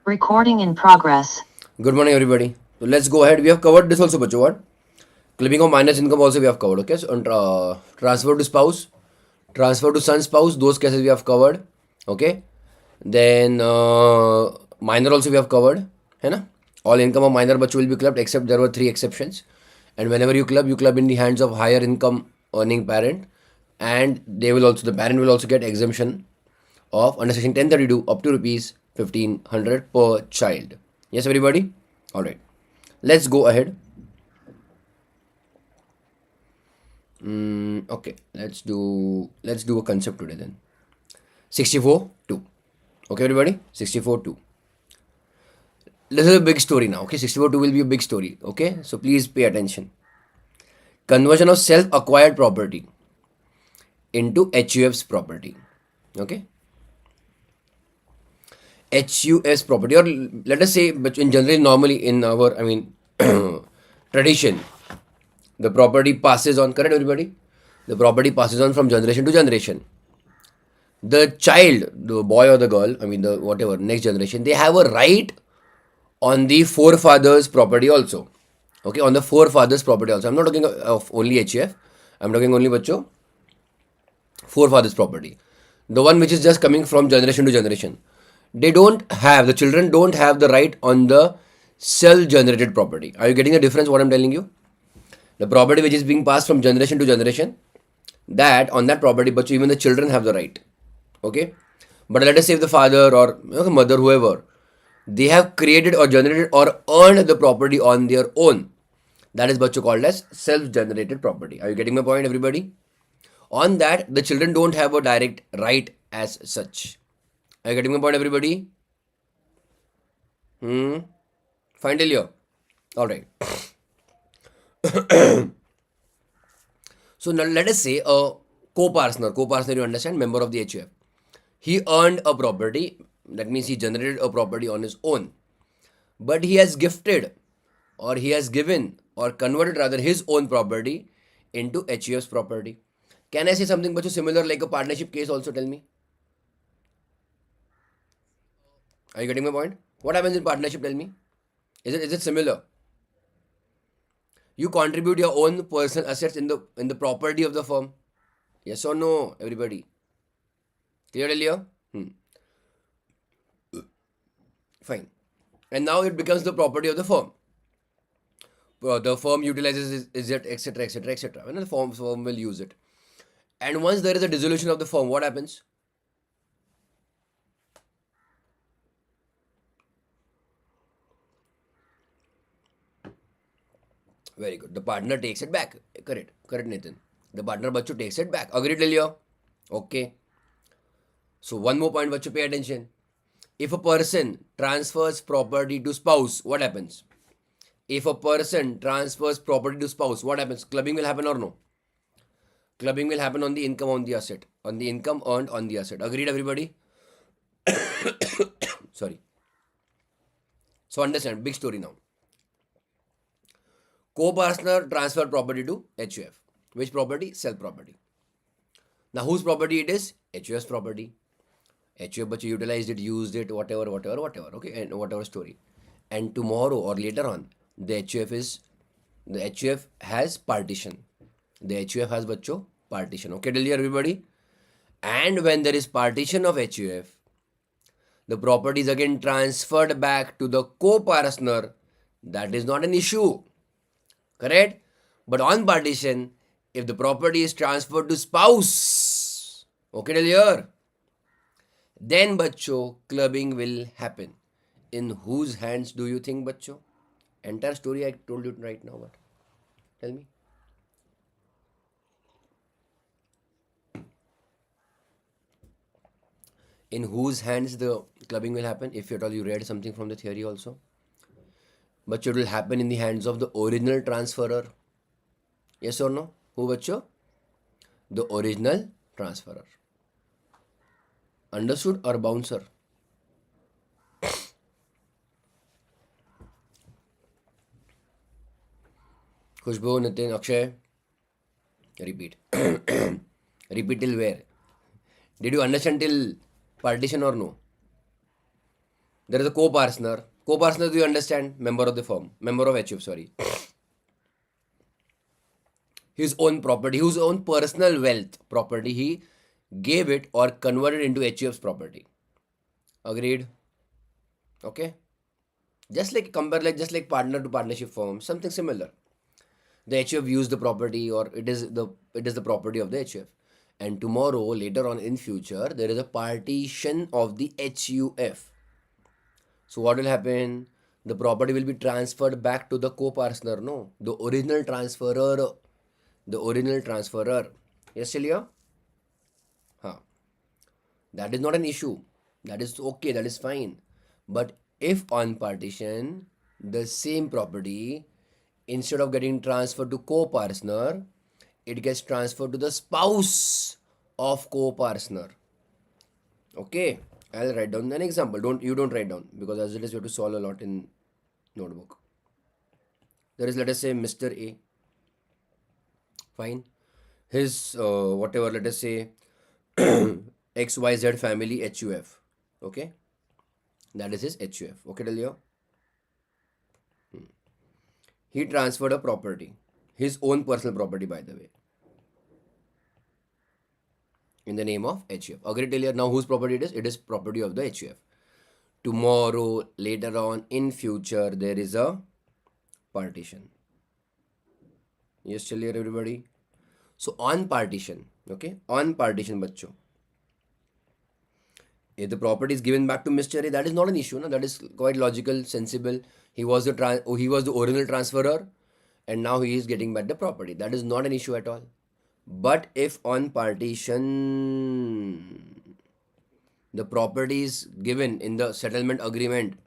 Recording in progress. Good morning, everybody. So let's go ahead. We have covered this also, Bacho. What? Clipping of minus income also we have covered. Okay. So on transfer to spouse, transfer to son spouse, those cases we have covered. Okay. Then minor also we have covered. है ना? All income of minor Bacho will be clubbed except there were three exceptions. And whenever you club in the hands of higher income earning parent, and they will also the parent will also get exemption of under section 1032 up to rupees 1500 per child. Yes, everybody? All right. Let's go ahead. Okay, let's do a concept today then. 64 2. Okay, everybody? 64 2. This is a big story now. Okay, 64 2 will be a big story. Okay, so please pay attention. Conversion of self acquired property into HUF's property. Okay, HUS property, or let us say, but in general, normally in our, tradition, the property passes on. Correct, everybody? The property passes on from generation to generation. The child, the boy or the girl, the whatever next generation, they have a right on the forefathers' property also. Okay, on the forefathers' property also. I'm not talking of only HUF. I'm talking only bacho forefathers' property. The one which is just coming from generation to generation. The children don't have the right on the self-generated property. Are you getting the difference what I'm telling you? The property which is being passed from generation to generation, that on that property, but even the children have the right. Okay? But let us say if the father or mother, whoever, they have created or generated or earned the property on their own. That is bacho called as self-generated property. Are you getting my point, everybody? On that, the children don't have a direct right as such. Are you getting my point, everybody? Fine till here. All right. So now let us say a co-partner, you understand, member of the HUF. He earned a property, that means he generated a property on his own. But he has gifted or he has given or converted rather his own property into HUF's property. Can I say something much similar like a partnership case also? Tell me. Are you getting my point? What happens in partnership? Tell me. Is it similar? You contribute your own personal assets in the property of the firm. Yes or no, everybody? Clear earlier? Fine. And now it becomes the property of the firm. The firm utilizes it, etc., etc., etc. And the firm will use it. And once there is a dissolution of the firm, what happens? Very good. The partner takes it back. Correct, Nathan. The partner bachu takes it back. Agreed, Lilio? Okay. So one more point, bachu, pay attention. If a person transfers property to spouse, what happens? If a person transfers property to spouse, what happens? Clubbing will happen or no? Clubbing will happen on the income on the asset. On the income earned on the asset. Agreed, everybody? Sorry. So understand, big story now. Co-partner transfer property to HUF. Which property? Self property. Now whose property it is? HUF's property. HUF but you utilized it, used it, whatever. Okay, and whatever story. And tomorrow or later on, the HUF has partition. The HUF has bacho partition. Okay, till here, everybody? And when there is partition of HUF, the property is again transferred back to the co-partner. That is not an issue. Correct? But on partition, if the property is transferred to spouse, okay till here, then bacho clubbing will happen. In whose hands do you think, bacho? Entire story I told you right now. What? Tell me. In whose hands the clubbing will happen? If at all you read something from the theory also. But it will happen in the hands of the original transferor. Yes or no? Who bacho? The original transferor. Understood or bouncer? Khushbu, Nitin, Akshay. Repeat. Repeat till where? Did you understand till partition or no? There is a co-partner. Co-partner, do you understand? Member of the firm, member of HUF, sorry. His own property, his own personal wealth property, he gave it or converted into HUF's property. Agreed? Okay. Just like compare, like just like partner to partnership firm, something similar. The HUF used the property, or it is the property of the HUF. And tomorrow, later on in future, there is a partition of the HUF. So what will happen? The property will be transferred back to the co-partner, no? The original transferor. The original transferor. Yes, Celia? Huh. That is not an issue. That is okay, that is fine. But if on partition, the same property, instead of getting transferred to co-partner, it gets transferred to the spouse of co-partner. Okay, I'll write down an example. Don't write down, because as it is you have to solve a lot in notebook. There is, let us say, Mr. A. Fine. His whatever, let us say, XYZ family HUF. Okay, that is his HUF. Okay, Delia. He transferred a property, his own personal property, by the way, in the name of HUF. Agreed, Delia. Now whose property it is? It is property of the HUF. Tomorrow, later on in future, there is a partition. Yes, clear everybody. So on partition, okay, on partition, bachcho, if the property is given back to Mr. A, that is not an issue. No? That is quite logical, sensible. He was the original transferor, and now he is getting back the property. That is not an issue at all. But if on partition the property is given in the settlement agreement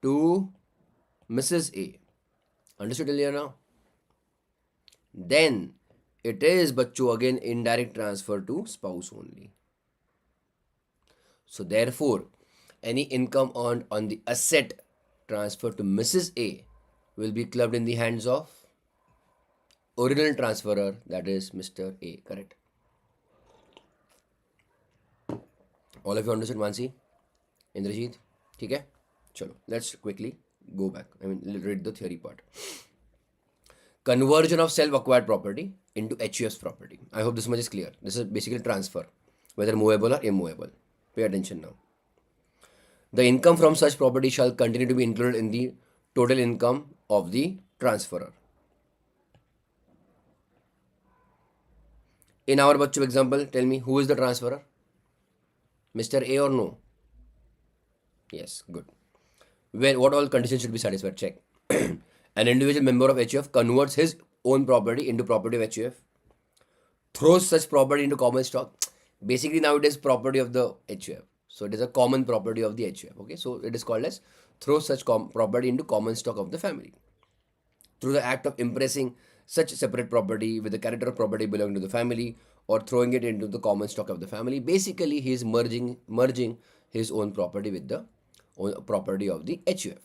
to Mrs. A, understood earlier now? Then it is, bachcho, again indirect transfer to spouse only. So therefore, any income earned on the asset transferred to Mrs. A will be clubbed in the hands of original transferor, that is Mr. A. Correct? All of you understood, Mansi? Indrajit? Okay? Chalo, let's quickly go back. Read the theory part. Conversion of self-acquired property into HUF's property. I hope this much is clear. This is basically transfer, whether movable or immovable. Pay attention now. The income from such property shall continue to be included in the total income of the transferor. In our bachcho example, tell me, who is the transferor? Mr. A or no? Yes, good. What all conditions should be satisfied? Check. An individual member of HUF converts his own property into property of HUF, throws such property into common stock. Basically, now it is property of the HUF. So it is a common property of the HUF. Okay, so it is called as throw such property into common stock of the family. Through the act of impressing such separate property with the character of property belonging to the family, or throwing it into the common stock of the family, basically he is merging his own property with the own property of the HUF.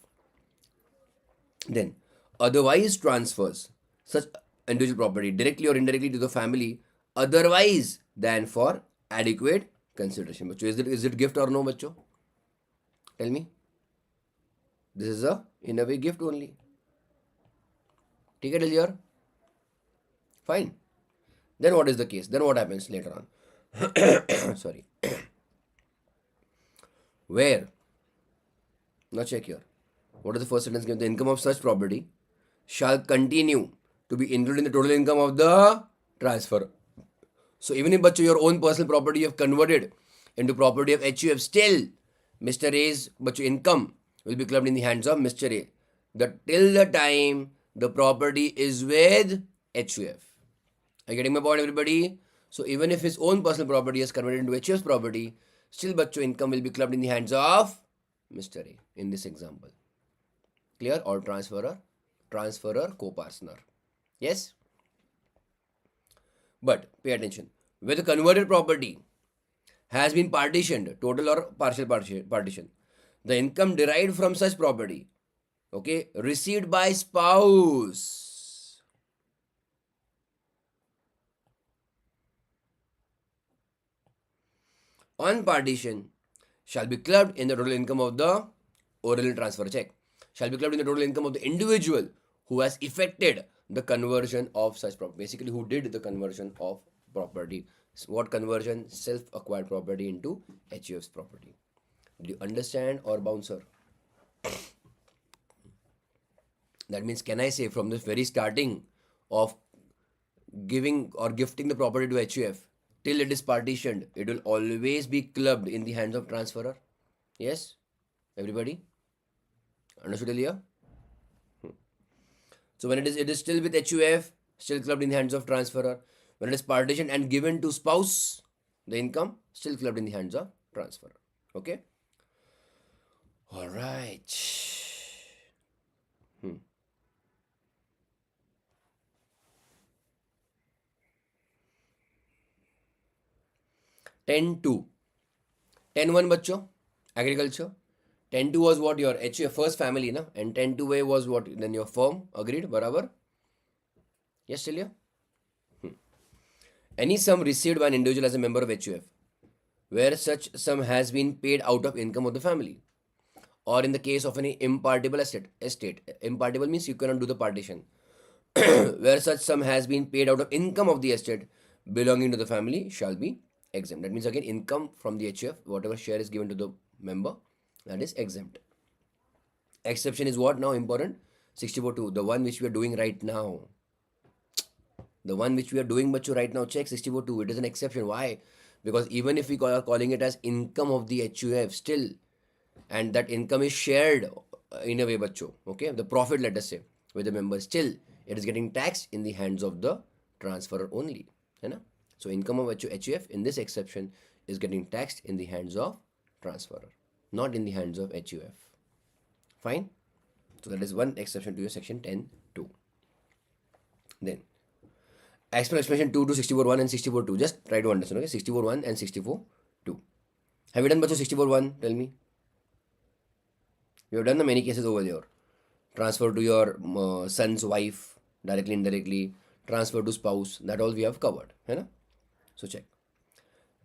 Then otherwise transfers such individual property directly or indirectly to the family otherwise than for adequate consideration. Bachcho, is it gift or no, bachcho? Tell me. This is a in a way gift only. Take it earlier. Fine. Then what is the case? Then what happens later on? Sorry. Where? Now check here. What is the first sentence given? The income of such property shall continue to be included in the total income of the transfer. So even if, bachcho, your own personal property you have converted into property of HUF, still Mr. A's, bachcho, income will be clubbed in the hands of Mr. A. Till the time the property is with HUF. Are you getting my point, everybody? So even if his own personal property is converted into HUF's property, still, bachcho, income will be clubbed in the hands of Mr. A in this example. Clear? Or transferor, co-partner. Yes? But pay attention. Where the converted property has been partitioned, total or partial partition, the income derived from such property, okay, received by spouse, on partition shall be clubbed in the total income of the oral transfer check shall be clubbed in the total income of the individual who has effected the conversion of such property. Basically, who did the conversion of property. What conversion? Self-acquired property into HUF's property. Did you understand or bouncer? That means, can I say from the very starting of giving or gifting the property to HUF till it is partitioned, it will always be clubbed in the hands of transferor? Yes? Everybody? Understood earlier? So when it is still with HUF, still clubbed in the hands of transferor. When it is partitioned and given to spouse, the income still clubbed in the hands of transferor. Okay? All right. 10-2. 10-1 बच्चों, agriculture. 10-2 was what? Your HUF first family, na? And 10-2A was what? Then your firm. Agreed? Barabar? Yes, still here? Any sum received by an individual as a member of HUF, where such sum has been paid out of income of the family, or in the case of any impartible estate. Impartible means you cannot do the partition. Where such sum has been paid out of income of the estate belonging to the family shall be exempt. That means again income from the HUF, whatever share is given to the member, that is exempt. Exception is what now important? 64.2, the one which we are doing right now. The one which we are doing bacho right now, check 64.2, it is an exception. Why? Because even if we are calling it as income of the HUF still, and that income is shared in a way bacho, okay, the profit, let us say, with the member, still it is getting taxed in the hands of the transferor only. So income of HUF in this exception is getting taxed in the hands of transferor, not in the hands of HUF. Fine? So that is one exception to your section 10.2. Then as per explanation 2 to 64.1 and 64.2, just try to understand, okay? 64.1 and 64.2. Have you done bacho 64.1? Tell me. You have done the many cases over there. Transfer to your son's wife, directly, indirectly. Transfer to spouse. That all we have covered. Hai na? So check.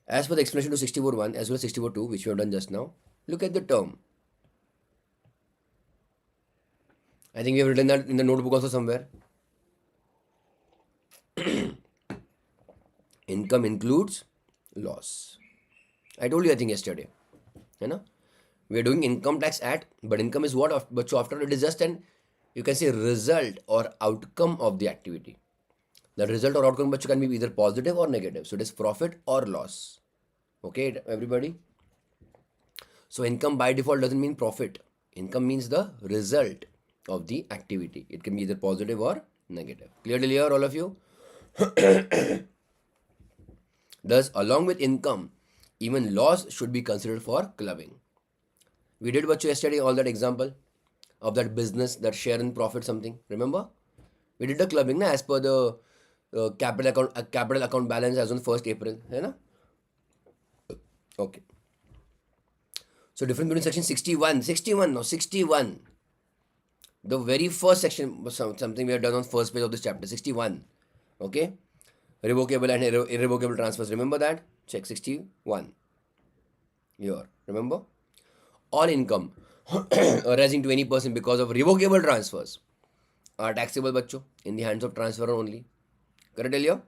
As per the explanation to 64.1 as well as 64.2, which we have done just now, look at the term. I think we have written that in the notebook also somewhere. Income includes loss. I told you I think yesterday. Hai na? We are doing income tax at, but income is what? But so after it is just an, you can say, result or outcome of the activity. The result or outcome can be either positive or negative. So it is profit or loss. Okay, everybody? So income by default doesn't mean profit. Income means the result of the activity. It can be either positive or negative. Clearly here, all of you? Thus, along with income, even loss should be considered for clubbing. We did bacho yesterday all that example of that business, that share in profit something. Remember? We did the clubbing na, as per the capital account balance as on 1st April. Hai na? Okay. So difference between section 61. The very first section was something we have done on first page of this chapter. 61. Okay. Revocable and irrevocable transfers. Remember that? Check 61. Here. Remember? All income arising to any person because of revocable transfers are taxable bacho in the hands of transferor only. Correct earlier?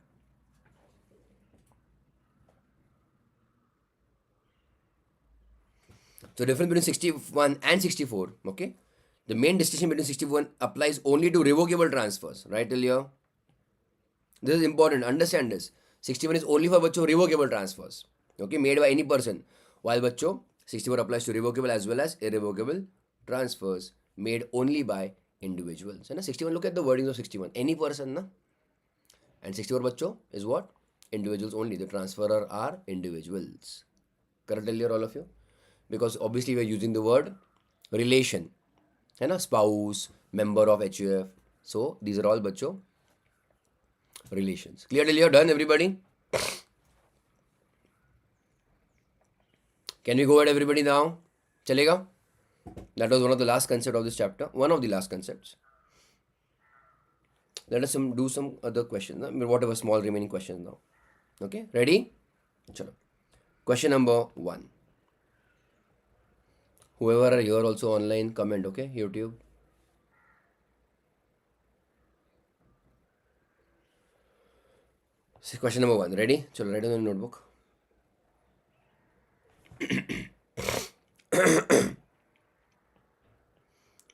So difference between 61 and 64, okay? The main distinction between 61 applies only to revocable transfers, right earlier? This is important, understand this. 61 is only for bacho revocable transfers, okay, made by any person, while bacho 64 applies to revocable as well as irrevocable transfers made only by individuals. And 61, look at the wording of 61. Any person, na? And 64 bacho is what? Individuals only. The transferor are individuals. Correct earlier, all of you? Because obviously we are using the word relation. Hai na? Spouse, member of HUF. So these are all bacho relations. Clear earlier? Done, everybody? Can we go ahead, everybody, now? Chalega? That was one of the last concepts of this chapter. One of the last concepts. Let us do some other questions. Whatever small remaining questions now. Okay, ready? Chalo. Question number 1. Whoever are here also online, comment, okay? YouTube. See, question number 1. Ready? Chalo, write on the notebook.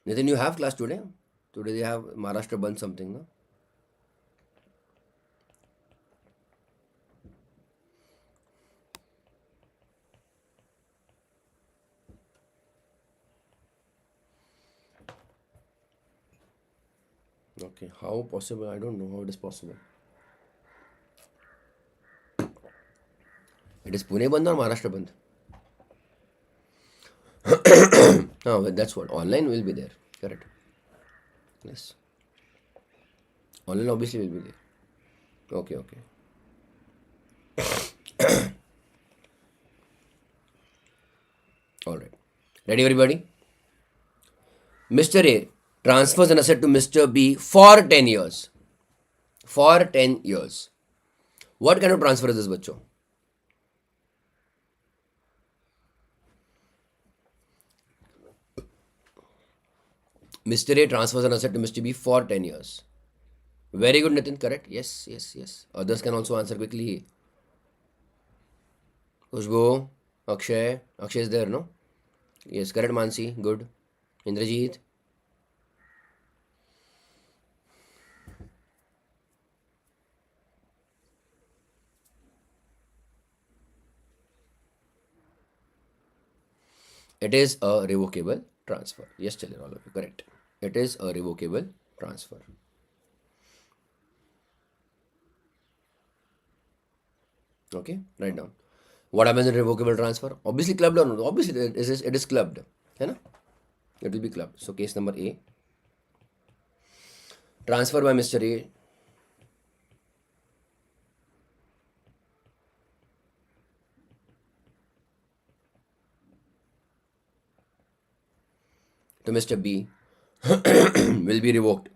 Nitin, you have class today? Today they have Maharashtra Bandh something, no? Okay, how possible? I don't know how it is possible. It is Pune Bandh or Maharashtra Bandh? Oh, well, that's what. Online will be there. Correct. Yes. Online obviously will be there. Okay, okay. Alright. Ready, everybody? Mr. A transfers an asset to Mr. B for 10 years. For 10 years. What kind of transfer is this, bachcho? Mr. A transfers an asset to Mr. B for 10 years. Very good, Nitin. Correct? Yes, yes, yes. Others can also answer quickly. Khushbu, Akshay. Akshay is there, no? Yes, correct, Mansi. Good. Indrajit. It is a revocable transfer. Yes, tell all of you. Correct. It is a revocable transfer. Okay, write down. What happens in revocable transfer? Obviously clubbed or not? Obviously it is clubbed. It will be clubbed. So case number A. Transfer by Mr. A to Mr. B will be revoked.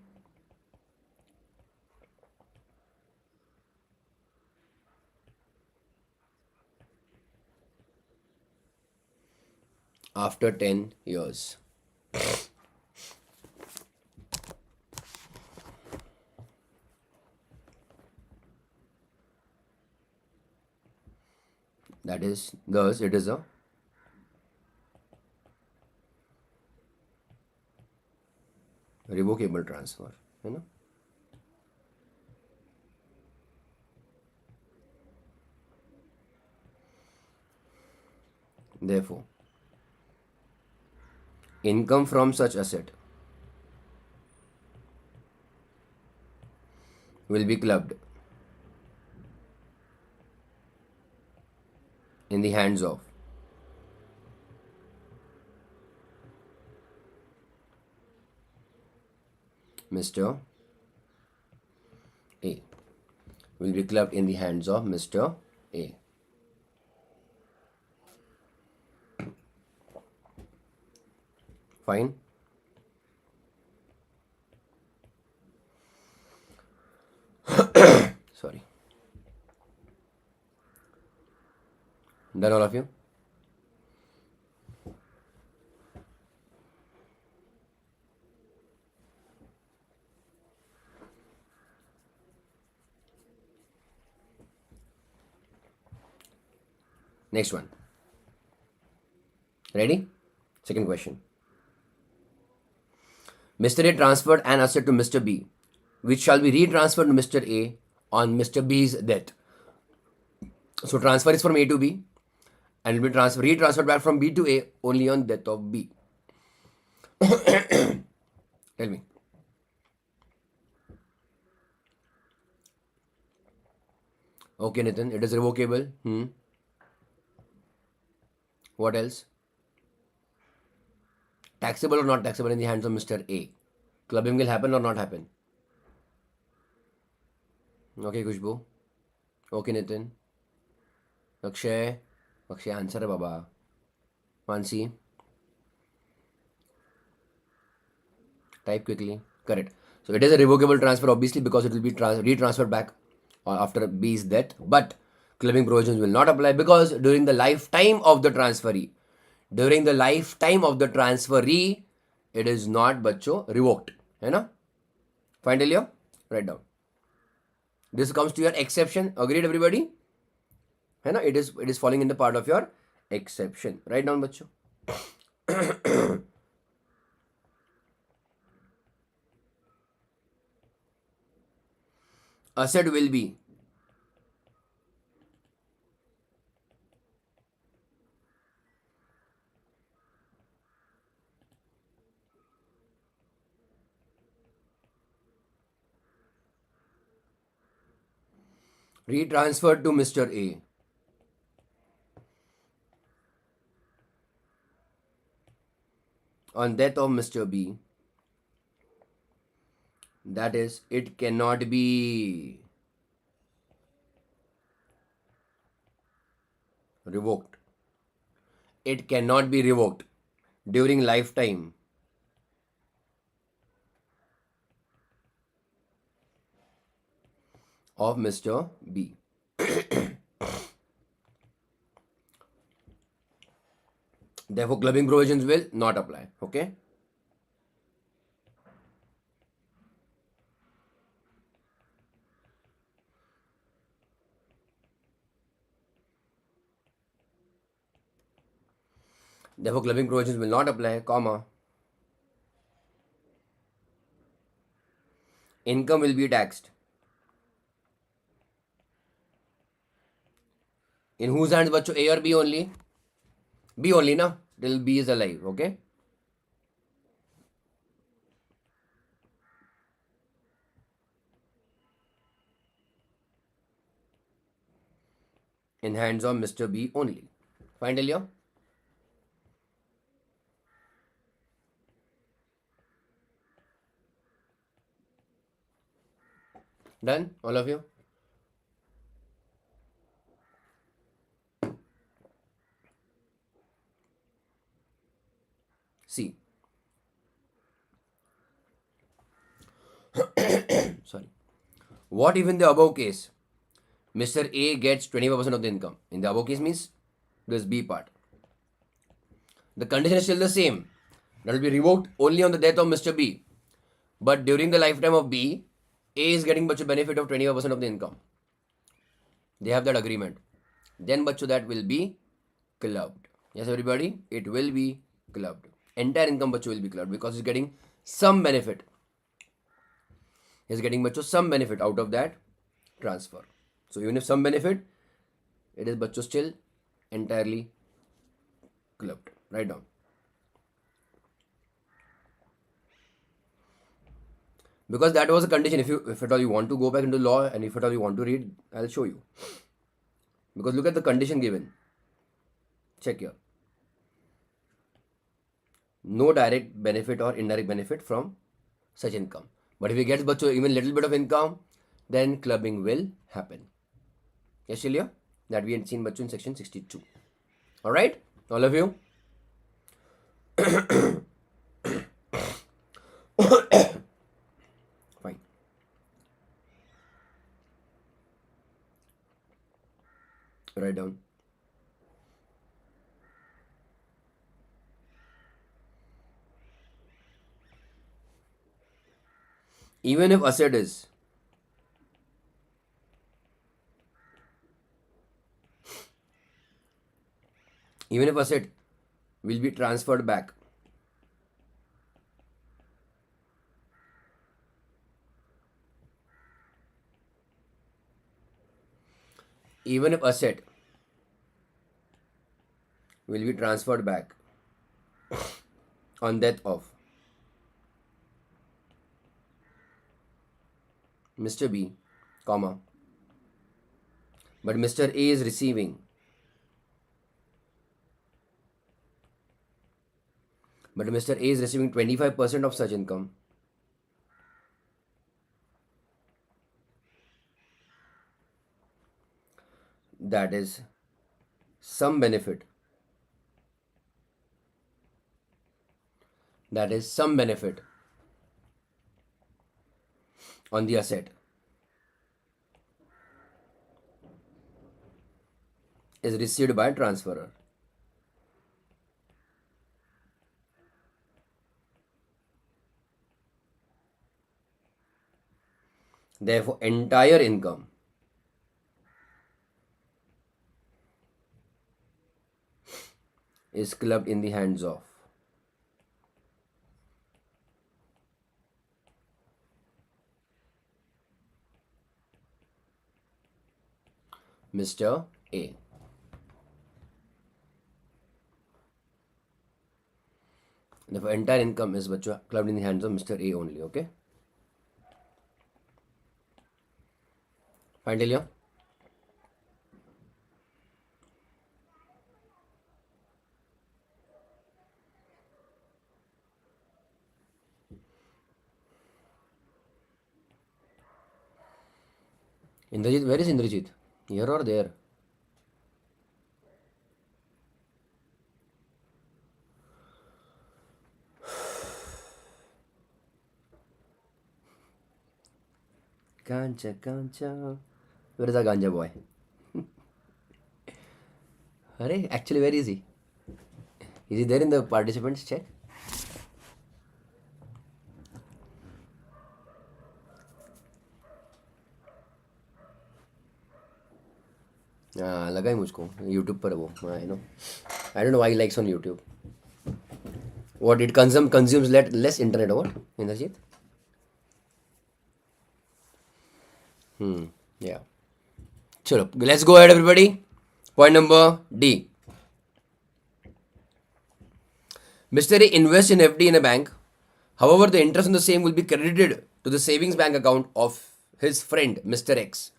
After 10 years. That is, thus it is a revocable transfer. Therefore, income from such asset will be clubbed in the hands of Mr. A. Will be clubbed in the hands of Mr. A. Fine. Sorry. Done, all of you? Next one. Ready? Second question. Mr. A transferred an asset to Mr. B, which shall be retransferred to Mr. A on Mr. B's death. So transfer is from A to B and will be retransferred back from B to A only on death of B. Tell me. Okay, Nitin, it is revocable. What else? Taxable or not taxable in the hands of Mr. A. Clubbing will happen or not happen? Okay, Khushbu. Okay, Nitin. Akshay. Akshay, answer hai, Baba. Mansi. Type quickly. Correct. So it is a revocable transfer, obviously, because it will be retransferred back after B's death. But clubbing provisions will not apply because during the lifetime of the transferee, during the lifetime of the transferee it is not बच्चों revoked, है ना. Fine till your, write down. This comes to your exception. Agreed everybody, है ना. It is following in the part of your exception. Write down बच्चों. asset will be retransferred to Mr. A on death of Mr. B. That is, it cannot be revoked. It cannot be revoked during lifetime of Mr. B. Therefore, clubbing provisions will not apply. Okay. Therefore, clubbing provisions will not apply, comma. Income will be taxed. In whose hands, bacho? A or B only? B only, na? Till B is alive, okay? In hands of Mr. B only. Fine till here? Done, all of you? See. Sorry. What if in the above case, Mr. A gets 25% of the income? In the above case means this B part. The condition is still the same. That will be revoked only on the death of Mr. B. But during the lifetime of B, A is getting bacho benefit of 25% of the income. They have that agreement. Then bacho that will be clubbed. Yes, everybody? It will be clubbed. Entire income bacho will be clubbed because he's getting some benefit. He's getting bacho some benefit out of that transfer. So even if some benefit, it is bacho still entirely clubbed. Write down. Because that was a condition. If at all you want to go back into law and if at all you want to read, I'll show you. Because look at the condition given. Check here. No direct benefit or indirect benefit from such income. But if he gets bacho even little bit of income, then clubbing will happen. Yes, Shilya? That we had seen bacho in section 62. Alright? All of you? Fine. Write down. Even if asset is will be transferred back, even if asset will be transferred back on death of Mr. B, comma, but Mr. A is receiving 25% of such income, that is some benefit on the asset is received by transferor. Therefore, entire income is clubbed in the hands of Mr. A. Therefore, entire income is बच्चों clubbed in the hands of Mr. A only. Okay. Fine till here. Indrajit, where is Indrajit? Here or there? Ganja, ganja. Where is the ganja boy? Arey, actually, where is he? Is he there in the participants check? हाँ लगा ही मुझको YouTube पर वो I know I don't know why likes on YouTube what it consumes less internet what Indrajit yeah चलो let's go ahead everybody point number D Mr. A invests in FD in a bank. However, the interest on the same will be credited to the savings bank account of his friend Mr. X.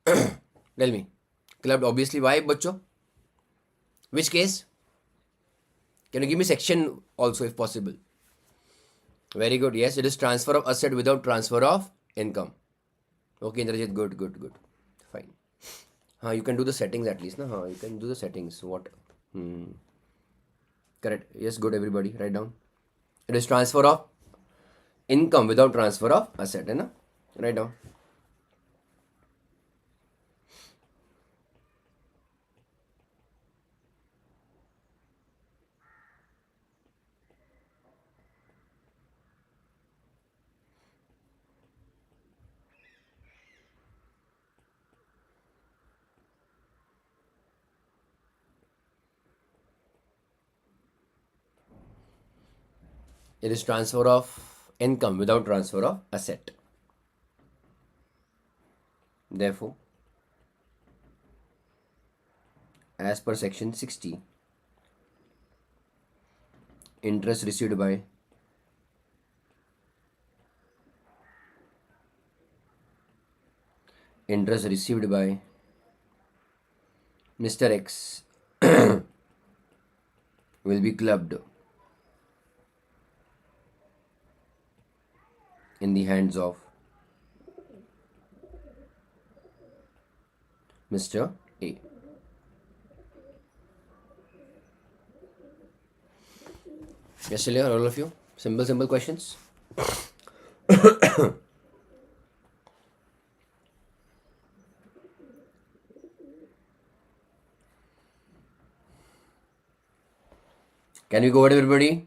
Tell me. Clubbed obviously. Why, bachcho? Which case? Can you give me section also if possible? Very good. Yes, it is transfer of asset without transfer of income. Okay, Indrajit. Good. Fine. You can do the settings at least. Na? You can do the settings. What? Correct. Yes, good everybody. Write down. It is transfer of income without transfer of asset. Hai na? Write down. It is transfer of income without transfer of asset. Therefore, as per section 60, interest received by Mr. X will be clubbed in the hands of Mr. A. Yes, clear, all of you? Simple questions. Can we go ahead, everybody?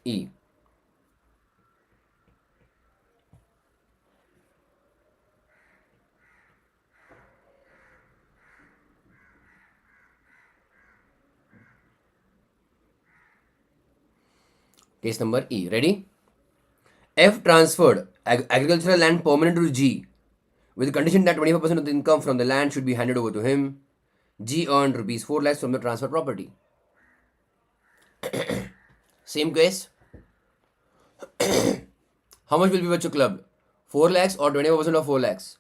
E. Case number E. Ready? F transferred agricultural land permanent to G with the condition that 25% of the income from the land should be handed over to him. G earned rupees 4 lakhs from the transfer property. Same case. How much will be bachcho club? 4 lakhs or 25% of 4 lakhs?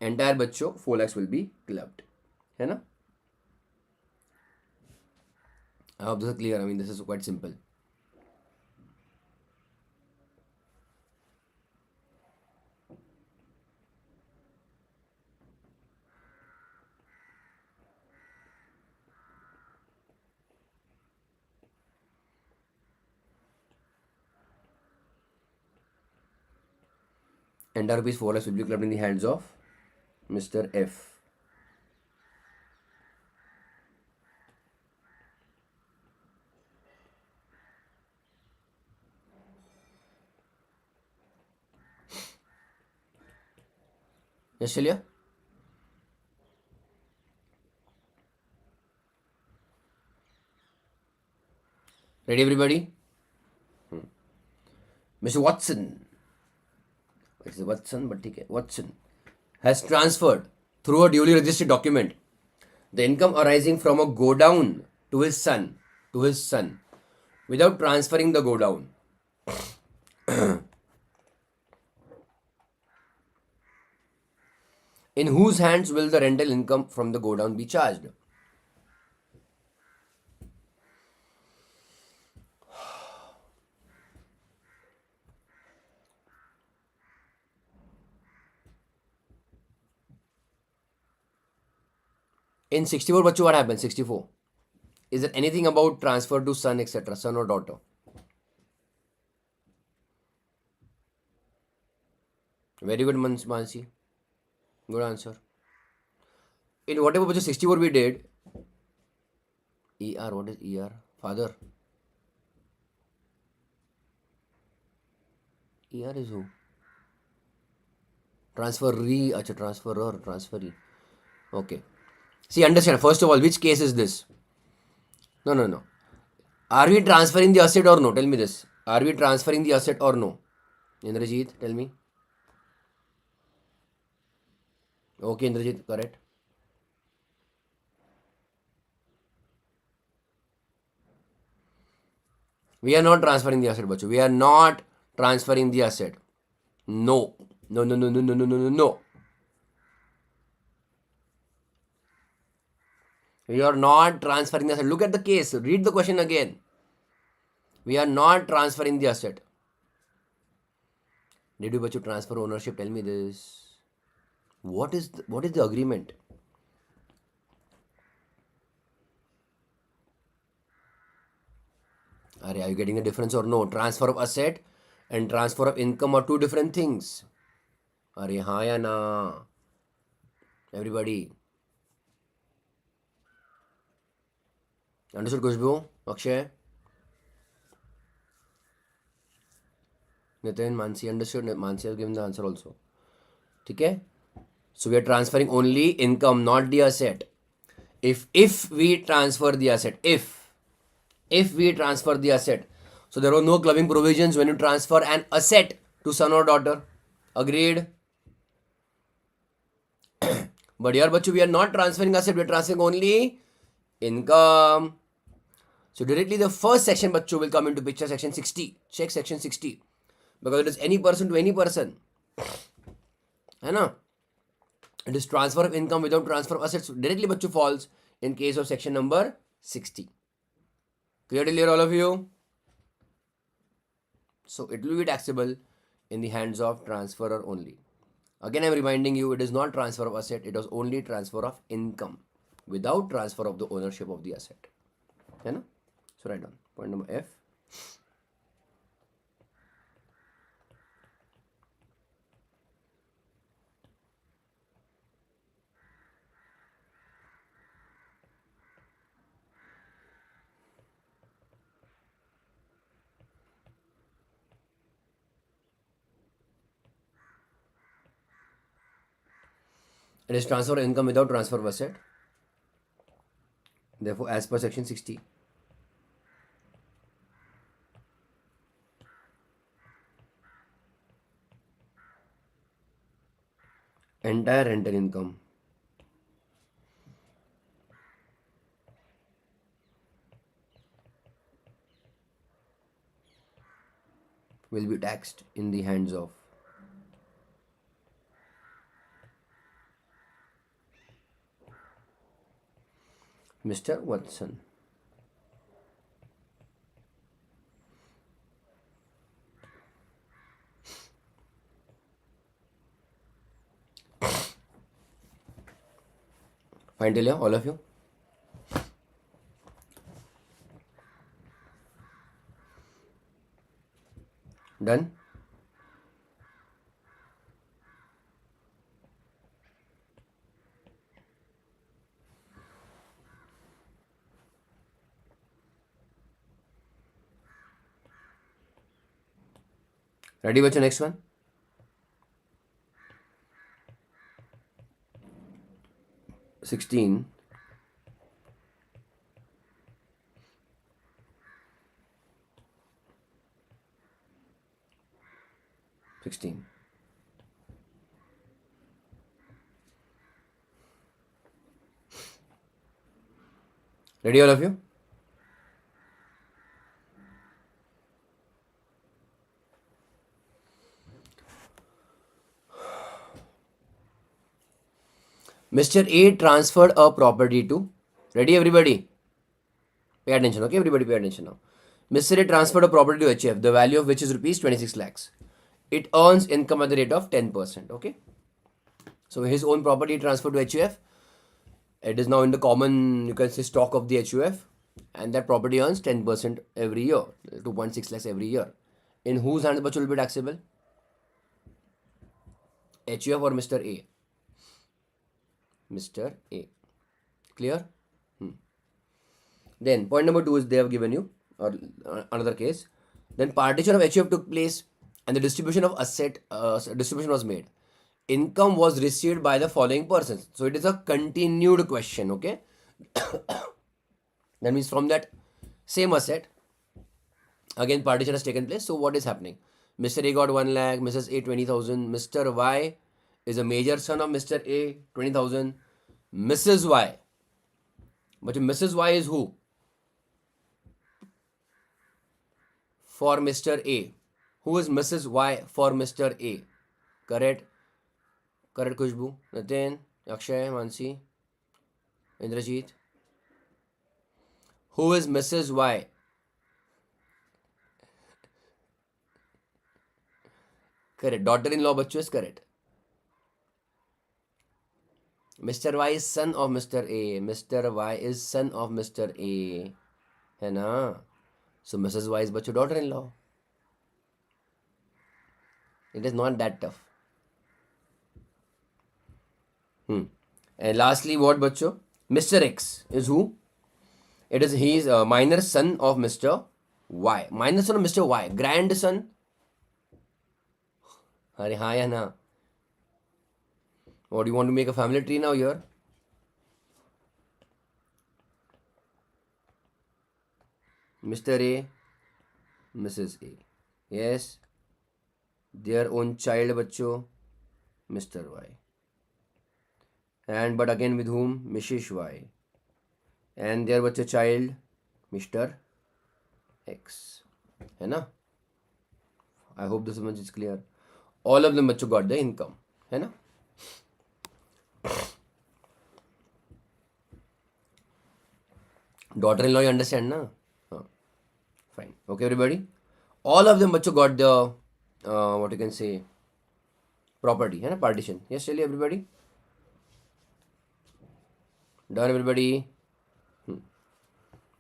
Entire bachcho 4 lakhs will be clubbed. है ना? I hope this is clear. I mean, this is quite simple. Entire rupees 4 lakhs will be clubbed in the hands of Mr. F. Yes, Celia? Ready, everybody? Mr. Watson, it's Watson, but okay, Watson has transferred through a duly registered document the income arising from a go down to his son, without transferring the go down. In whose hands will the rental income from the go down be charged? In 64, bachcho, what happens? 64. Is there anything about transfer to son, etc., son or daughter? Very good, Mansi. Good answer. In whatever bachcho 64 we did, ER, what is ER? Father. ER is who? Transferee, acha, transferor, transferee. Okay. See, understand, first of all, which case is this? No, no, no. Are we transferring the asset or no? Tell me this. Are we transferring the asset or no? Indrajit, tell me. Okay, Indrajit, correct. We are not transferring the asset, bachu. We are not transferring the asset. No. No, no, no, no, no, no, no, no, no. We are not transferring the asset. Look at the case. Read the question again. We are not transferring the asset. Did you bachu transfer ownership? Tell me this. What is the agreement? Are you getting the difference or no? Transfer of asset and transfer of income are two different things. Are हाँ या ना? Everybody. Understood, Kushbu? Akshay? Nitin, Mansi, understood? Mansi has given the answer also. Okay? So we are transferring only income, not the asset. If we transfer the asset, if we transfer the asset, so there are no clubbing provisions when you transfer an asset to son or daughter. Agreed? But here, bachu, we are not transferring asset, we are transferring only income. So directly the first section, bachu, will come into picture, section 60. Check section 60. Because it is any person to any person. है ना? It is transfer of income without transfer of assets. Directly bachu falls in case of section number 60. Clear, all of you? So it will be taxable in the hands of transferor only. Again, I am reminding you, it is not transfer of asset, it was only transfer of income without transfer of the ownership of the asset. है ना? So write down point number F. It is transfer of income without transfer of asset. Therefore, as per section 60, entire rental income will be taxed in the hands of Mr. Watson. Fine till here, all of you? Done? Ready, what's the next one? 16. 16. Ready, all of you? Mr. A transferred a property to. Ready, everybody? Pay attention, okay? Everybody pay attention now. Mr. A transferred a property to HF, the value of which is rupees 26 lakhs. It earns income at the rate of 10%, okay? So his own property transferred to HUF. It is now in the common, you can say, stock of the HUF, and that property earns 10% every year, 2.6 lakhs every year. In whose hands will be taxable? HUF or Mr. A? Mr. A. Clear? Then point number 2 is they have given you, or another case. Then partition of HUF took place and the distribution of asset distribution was made. Income was received by the following persons. So it is a continued question, okay? That means from that same asset, again partition has taken place. So what is happening? Mr. A got 1 lakh, Mrs. A 20,000, Mr. Y is a major son of Mr. A 20,000, Mrs. Y. But Mrs. Y is who? For Mr. A. Who is Mrs. Y for Mr. A? Correct. Correct, Kushbu. Nitin, Akshay, Mansi, Indrajit. Who is Mrs. Y? Correct. Daughter-in-law bachcho is correct. Mr. Y is son of Mr. A. Mr. Y is son of Mr. A. है ना? So Mrs. Y is bachcho daughter-in-law. It is not that tough. And lastly, what bachcho? Mr. X is who? It is he is a minor son of Mr. Y. Minor son of Mr. Y. Grandson. अरे हाँ या ना? What do you want to make a family tree now here? Mr. A, Mrs. A. Yes. Their own child bachcho, Mr. Y. And but again with whom? Mrs. Y. And their bachcho child, Mr. X. है ना? I hope this much is clear. All of them bachcho got the income. है ना? Daughter-in-law, you understand, na? Fine. Okay, everybody. All of them bachcho got the what you can say, property, है ना? Partition. Yes, tell everybody. Done, everybody.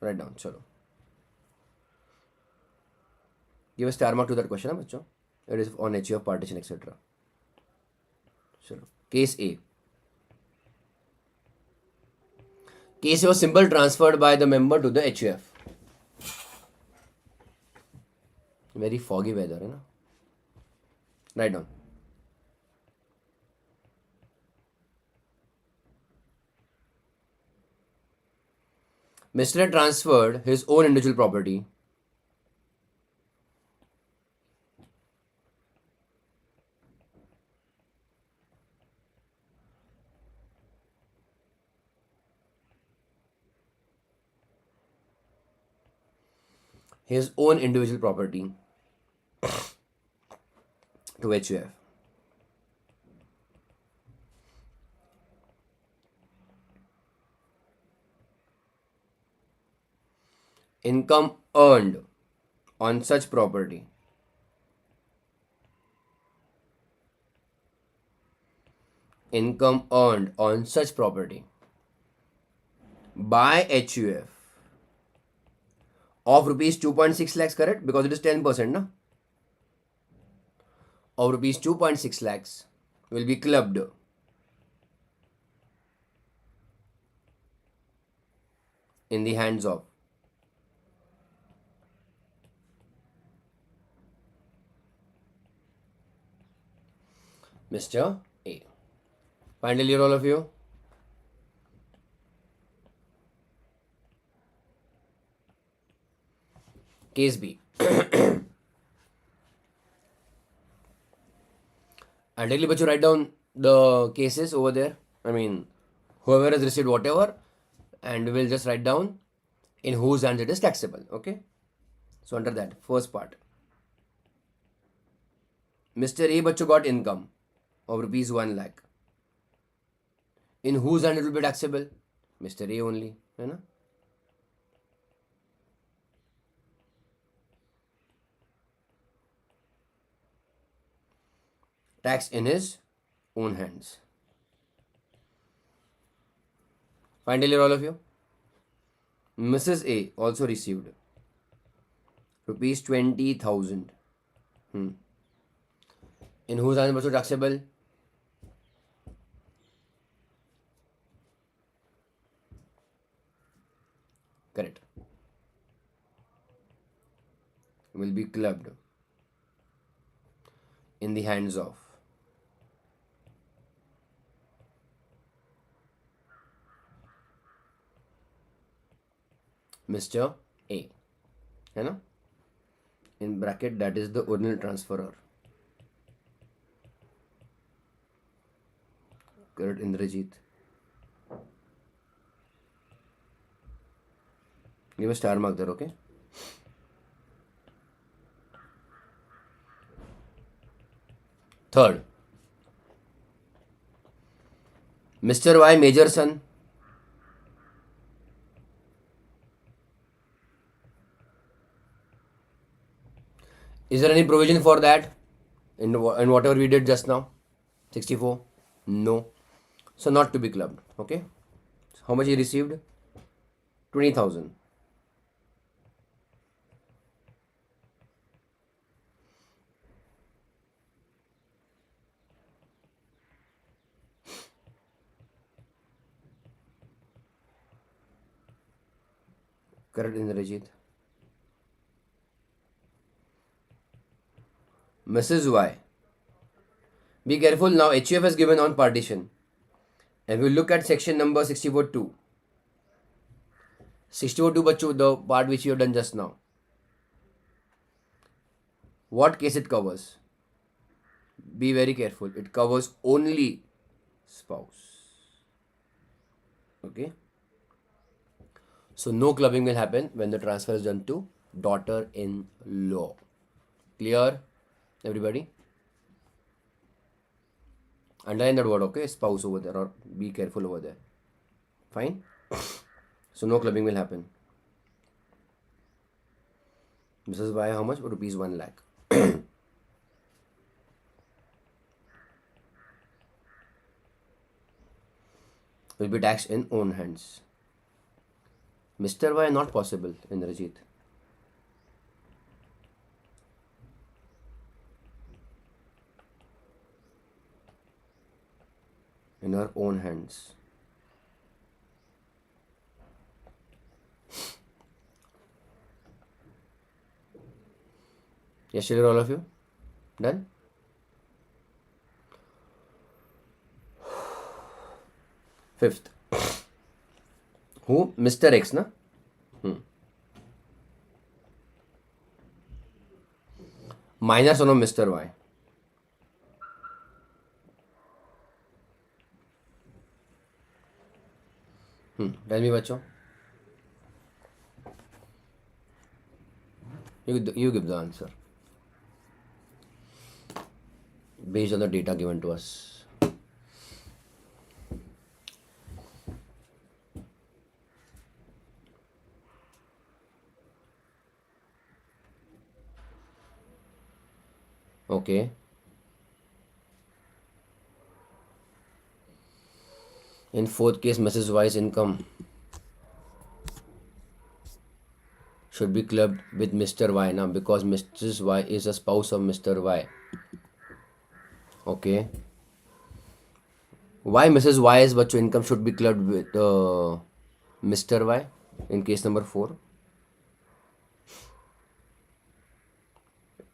Write down. Chalo. Give a star mark to that question, bachcho. It is on HUF partition, etc. Chalo. Case A. Case A was simple transferred by the member to the HUF. Very foggy weather, है ना? Write down. Mr. A transferred his own individual property to HUF. Income earned on such property by HUF of rupees 2.6 lakhs, correct? Because it is 10%, na? Of rupees 2.6 lakhs will be clubbed in the hands of Mr. A. Finally, all of you. Case B. Ideally, but you write down the cases over there. I mean, whoever has received whatever, and we will just write down in whose hands it is taxable. Okay. So under that first part, Mr. A बच्चों got income of rupees 1 lakh. In whose hand it will be taxable? Mr. A only, है ना? Tax in his own hands. Finally, all of you. Mrs. A also received rupees 20,000. In whose hand also taxable? Correct. Will be clubbed in the hands of Mr. A. है ना? In bracket, that is the original transferor. Correct, Indrajit. Give a star mark there, okay? Third, Mr. Y, major son. Is there any provision for that in whatever we did just now? 64? No. So not to be clubbed, okay? How much he received? 20,000. Correct, Indrajit. Mrs. Y. Be careful now. HUF is given on partition. And we look at section number 64.2. 64.2, bachcho, the part which you have done just now. What case it covers? Be very careful. It covers only spouse. Okay. So no clubbing will happen when the transfer is done to daughter-in-law. Clear, everybody? Underline that word, okay? Spouse over there, or be careful over there. Fine? So no clubbing will happen. Mrs. Y, how much? Rupees 1 lakh. Will be taxed in own hands. Mr. Y, not possible, Indrajit. In her own hands. Yes, sure, all of you? Done? Fifth. Who? Mr. X, na? Minor son of Mr. Y. Tell me, bachcho. You give the answer based on the data given to us. Okay. In fourth case, Mrs. Y's income should be clubbed with Mr. Y now, because Mrs. Y is a spouse of Mr. Y. Okay. Why Mrs. Y's bachcho income should be clubbed with Mr. Y in case number 4?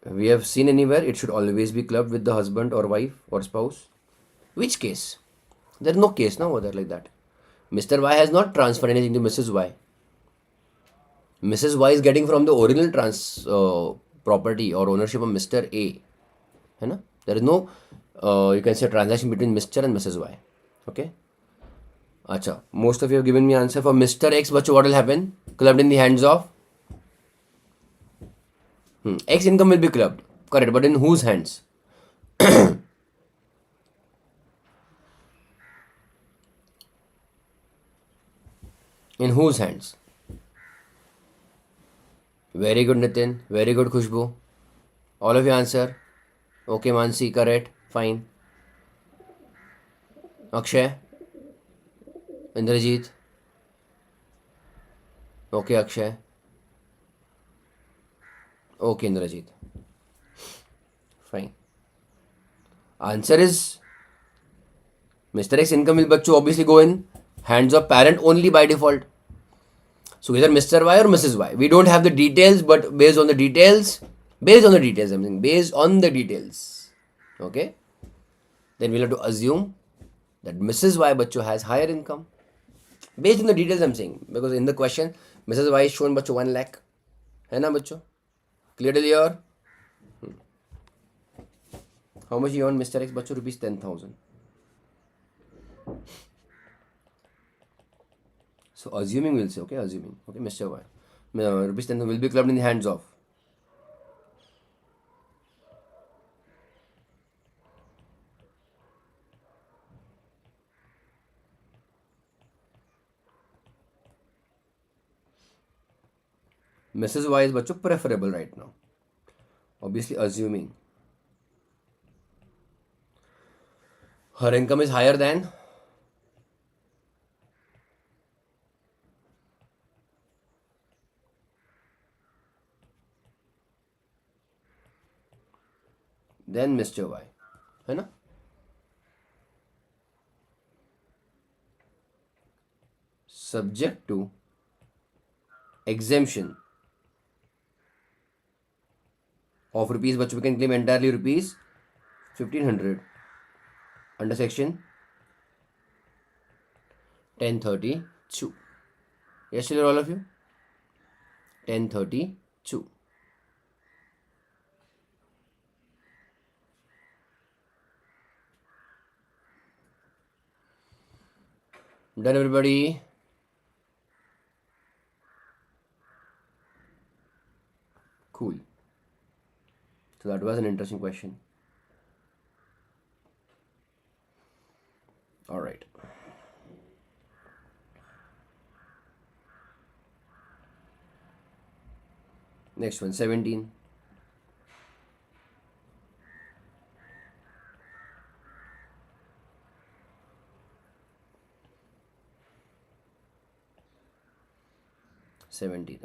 We have seen anywhere it should always be clubbed with the husband or wife or spouse. Which case? There is no case now over there like that. Mr. Y has not transferred anything to Mrs. Y. Mrs. Y is getting from the original property or ownership of Mr. A, है ना? There is no you can say transaction between Mr. and Mrs. Y. Okay. Acha, most of you have given me answer for Mr. X. But what will happen? Clubbed in the hands of X income will be clubbed. Correct. But in whose hands? In whose hands? Very good, Nitin. Very good, Khushbu. All of you answer. Okay, Mansi, correct. Fine. Akshay, Indrajit. Okay, Akshay. Okay, Indrajit. Fine. Answer is Mr. X income will bachcho obviously go in hands of parent only by default. So either Mr. Y or Mrs. Y. We don't have the details, but based on the details, I'm saying, based on the details, okay, then we'll have to assume that Mrs. Y bachcho has higher income. Based on the details I'm saying, because in the question, Mrs. Y is shown bachcho 1 lakh. है ना बच्चों? Clear till here? How much you earn, Mr. X bachcho? Rupees 10,000. So assuming we'll say, okay, assuming, okay, Mr. Y. Rupees 10,000 will be clubbed in the hands of Mrs. Y is bachcho preferable right now. Obviously assuming her income is higher than Mr. Y, है ना? Subject to exemption of rupees, but we can claim entirely rupees 1500 under section 1032. Yes, clear all of you? 1032. Done, everybody? Cool. So that was an interesting question. All right. Next one, 17.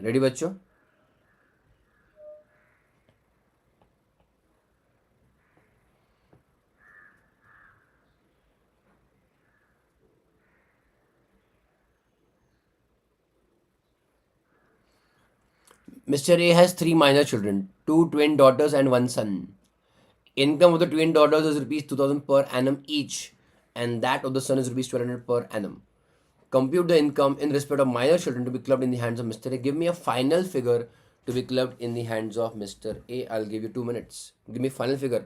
Ready, बच्चों? Mr. A has 3 minor children, 2 twin daughters and 1 son. Income of the twin daughters is rupees 2,000 per annum each, and that of the son is rupees 1,200 per annum. Compute the income in respect of minor children to be clubbed in the hands of Mr. A. Give me a final figure to be clubbed in the hands of Mr. A. I'll give you 2 minutes. Give me final figure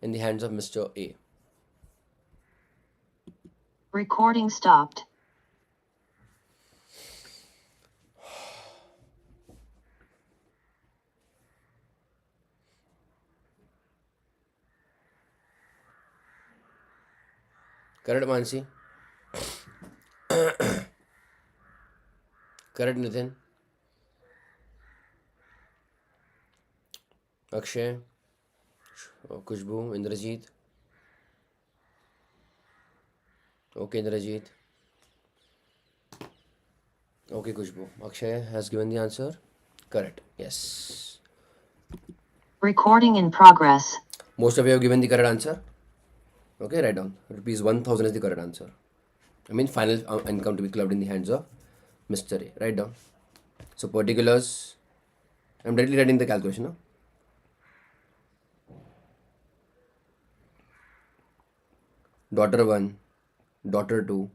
in the hands of Mr. A. Recording stopped. Correct, Mansi? Correct, Nitin? Akshay? Khushbu? Indrajit? Okay, Indrajit. Okay, Khushbu. Akshay has given the answer. Correct. Yes. Recording in progress. Most of you have given the correct answer. Okay, write down. Rupees 1,000 is the correct answer. I mean, final income to be clubbed in the hands of Mr. A. Write down. So, particulars. I'm directly writing the calculation now. Daughter 1, daughter 2,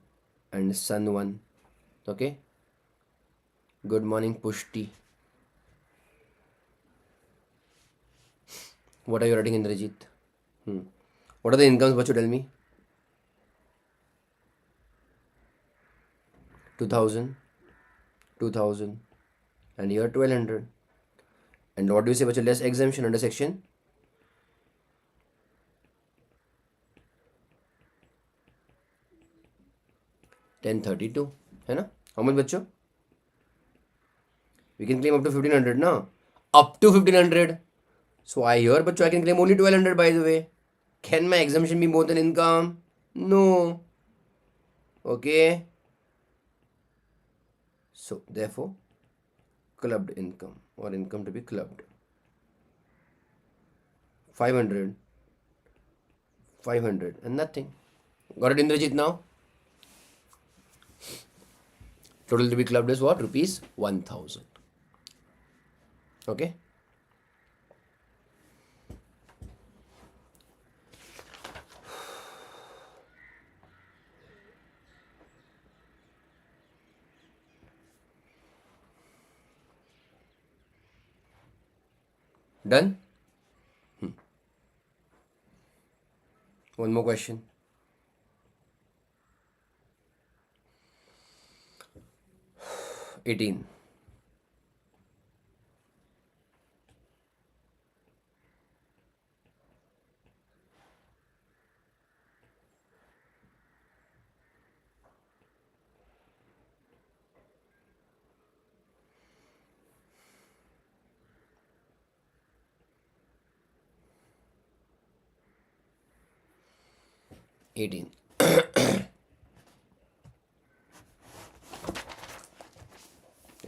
and son 1. Okay. Good morning, Pushti. What are you writing, Indrajit? What are the incomes, Bachu? Tell me. 2000, 2000, and here 1200. And what do you say, Bachu? Less exemption under section 1032. है ना? How much, बच्चों? We can claim up to 1500, no? Up to 1500. So I hear, but I can claim only 1200, by the way. Can my exemption be more than income? No. Okay. So therefore, clubbed income or income to be clubbed. 500, 500 and nothing. Got it, Indrajit, now? Total to be clubbed is what? Rupees 1000. Okay. Done? One more question. 18. It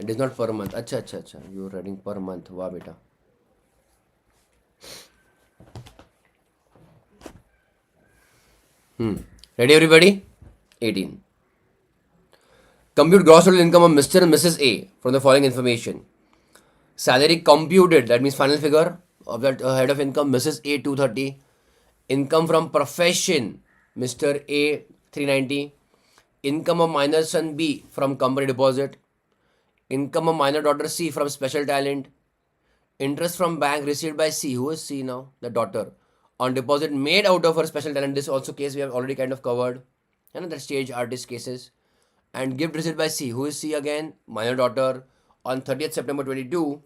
is not per month. Acha. You are writing per month. Wow, beta. Ready, everybody? 18. Compute gross total income of Mr. and Mrs. A from the following information. Salary computed, that means final figure of that head of income, Mrs. A 230. Income from profession, Mr. A 390. Income of minor son B from company deposit. Income of minor daughter C from special talent. Interest from bank received by C. Who is C now? The daughter. On deposit made out of her special talent. This also case we have already kind of covered. That stage artist cases. And gift received by C. Who is C again? Minor daughter. On 30th September 22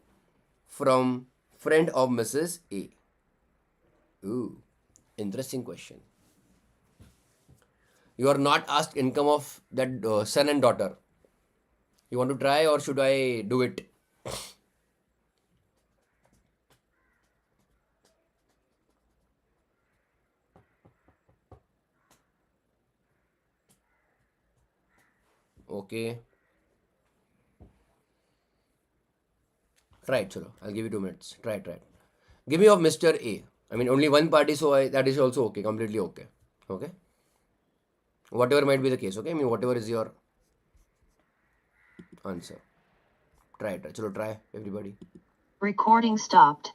from friend of Mrs. A. Ooh, interesting question. You are not asked income of that son and daughter. You want to try or should I do it? Okay. Try it, chalo. I'll give you 2 minutes. Try it. Give me of Mr. A. I mean, only one party, so that is also okay. Completely okay. Okay. Whatever might be the case, okay? I mean, whatever is your answer. Try. Chalo, try, everybody. Recording stopped.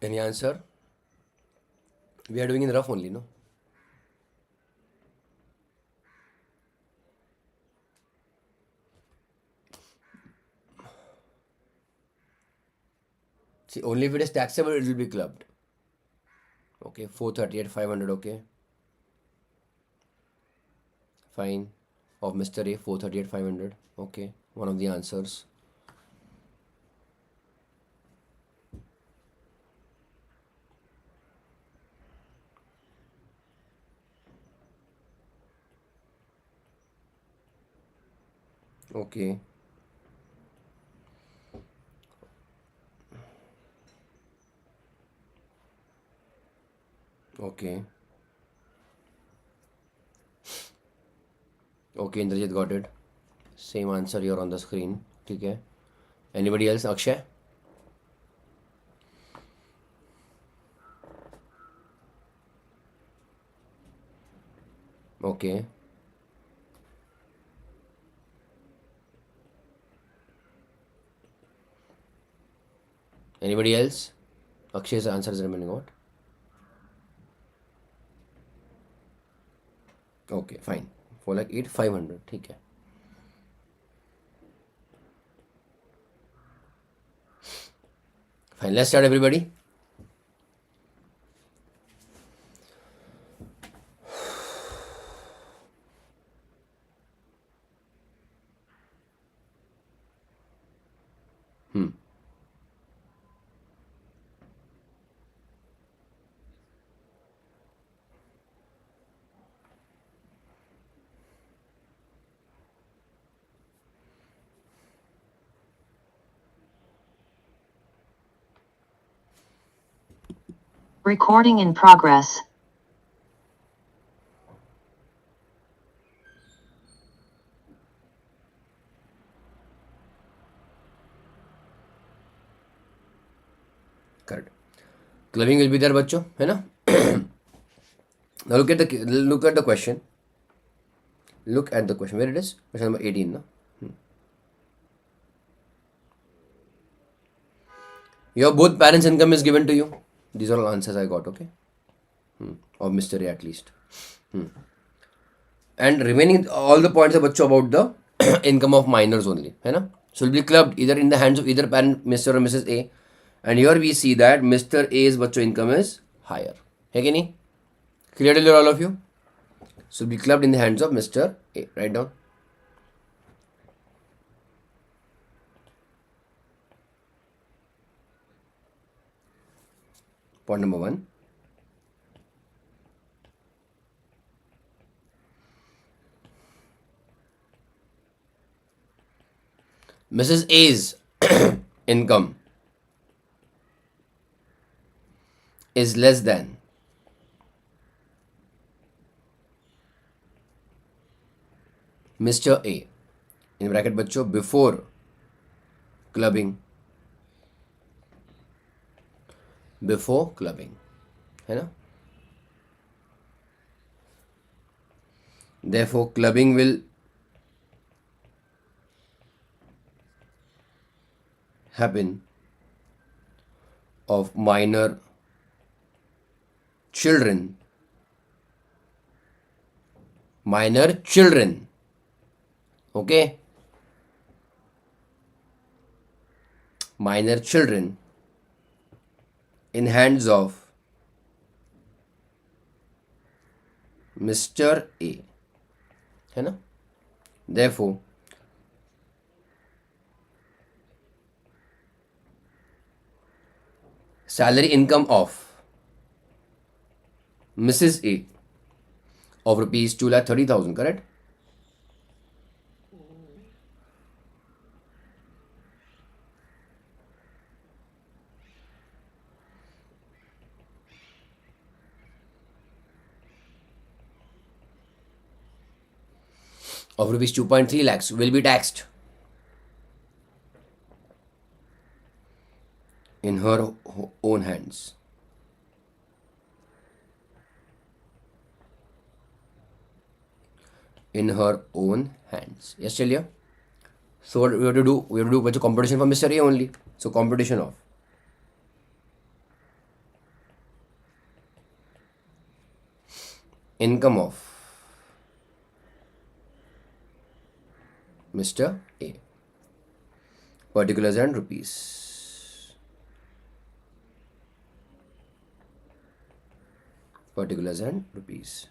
Any answer? We are doing in rough only, no? See, only if it is taxable, it will be clubbed. Okay, 438, 500, okay. Fine. Of Mr. A, 438, 500, okay. one of the answers. Okay. Okay. Okay, Indrajit got it. Same answer here on the screen. Okay. Anybody else? Akshay? Okay. Anybody else? Akshay's answer is remaining what? Okay, fine. 4 lakh 8, 500. Okay. Fine. Let's start, everybody. Recording in progress. Correct. Clubbing will be there, बच्चों, है ना? Now look at the question. Look at the question. Where it is? Question number 18, no? Your both parents' income is given to you. These are all answers I got, okay? Of Mr. A at least. And remaining all the points are बच्चों about the income of minors only, है ना? So will be clubbed either in the hands of either parent, Mr. or Mrs. A. And here we see that Mr. A's बच्चों income is higher. है कि नहीं? Clear to all of you? So will be clubbed in the hands of Mr. A. Write down. Point number 1. Mrs. A's income is less than Mr. A. In bracket बच्चों before clubbing. Before clubbing. है ना? Therefore, clubbing will happen of minor children. Minor children. Okay? Minor children in hands of Mr. A. है ना? Therefore, salary income of Mrs. A of rupees 2,30,000, correct? Of rupees 2.3 lakhs will be taxed in her own hands. In her own hands. Yes, Celia? So what we have to do? We have to do what's a competition for Mr. A only. So competition of income of Mr. A. Particulars and rupees. Particulars and rupees.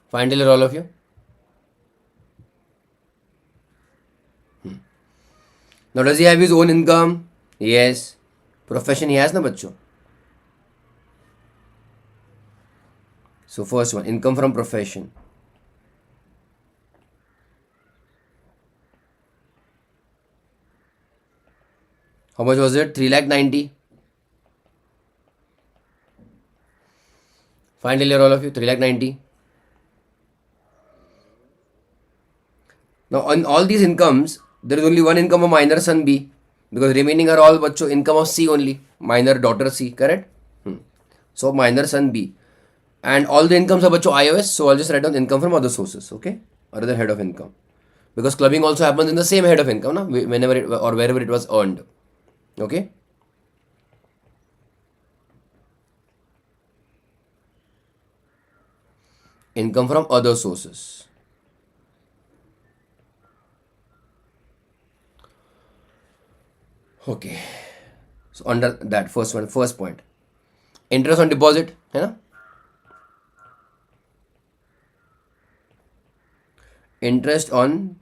Fine till all of you. Now does he have his own income? Yes. Profession he has na bachcho. So first one, income from profession. How much was it? 3,90,000. Fine till all of you. 3,90,000. Now on all these incomes, there is only one income of minor son B, because remaining are all bachcho income of C only. Minor daughter C, correct? So minor son B. And all the incomes are bachcho iOS, so I'll just write down income from other sources, okay? Other than head of income. Because clubbing also happens in the same head of income, na? Whenever it, or wherever it was earned. Okay? Income from other sources. Okay. So under that first one, first point. Interest on deposit, है ना? Interest on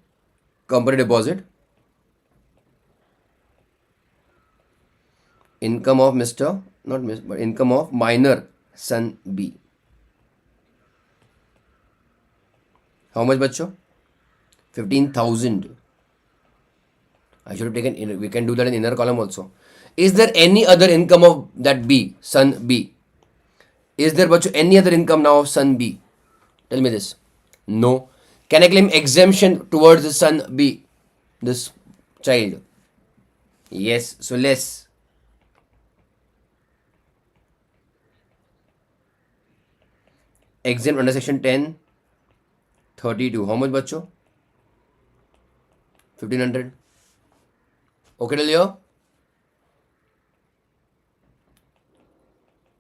company deposit. Income of Mr. Not Mr. but income of minor son B. How much बच्चों? 15,000. I should have taken inner. We can do that in inner column also. Is there any other income of that B, son B? Is there बच्चों any other income now of son B? Tell me this. No. Can I claim exemption towards the son B, this child? Yes. So less. Exempt under section 10(32). How much बच्चों? 1,500. Okay till here?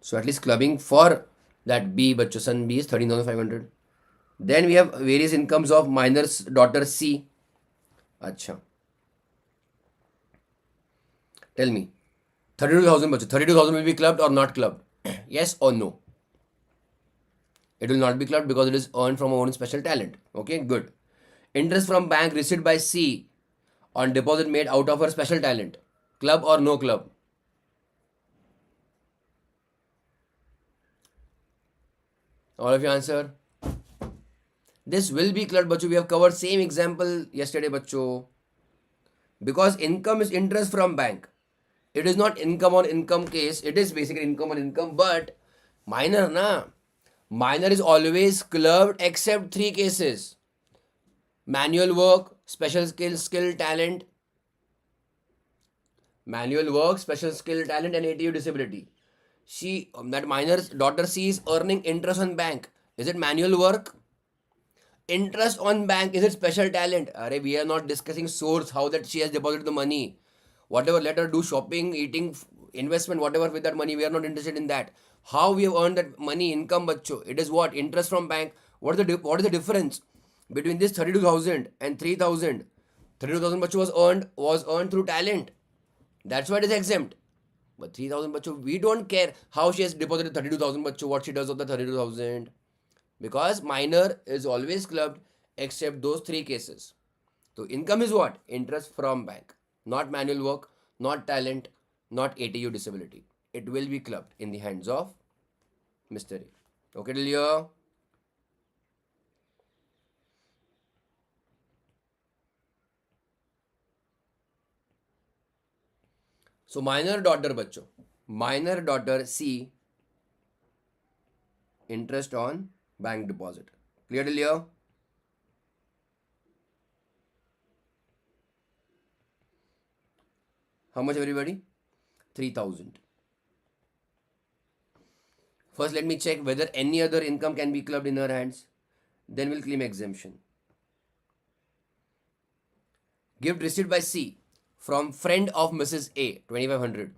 So at least clubbing for that B, bachcho son B, is 13,500. Then we have various incomes of minor's daughter C. Acha. Tell me. 32,000 bachcho. 32,000 will be clubbed or not clubbed? Yes or no? It will not be clubbed because it is earned from our own special talent. Okay, good. Interest from bank received by C on deposit made out of her special talent. Club or no club? All of you answer. This will be clubbed, bacho. We have covered same example yesterday, bacho. Because income is interest from bank. It is not income on income case. It is basically income on income, but minor na. Minor is always clubbed except 3 cases. Manual work, special skill, talent. Manual work, special skill, talent, and ATU disability. That minor's daughter C is earning interest on bank. Is it manual work? Interest on bank, is it special talent? Arey, we are not discussing source, how that she has deposited the money. Whatever, let her do shopping, eating, investment, whatever with that money. We are not interested in that. How we have earned that money, income, bacho? It is what? Interest from bank. What is the difference between this 32,000 and 3,000? 32,000 bacho was earned through talent. That's why it is exempt. But 3,000 bacho, we don't care how she has deposited 32,000 bacho, what she does of the 32,000. Because minor is always clubbed except those 3 cases. So income is what? Interest from bank. Not manual work, not talent, not ATU disability. It will be clubbed in the hands of Mr. A. Okay till here? So minor daughter bachcho. Minor daughter C, interest on bank deposit. Clear till here? How much everybody? 3,000. First let me check whether any other income can be clubbed in her hands. Then we'll claim exemption. Gift received by C from friend of Mrs. A, 2,500.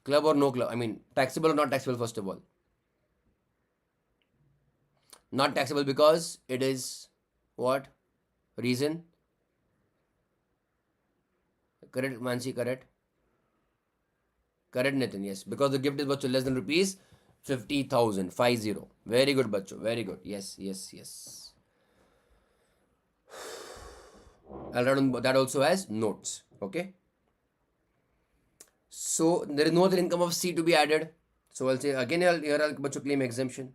Club or no club? I mean, taxable or not taxable, first of all? Not taxable because it is what? Reason? Correct, Mansi, correct? Correct, Nitin, yes. Because the gift is less than rupees 50,000. 50. Very good, bachcho. Very good. Yes, yes, yes. I'll write on that also as notes. Okay. So there is no other income of C to be added. So I'll say again here I'll bachcho claim exemption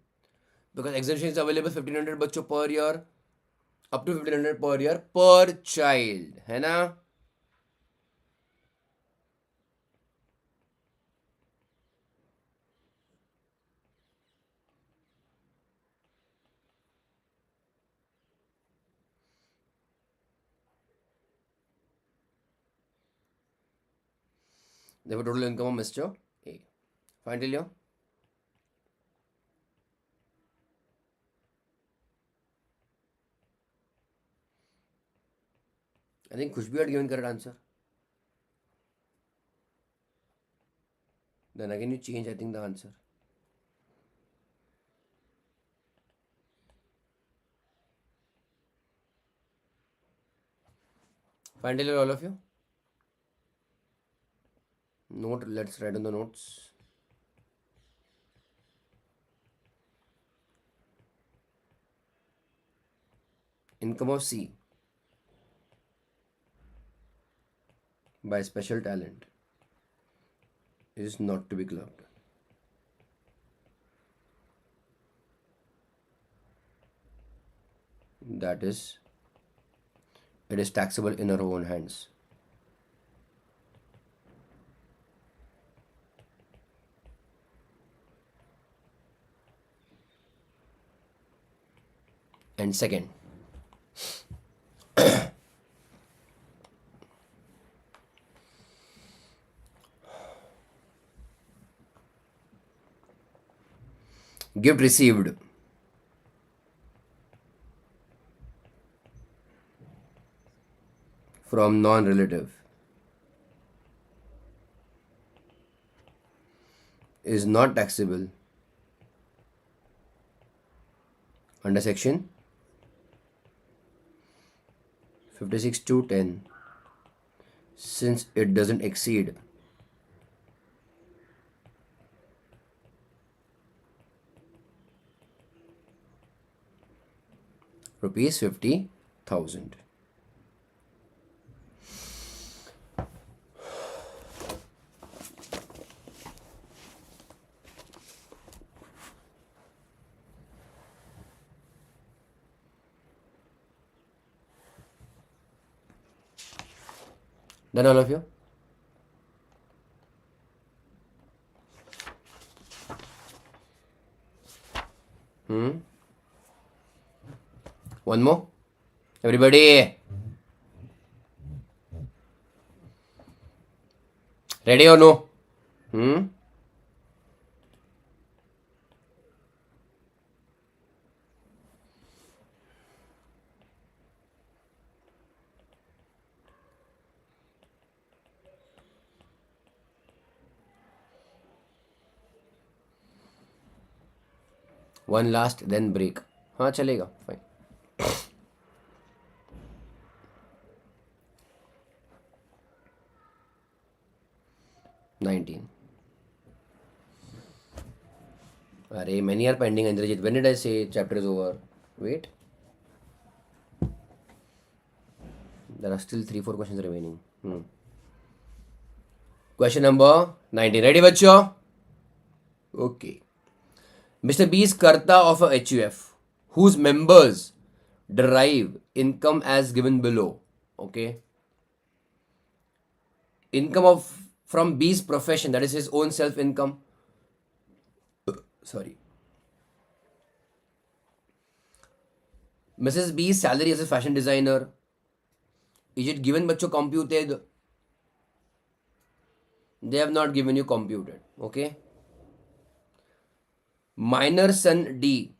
because exemption is available 1500 bachcho per year, up to 1500 per year per child, है ना? Therefore total income of Mr. A. Fine till here? I think Khushbu had given correct answer. Then again you change I think the answer. Fine till here all of you? Note, let's write on the notes. Income of C by special talent is not to be clubbed. That is, it is taxable in our own hands. And second, gift received from non-relative is not taxable under section 56(2)(10) since it doesn't exceed rupees 50,000. Done all of you? One more? Everybody? Ready or no? One last, then break. हाँ चलेगा, fine. 19. Array, many are pending, Indrajit. When did I say chapter is over? Wait. There are still 3-4 questions remaining. Question number 19. Ready, bachcho? Okay. Mr. B is Karta of a HUF whose members derive income as given below. Okay. Income from B's profession, that is his own self income. Sorry. Mrs. B's salary as a fashion designer. Is it given bachcho computed? They have not given you computed. Okay. Minor son D.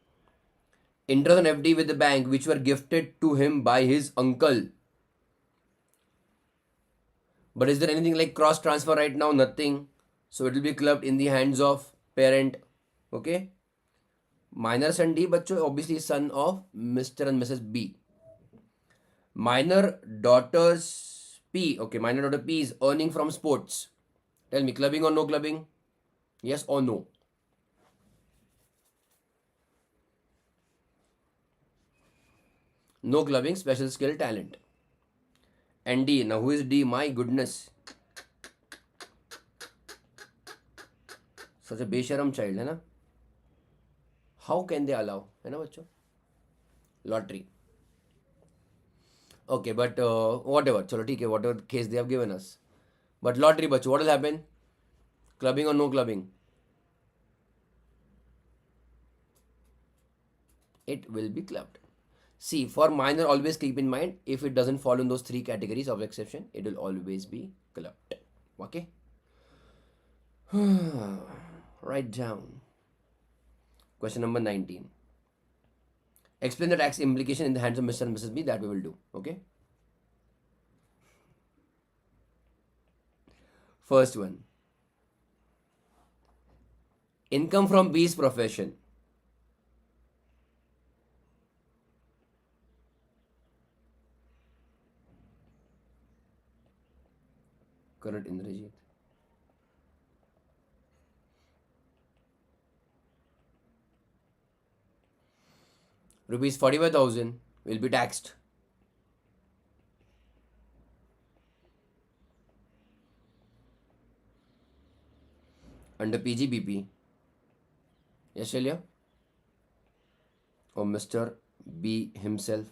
Interest on FD with the bank which were gifted to him by his uncle. But is there anything like cross transfer right now? Nothing. So it will be clubbed in the hands of parent. Okay. Minor son D, bachcho, obviously son of Mr. and Mrs. B. Minor daughters P. Okay, minor daughter P is earning from sports. Tell me, clubbing or no clubbing? Yes or no? No clubbing, special skill, talent. And D. Now who is D? My goodness. Such a बेशरम child है ना. How can they allow? है ना बच्चों? Lottery. Okay, but whatever. चलो ठीक है. Whatever case they have given us. But lottery बच्चों, what will happen? Clubbing or no clubbing? It will be clubbed. See, for minor, always keep in mind, if it doesn't fall in those three categories of exception, it will always be clubbed. Okay? Write down. Question number 19. Explain the tax implication in the hands of Mr. and Mrs. B. That we will do. Okay? First one. Income from B's profession. Correct, Indrajit. Rupees 45,000 will be taxed. Under PGBP. Yes, Shailya? Or Mr. B himself.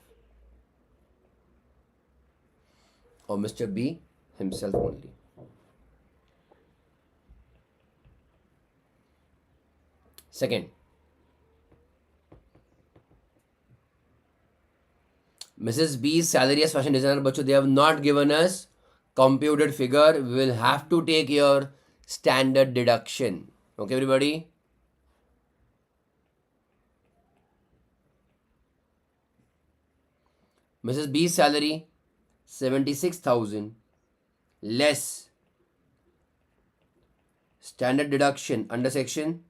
Or Mr. B himself only. Second, Mrs. B's salary as fashion designer, but they have not given us computed figure. We will have to take your standard deduction. Okay, everybody? Mrs. B's salary 76,000 less standard deduction under section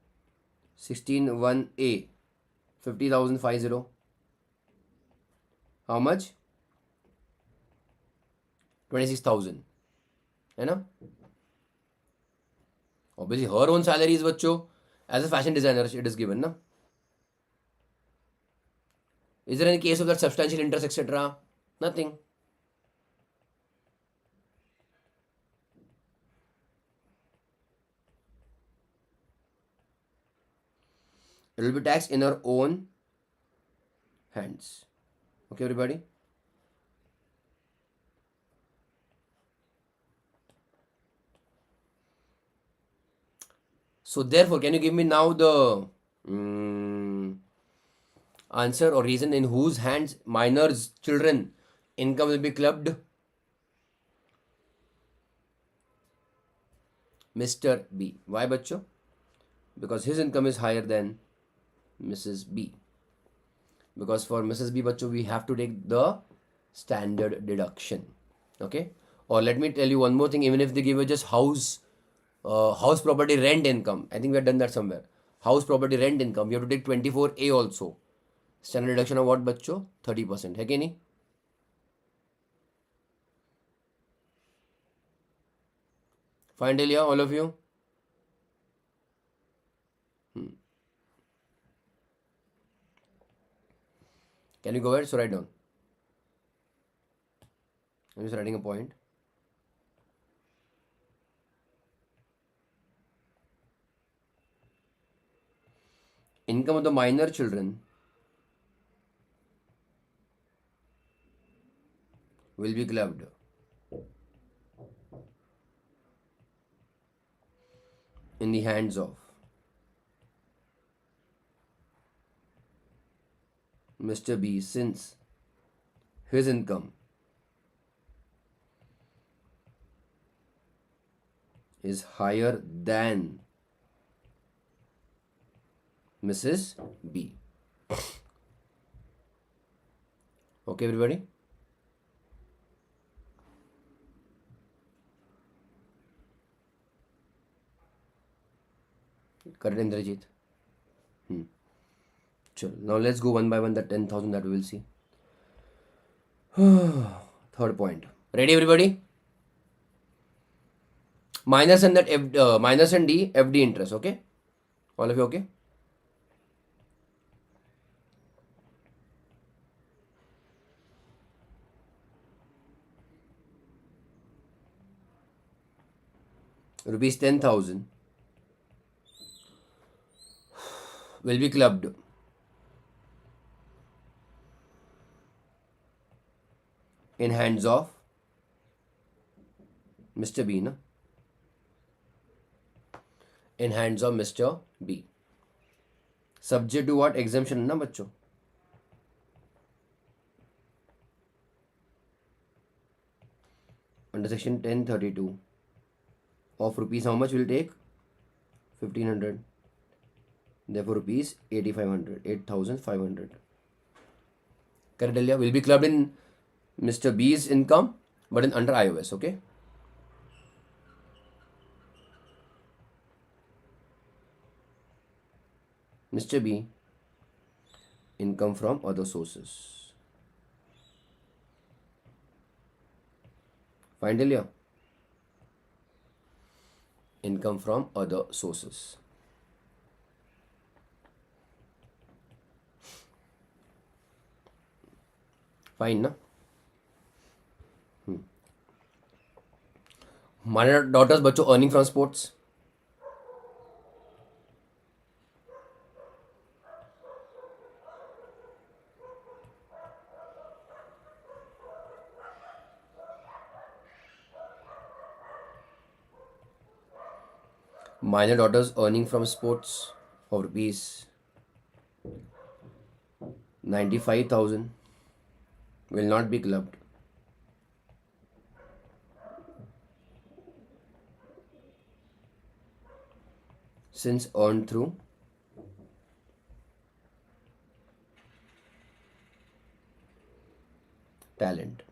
16(1)(a) 50,050. How much? 26,000. है ना? Obviously, her own salary is बच्चों as a fashion designer it is given ना. Is there any case of that substantial interest etc.? Nothing. It will be taxed in her own hands. Okay, everybody? So therefore, can you give me now the answer or reason in whose hands minors, children, income will be clubbed? Mr. B. Why, bachcho? Because his income is higher than Mrs. B. Because for Mrs. B, bachcho, we have to take the standard deduction. Okay? Or let me tell you one more thing. Even if they give you just house property rent income, I think we have done that somewhere. House property rent income, we have to take 24A also. Standard deduction of what, bachcho? 30%. है कि नहीं? Fine till here, all of you? Can you go ahead? So write down. I'm just writing a point. Income of the minor children will be clubbed. In the hands of Mr. B since his income is higher than Mrs. B. Okay, everybody? Correct, Indrajit? Sure. Now let's go one by one, the 10,000 that we will see. Third point. Ready, everybody? Minus and minus and D, FD interest, okay? All of you okay? rupees 10,000 will be clubbed in hands of Mr. B, na? In hands of Mr. B. Subject to what? Exemption, na बच्चों? Under section 1032 of rupees, how much will take? 1500. Therefore rupees 8500, 8500. Correct, Delia? Will be clubbed in Mr. B's income, but in under iOS, okay? Mr. B, income from other sources. Fine, Delia? Income from other sources. Fine, na? Minor daughters बच्चों earning from sports. Minor daughters earning from sports of rupees 95,000 will not be clubbed. Since earned through talent.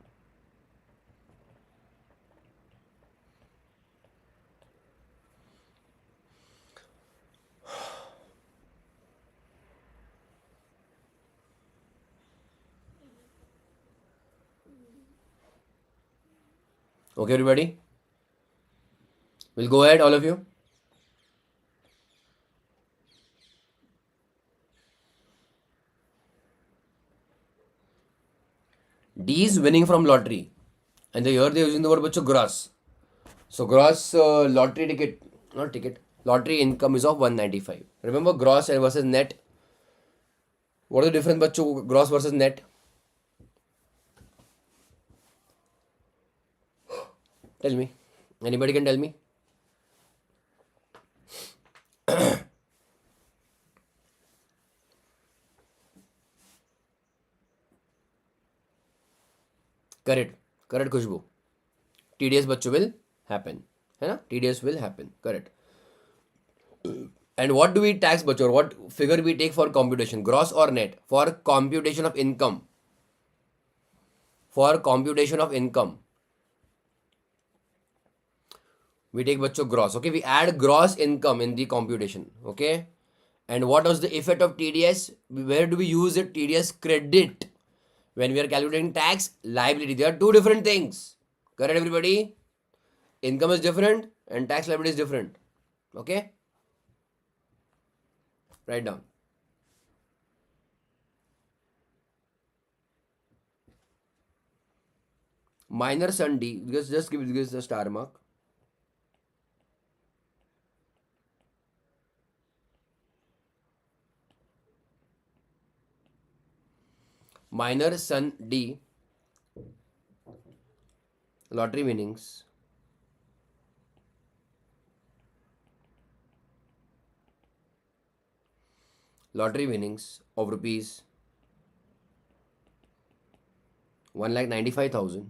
Okay, everybody? We'll go ahead, all of you. D is winning from lottery. And here they're using the word bachcho gross. So gross lottery ticket, not ticket, lottery income is of 195. Remember gross and versus net. What is the difference bachcho, gross versus net? Tell me. Anybody can tell me? Correct. Correct, Khushbu. TDS bachcho will happen. है ना? TDS will happen. Correct. And what do we tax bachcho? What figure we take for computation? Gross or net? For computation of income. For computation of income. We take bachcho gross. Okay, we add gross income in the computation. Okay. And what was the effect of TDS? Where do we use it? TDS credit. When we are calculating tax liability. They are two different things. Correct, everybody? Income is different and tax liability is different. Okay? Write down. Minor son D. Just give this a star mark. Minor son D. Lottery winnings. Lottery winnings of rupees 1,95,000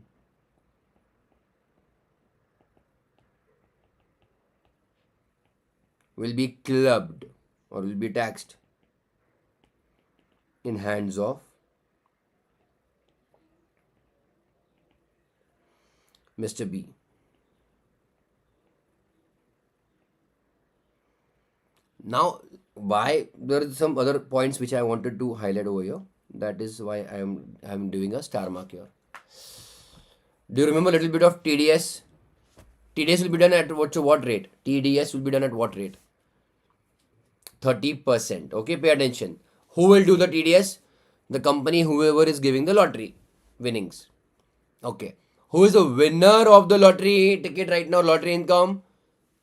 will be clubbed or will be taxed in hands of Mr. B. Now, why there are some other points which I wanted to highlight over here. That is why I am doing a star mark here. Do you remember a little bit of TDS? TDS will be done at what rate? TDS will be done at what rate? 30%. Okay, pay attention. Who will do the TDS? The company, whoever is giving the lottery winnings. Okay. Who is the winner of the lottery ticket right now? Lottery income?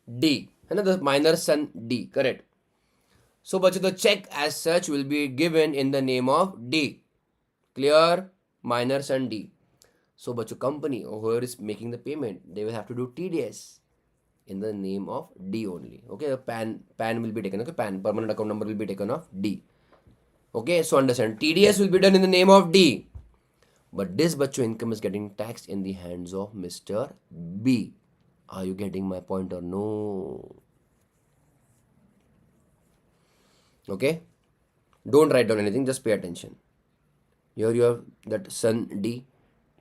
D, है ना, the minor son D, correct. So बच्चों the check as such will be given in the name of D, clear, minor son D. So बच्चों company or whoever is making the payment, they will have to do TDS in the name of D only. Okay, the PAN will be taken. Okay, PAN, permanent account number, will be taken of D. Okay, so understand, TDS will be done in the name of D. But this bachcho income is getting taxed in the hands of Mr. B. Are you getting my point or no? Okay, don't write down anything, just pay attention. Here you have that son D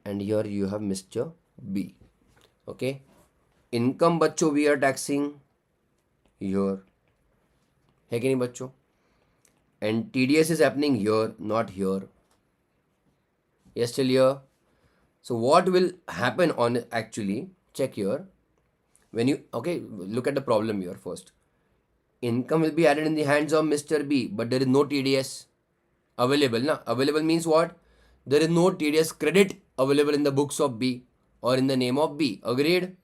and here you have Mr. B. Okay, income बच्चों we are taxing here, है कि नहीं बच्चों? And TDS is happening here, not here. Yes, still here. So what will happen on actually, check here. When you, okay, look at the problem here first. Income will be added in the hands of Mr. B, but there is no TDS available. Na? Available means what? There is no TDS credit available in the books of B or in the name of B. Agreed?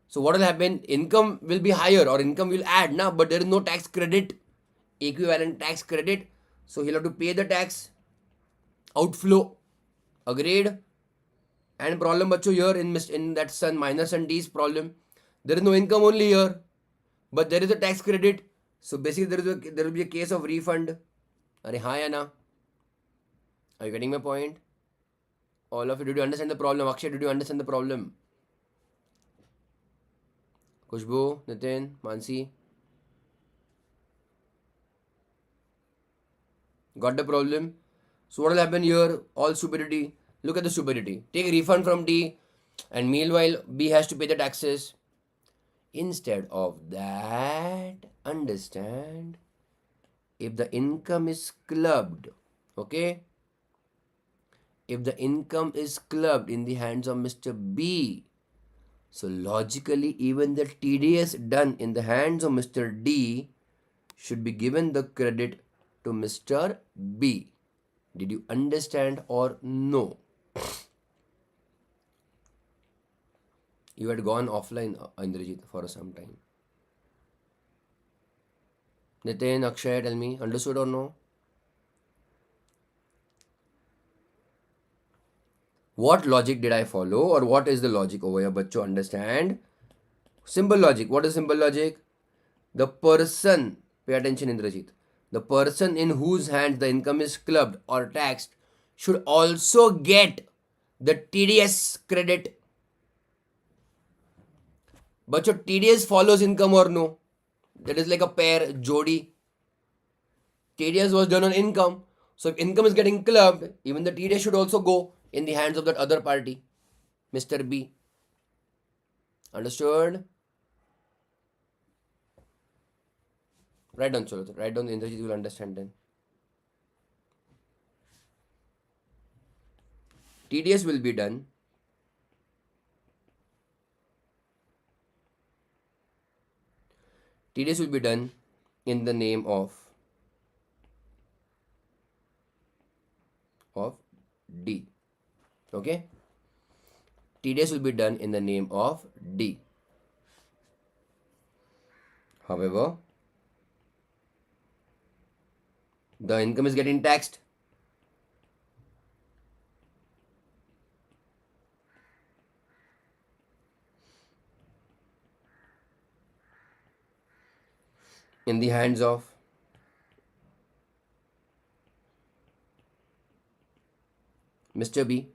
So what will happen? Income will be higher or income will add, na? But there is no tax credit, equivalent tax credit. So he'll have to pay the tax outflow. Agreed? And problem bacho here in that son minor son D's problem, there is no income only here, but there is a tax credit. So basically there will be a case of refund. Are हाँ या ना? Are you getting my point? All of you, did you understand the problem? Akshay, did you understand the problem? Kushbu, Nitin, Mansi, got the problem? So what will happen here? All stupidity. Look at the stupidity. Take a refund from D, and meanwhile B has to pay the taxes. Instead of that, understand, if the income is clubbed, okay? If the income is clubbed in the hands of Mr. B, so logically even the TDS done in the hands of Mr. D should be given the credit to Mr. B. Did you understand or no? You had gone offline, Indrajit, for some time. Nitin, Akshay, tell me, understood or no? What logic did I follow, or what is the logic over here? Bachcho, understand. Simple logic. What is simple logic? The person, pay attention Indrajit, the person in whose hands the income is clubbed or taxed should also get the TDS credit. Bachcho, TDS follows income or no? That is like a pair, jodi. TDS was done on income. So if income is getting clubbed, even the TDS should also go in the hands of that other party, Mr. B. Understood? Write down, Cholo. Write down, Indrajit, you will understand then. TDS will be done. TDS will be done in the name of D. Okay? TDS will be done in the name of D. However, the income is getting taxed. In the hands of Mr. B.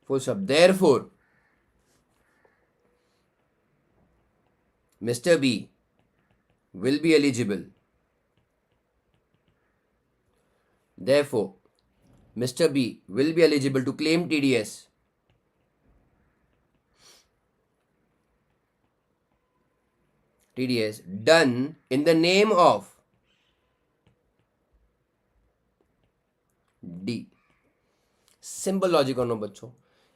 Full stop. Therefore, Mr. B will be eligible. Therefore, Mr. B will be eligible to claim TDS done in the name of D. Simple logic or no, bachcho?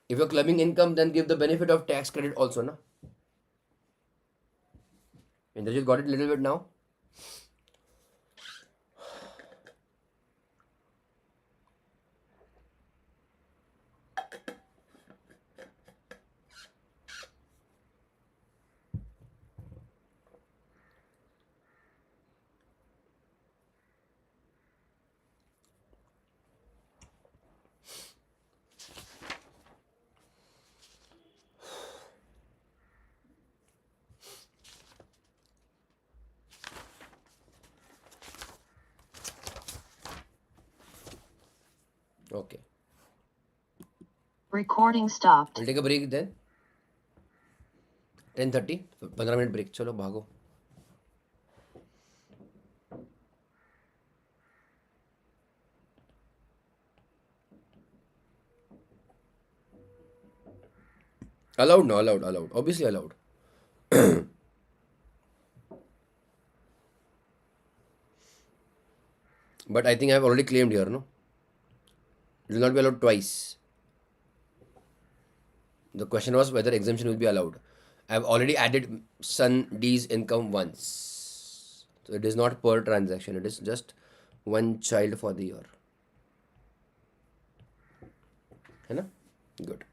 If you're clubbing income, then give the benefit of tax credit also, na? Indrajit, got it a little bit now? Recording stopped. We'll take a break then. 10:30. 15 minute break. चलो भागो. Allowed, no, allowed. Obviously allowed. But I think I've already claimed here, no? It will not be allowed twice. The question was whether exemption will be allowed. I've already added son D's income once. So it is not per transaction, it is just one child for the year. है ना? Good.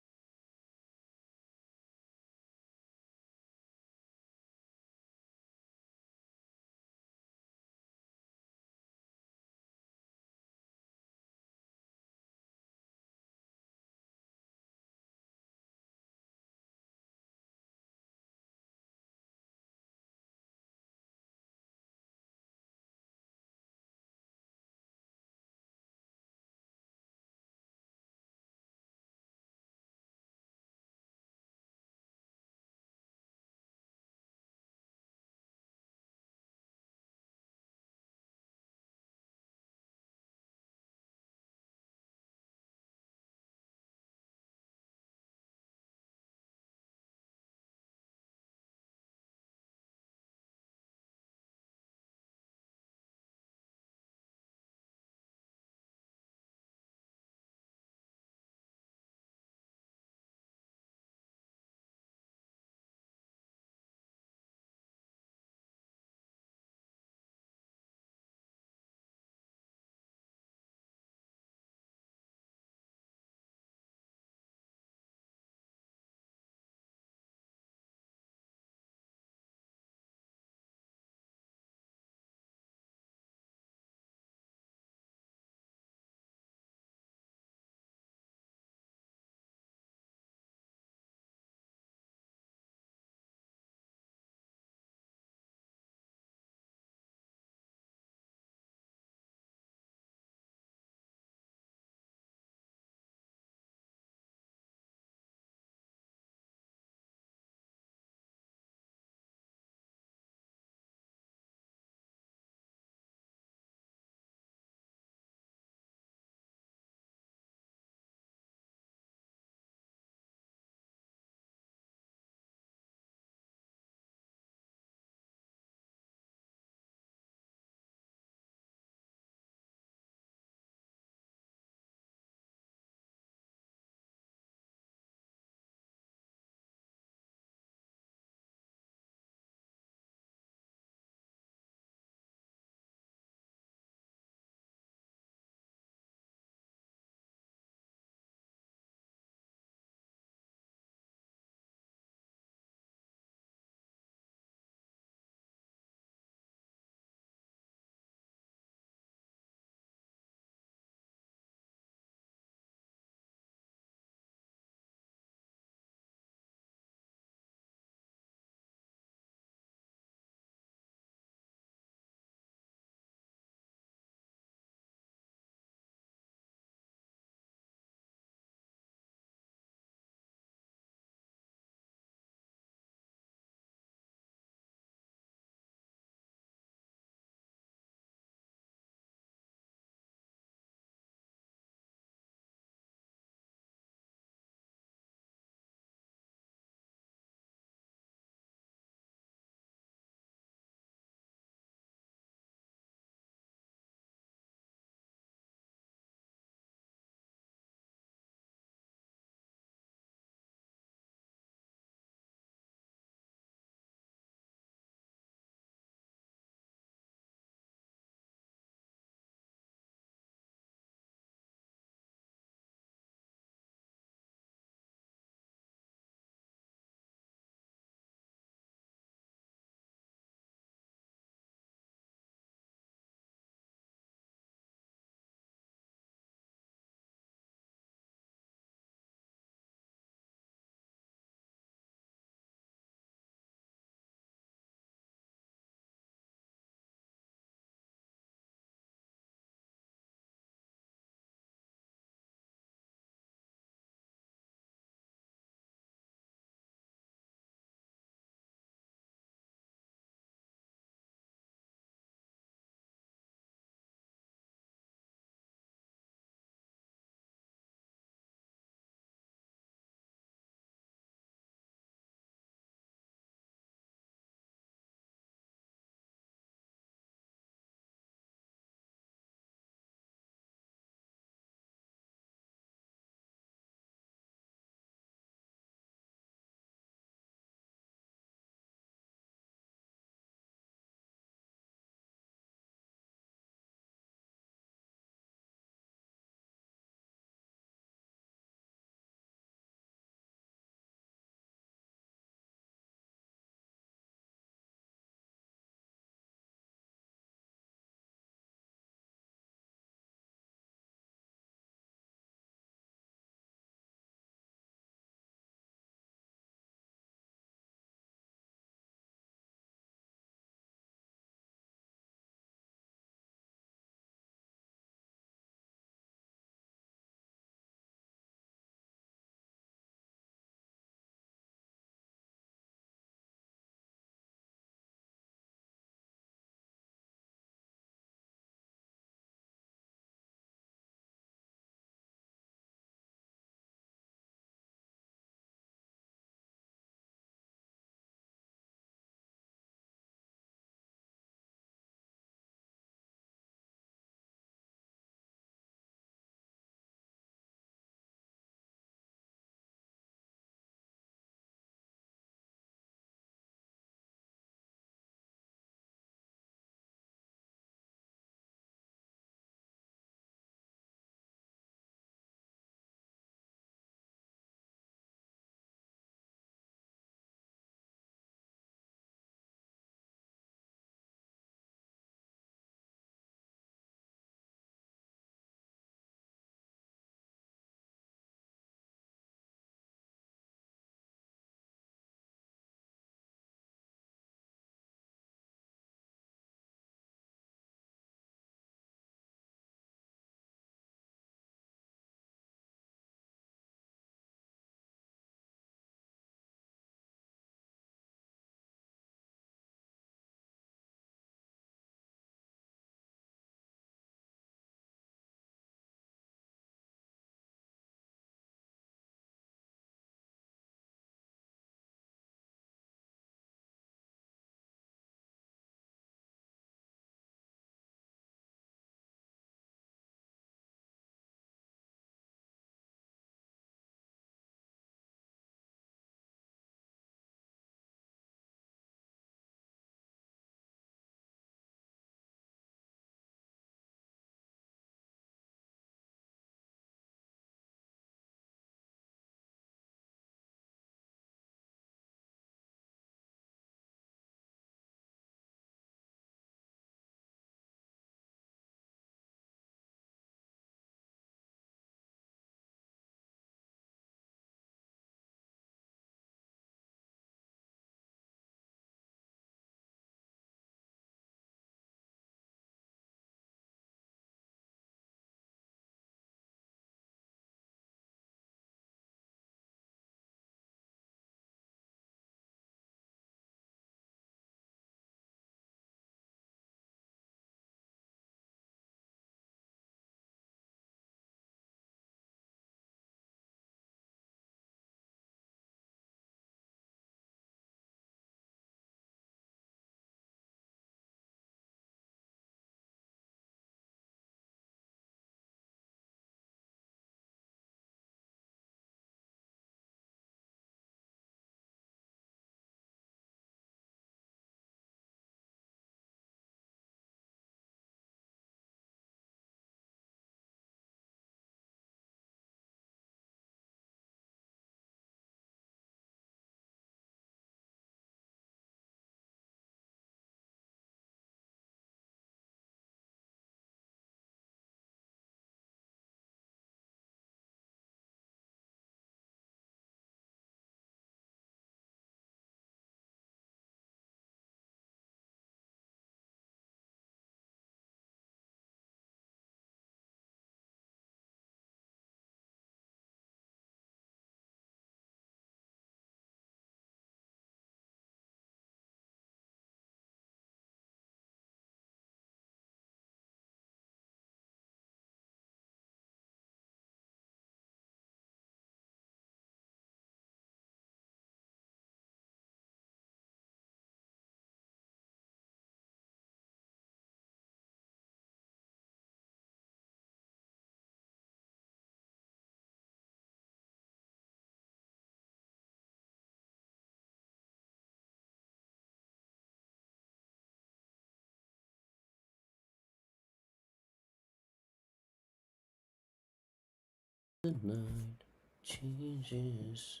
The night changes,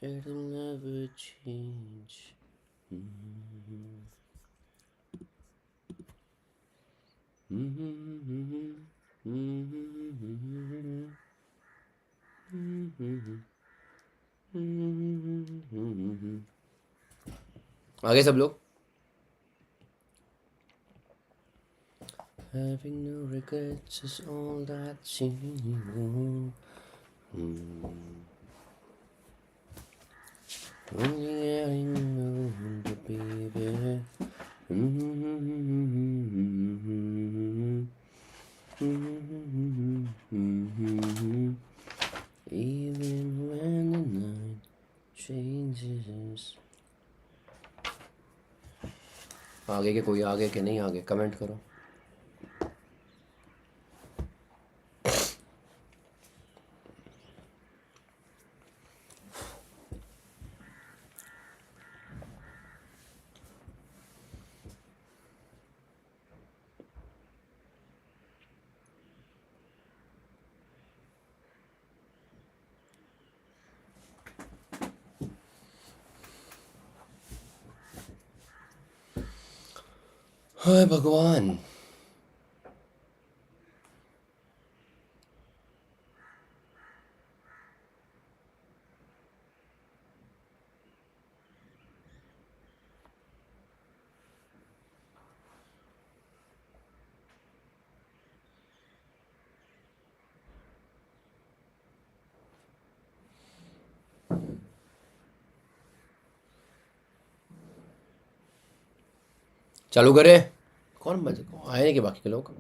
it'll never change. आगे सब लोग. Having no regrets is all that you know. Only getting older, baby. Even when the night changes. आगे के कोई आगे के नहीं आगे कमेंट करो. हाय भगवान. चालू करे. कौन बजे को आए नहीं कि बाकी के लोग.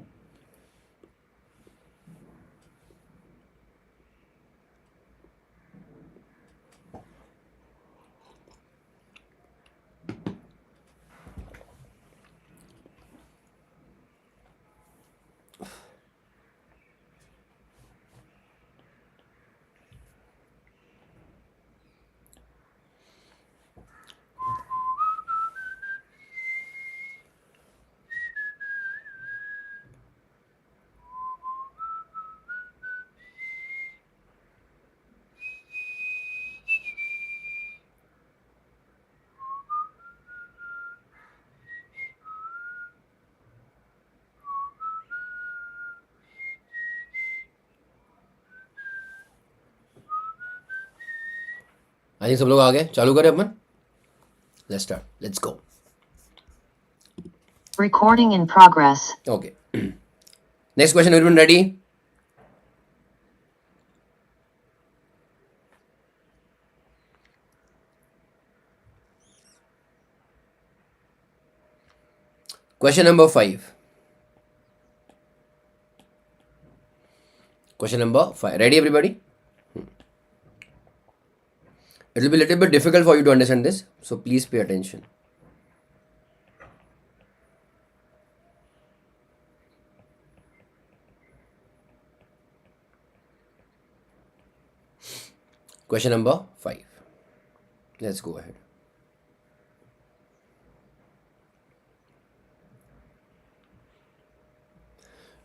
आई सब लोग आ गए. चालू करें अपन. Let's start. Let's go. Recording in progress. Okay. Next question. Everyone ready? Question number 5. Question number 5. Ready, everybody? It will be a little bit difficult for you to understand this, so please pay attention. Question number 5. Let's go ahead.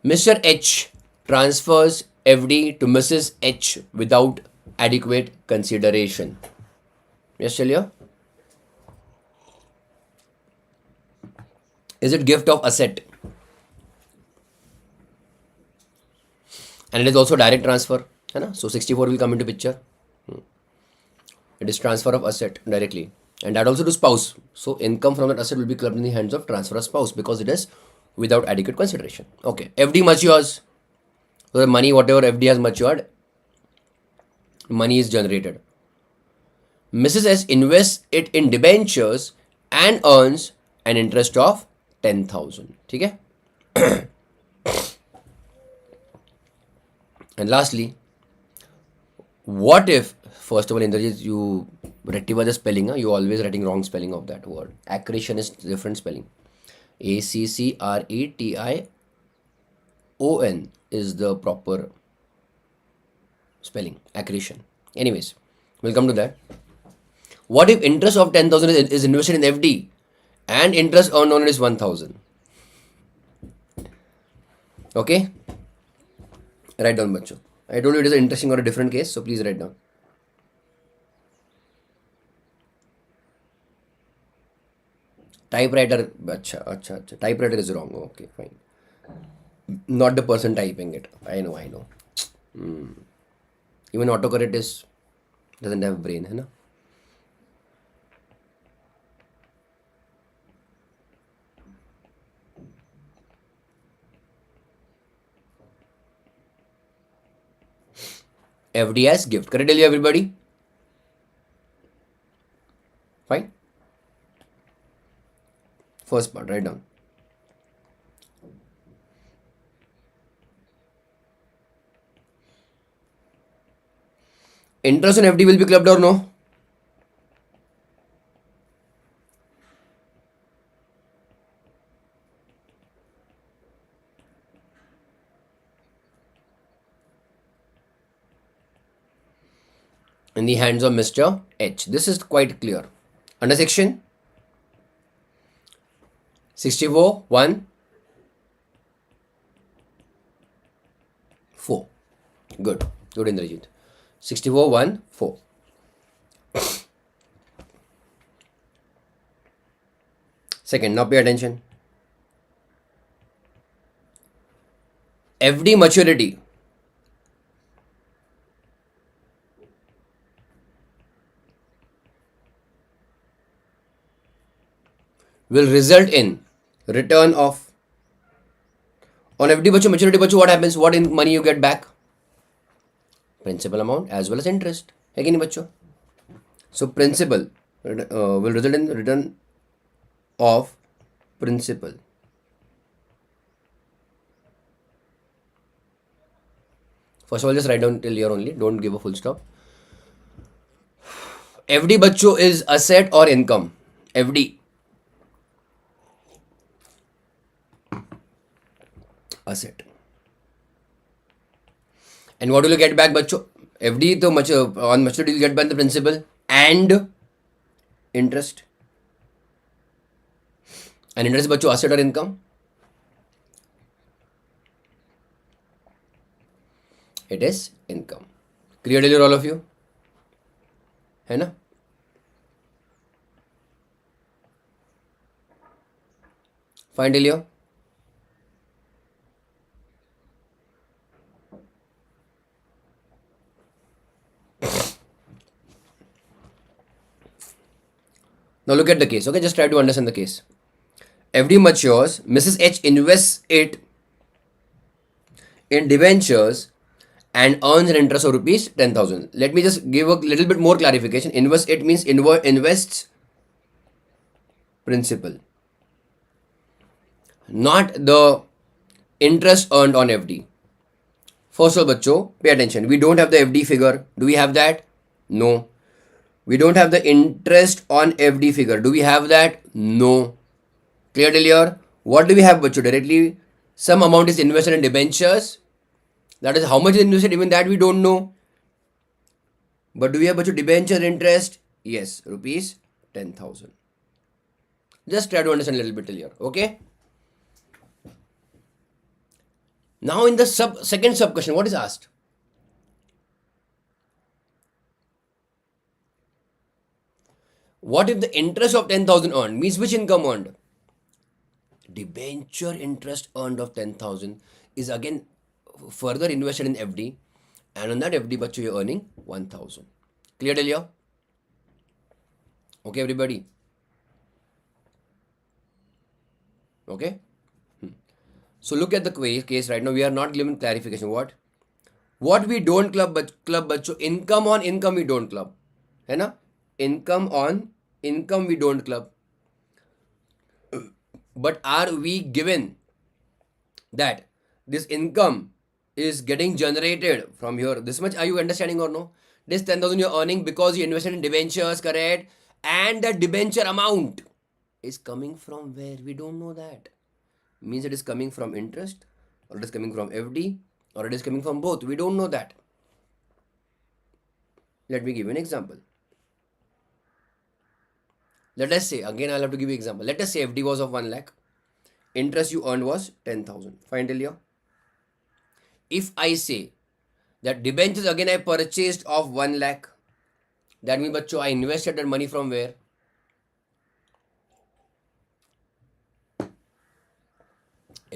Mr. H transfers FD to Mrs. H without adequate consideration. Yes, Shalia? Is it gift of asset? And it is also direct transfer. है ना? So 64 will come into picture. It is transfer of asset directly. And that also to spouse. So income from that asset will be clubbed in the hands of transfer of spouse because it is without adequate consideration. Okay. FD matures. So the money, whatever FD has matured, money is generated. Mrs. S invests it in debentures and earns an interest of 10,000. ठीक है? And lastly, what if, first of all, Indrajit, you rectify the spelling. You always writing wrong spelling of that word. Accretion is different spelling. ACCRETION is the proper spelling. Accretion. Anyways, we'll come to that. What if interest of 10,000 is invested in FD and interest earned on it is 1,000? Okay? Write down, bachcho. I told you it is an interesting or a different case, so please write down. Typewriter, acha. Typewriter is wrong. Okay, fine. Not the person typing it. I know. Even autocorrect doesn't have brain, है ना? FDS gift. Correct, everybody? Fine. First part, write down. Interest on FD will be clubbed or no? In the hands of Mr. H. This is quite clear. Under section 64, 1, 4. Good, Indrajit. 64, 1, 4. Second, now pay attention. FD maturity will result in return of, on FD maturity what happens? What in money you get back? Principal amount as well as interest. है कि नहीं बच्चों? So principal will result in return of principal. First of all, just write down till here only. Don't give a full stop. FD बच्चों is asset or income? FD. Asset. And what will you get back, बच्चों? FD तो on maturity you get back the principal and interest. And interest बच्चों asset or income? It is income. Clear till here all of you? है ना? Fine till here? Now look at the case, okay? Just try to understand the case. FD matures, Mrs. H invests it in debentures and earns an interest of rupees 10,000. Let me just give a little bit more clarification. Invest it means invests principal, not the interest earned on FD. First of all, bachcho, pay attention. We don't have the FD figure. Do we have that? No. We don't have the interest on FD figure. Do we have that? No. Clear till here? What do we have, bachcho? Directly, some amount is invested in debentures. That is how much is invested, even that we don't know. But do we have, bachcho, debenture interest? Yes, rupees 10,000. Just try to understand a little bit till here. Okay? Now in the second sub question, what is asked? What if the interest of 10,000 earned means which income earned? Debenture interest earned of 10,000 is again further invested in FD, and on that FD, bachcho, you're earning 1,000. Clear till here? Okay, everybody? Okay? So look at the case right now. We are not given clarification. What we don't club bachcho, income on income we don't club. है ना? Income on income we don't club. But are we given that this income is getting generated from here? This much are you understanding or no? This 10,000 you're earning because you invested in debentures, correct? And the debenture amount is coming from where? We don't know that. Means it is coming from interest, or it is coming from FD, or it is coming from both. We don't know that. Let me give you an example. Let us say, again I'll have to give you an example. Let us say FD was of 1 lakh. Interest you earned was 10,000. Fine till here. If I say That debentures again I purchased of 1 lakh. That means बच्चों I invested that money from where?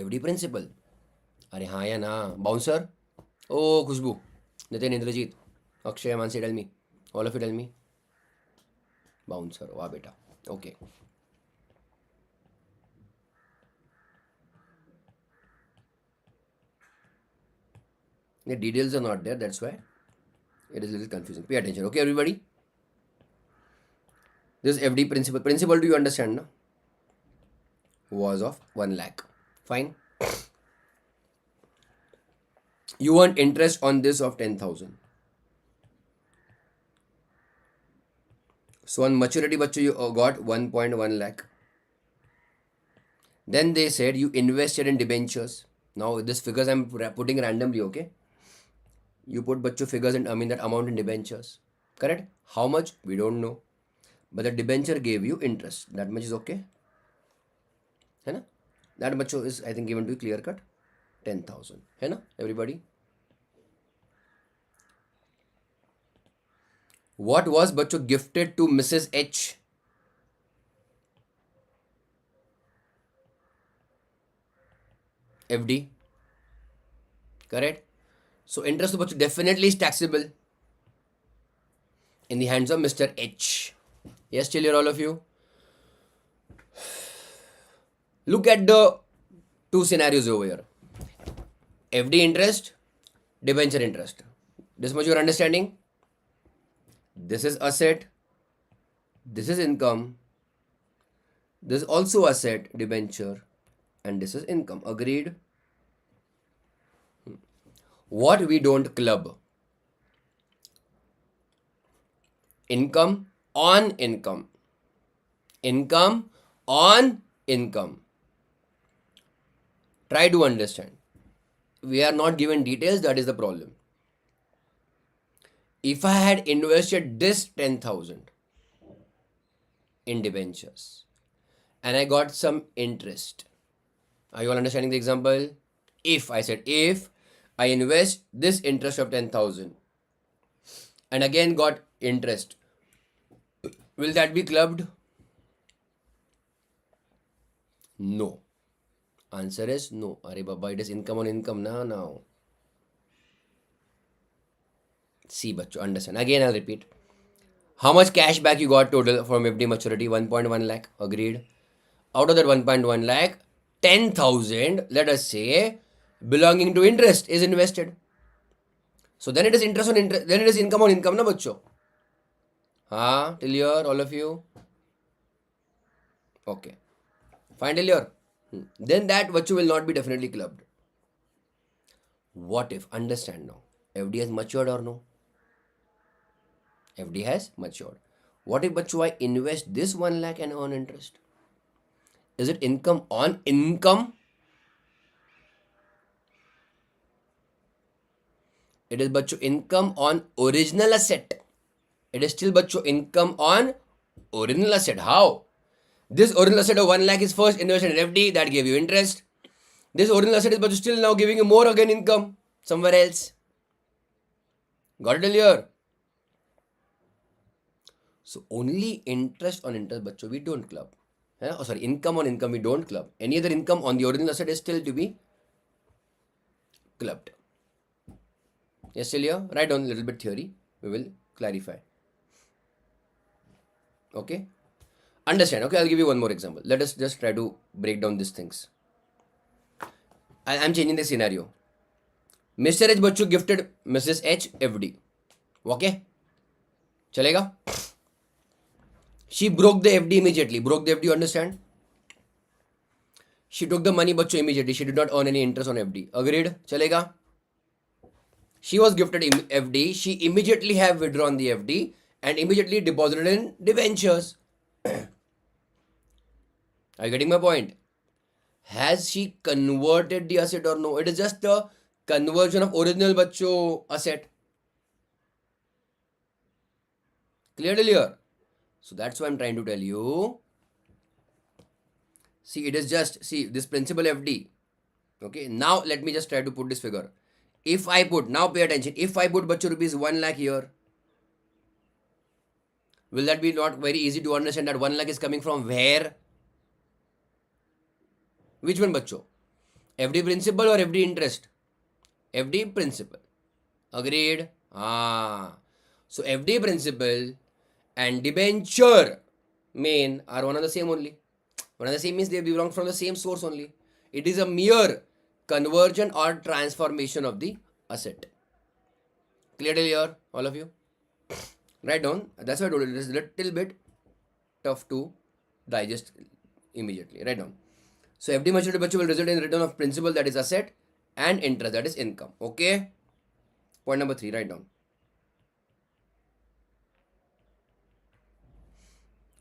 FD principal. अरे हाँ या ना bouncer. Oh Khushboo, Nitin, Indrajit, Akshay, Mansi, tell me, all of you tell me. Bouncer, वाह बेटा. Okay. The details are not there, that's why it is a little confusing. Pay attention, okay, everybody? This FD principal. Principal, do you understand? No? Was of 1 lakh. Fine. You want interest on this of 10,000. So on maturity, bachcho, you got 1.1 lakh. Then they said you invested in debentures. Now this figures I'm putting randomly, okay? You put bachcho figures and that amount in debentures. Correct? How much? We don't know. But the debenture gave you interest. That much is okay. है ना? That much is I think given to you clear cut. 10,000. है ना? Everybody? What was बच्चों gifted to Mrs. H? FD. Correct? So interest to बच्चों definitely is taxable in the hands of Mr. H. Yes, still here all of you? Look at the two scenarios over here. FD interest, debenture interest. This much you are understanding? This is asset, this is income, this is also asset, debenture, and this is income. Agreed? What we don't club? Income on income. Income on income. Try to understand. We are not given details, that is the problem. If I had invested this 10,000 in debentures and I got some interest, are you all understanding the example? If I said if I invest this interest of 10,000 and again got interest, will that be clubbed? No. Answer is no. Arey Baba, it is income on income now. See, bachcho, understand. Again, I'll repeat. How much cash back you got total from FD maturity? 1.1 lakh. Agreed. Out of that 1.1 lakh, 10,000, let us say, belonging to interest is invested. So then it is interest on interest. Then it is income on income, na bachcho? Haan, till here, all of you? Okay. Fine till here? Then that bachcho will not be definitely clubbed. What if? Understand now. FD has matured or no? FD has matured. What if bachcho I invest this 1 lakh and earn interest? Is it income on income? It is bachcho income on original asset. It is still bachcho income on original asset. How? This original asset of 1 lakh is first invested in FD, that gave you interest. This original asset is bachcho still now giving you more again income somewhere else. Got it here? So only interest on interest bachcho we don't club. Oh, sorry, income on income we don't club. Any other income on the original asset is still to be clubbed. Yes, still here? Write down a little bit theory. We will clarify. Okay? Understand? Okay, I'll give you one more example. Let us just try to break down these things. I'm changing the scenario. Mr. H बच्चों gifted Mrs. H FD. Okay? चलेगा? She broke the FD immediately. Broke the FD, you understand? She took the money बच्चों immediately. She did not earn any interest on FD. Agreed? चलेगा? She was gifted FD. She immediately have withdrawn the FD and immediately deposited in debentures. Are you getting my point? Has she converted the asset or no? It is just the conversion of original bachcho asset. Clearly here. So that's why I'm trying to tell you. See, it is just, see, this principal FD. Okay, now let me just try to put this figure. If I put, now pay attention, if I put बच्चों rupees 1 lakh here, will that be not very easy to understand that 1 lakh is coming from where? Which one बच्चों? FD principal or FD interest? FD principal. Agreed? Ah. So FD principal and debenture main are one and the same only. One and the same means they belong from the same source only. It is a mere conversion or transformation of the asset. Clear till here, all of you? Write down. That's why I told you it is a little bit tough to digest immediately. Write down. So FD maturity bachcho will result in return of principal, that is asset, and interest, that is income. Okay. Point number 3. Write down.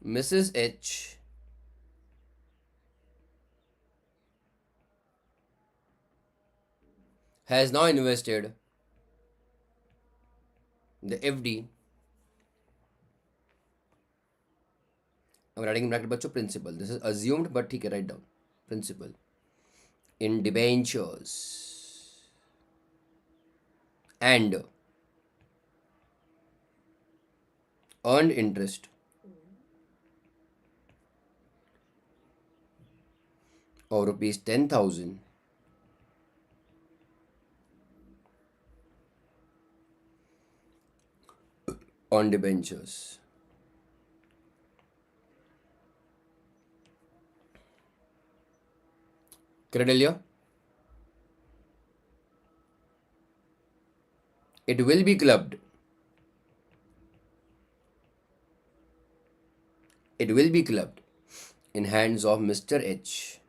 Mrs. H has now invested the FD. I'm writing in bracket bachcho principal. This is assumed, but ठीक है, write down. Principal in debentures and earned interest of rupees 10,000 on debentures. Credelia, it will be clubbed. It will be clubbed in hands of Mr. H.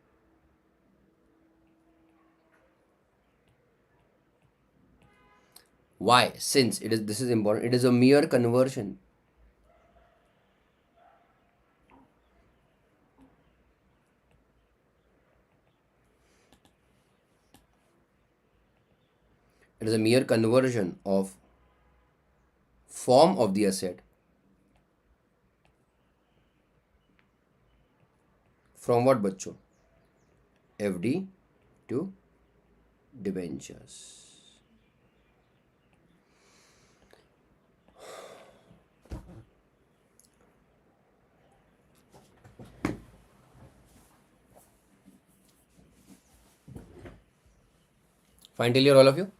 Why? Since it is, this is important, it is a mere conversion. It is a mere conversion of form of the asset from what bachcho? FD to debentures. Fine till here, all of you?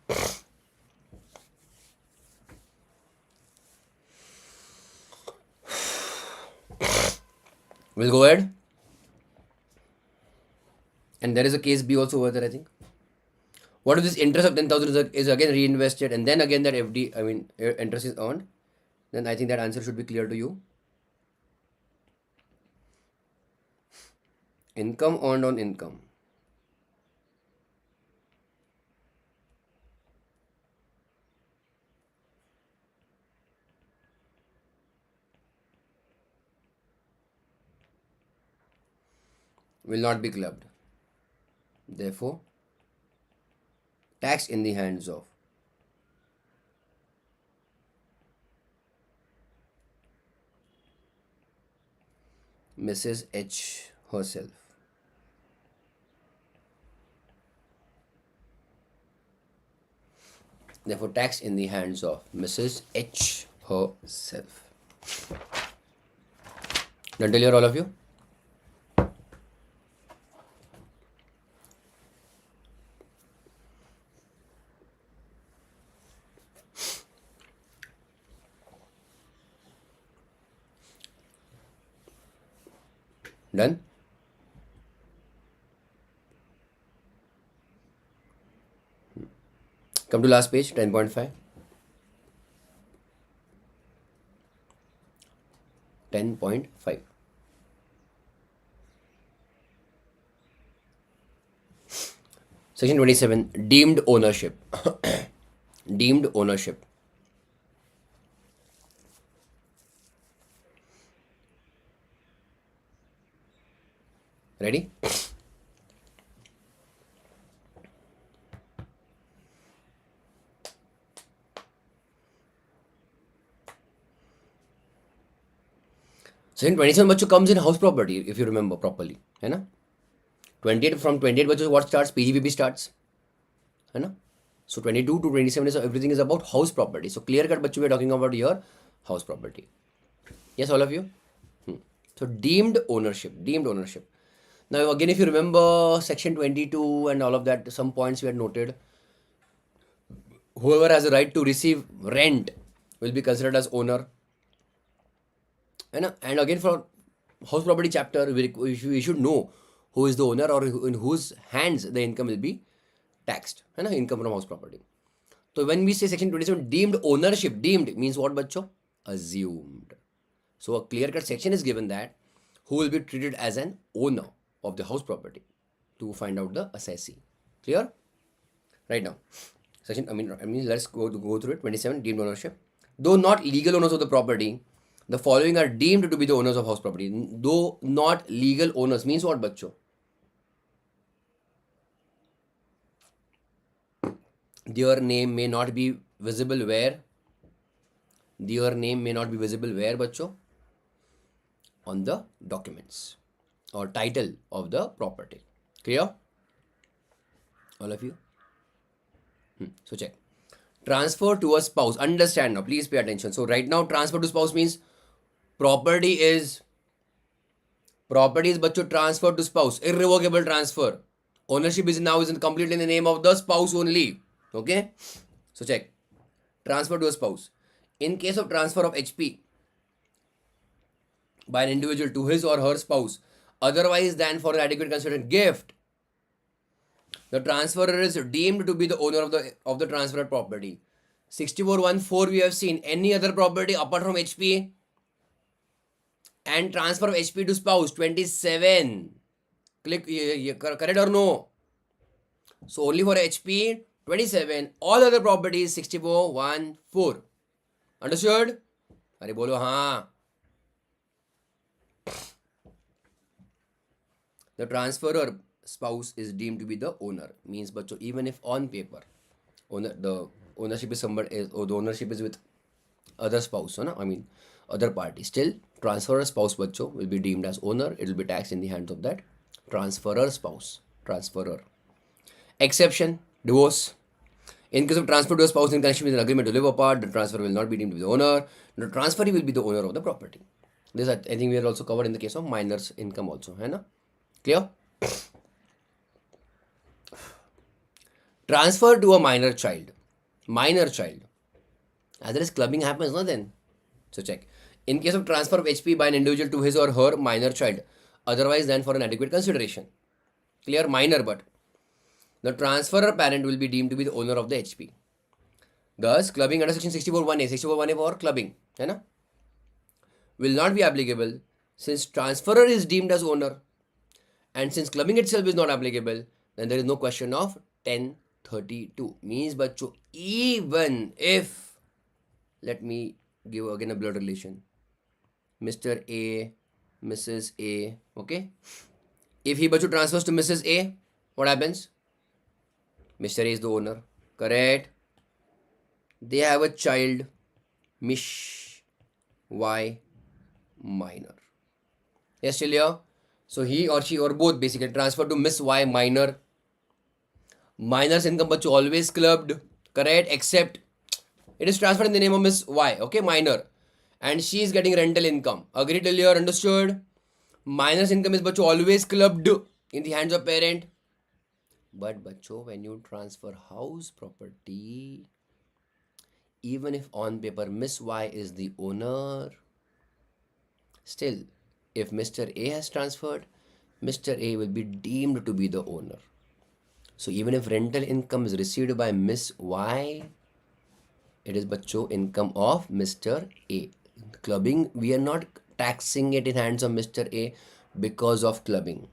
We'll go ahead. And there is a case B also over there, I think. What if this interest of 10,000 is again reinvested and then again that FD, I mean, interest is earned? Then I think that answer should be clear to you. Income earned on income. Will not be clubbed. Therefore, tax in the hands of Mrs. H herself. Therefore, tax in the hands of Mrs. H herself. Done till here, all of you? Done? Come to last page, 10.5. 10.5. Section 27, deemed ownership. Deemed ownership. Ready? Section 27 बच्चों comes in house property, if you remember properly, है ना? 28 from 28 बच्चों what starts? PGBP starts, है ना? So 22 to 27 is everything is about house property. So clear cut bachcho we are talking about your house property. Yes, all of you? So deemed ownership, deemed ownership. Now again, if you remember section 22 and all of that, some points we had noted. Whoever has a right to receive rent will be considered as owner. And again, for house property chapter, we should know who is the owner or in whose hands the income will be taxed. Income from house property. So when we say section 27 deemed ownership, deemed means what, bachcho? Assumed. So a clear cut section is given that who will be treated as an owner of the house property to find out the assessee. Clear? Right now. Section, I mean, let's go through it. 27 deemed ownership. Though not legal owners of the property, the following are deemed to be the owners of house property. Though not legal owners means what, bachcho? Their name may not be visible where? Their name may not be visible where, bachcho? On the documents or title of the property. Clear? All of you? So check. Transfer to a spouse. Understand now. Please pay attention. So right now, transfer to spouse means property is bachcho transfer to spouse. Irrevocable transfer. Ownership is now completely in the name of the spouse only. Okay? So check. Transfer to a spouse. In case of transfer of HP by an individual to his or her spouse, otherwise than for the adequate consideration gift, the transferor is deemed to be the owner of the transferred property. 6414 we have seen any other property apart from HP and transfer of HP to spouse 27. Click correct or no? So only for HP 27, all other properties 6414. Understood? Are bolo haan. The transferor spouse is deemed to be the owner. Means bachcho even if on paper the ownership is or the ownership is with other spouse, other party, still transferor spouse bachcho will be deemed as owner. It will be taxed in the hands of that transferor spouse. Transferor. Exception, divorce. In case of transfer to a spouse in connection with an agreement to live apart, the transfer will not be deemed to be the owner. The transferee will be the owner of the property. This I think we are also covered in the case of minor's income also. Hai na? Clear? Transfer to a minor child. Minor child. As there is clubbing happens, no then? So check. In case of transfer of HP by an individual to his or her minor child, otherwise than for an adequate consideration. Clear? Minor, but the transferor parent will be deemed to be the owner of the HP. Thus, clubbing under section 64(1)(a), 64(1)(a) for clubbing, hai na? Will not be applicable since transferor is deemed as owner. And since clubbing itself is not applicable, then there is no question of 1032. Means, bachcho, even if, let me give again a blood relation. Mr. A, Mrs. A, okay? If he bachcho transfers to Mrs. A, what happens? Mr. A is the owner. Correct? They have a child, Miss Y minor. Yes, still here? So he or she or both basically transfer to Miss Y minor. Minor's income bachcho always clubbed. Correct? Except it is transferred in the name of Miss Y. Okay, minor. And she is getting rental income. Agreed till here? Understood? Minor's income is bachcho always clubbed in the hands of parent. But bachcho, when you transfer house property, even if on paper Miss Y is the owner, still if Mr. A has transferred, Mr. A will be deemed to be the owner. So even if rental income is received by Miss Y, it is bachcho income of Mr. A. Clubbing, we are not taxing it in hands of Mr. A because of clubbing.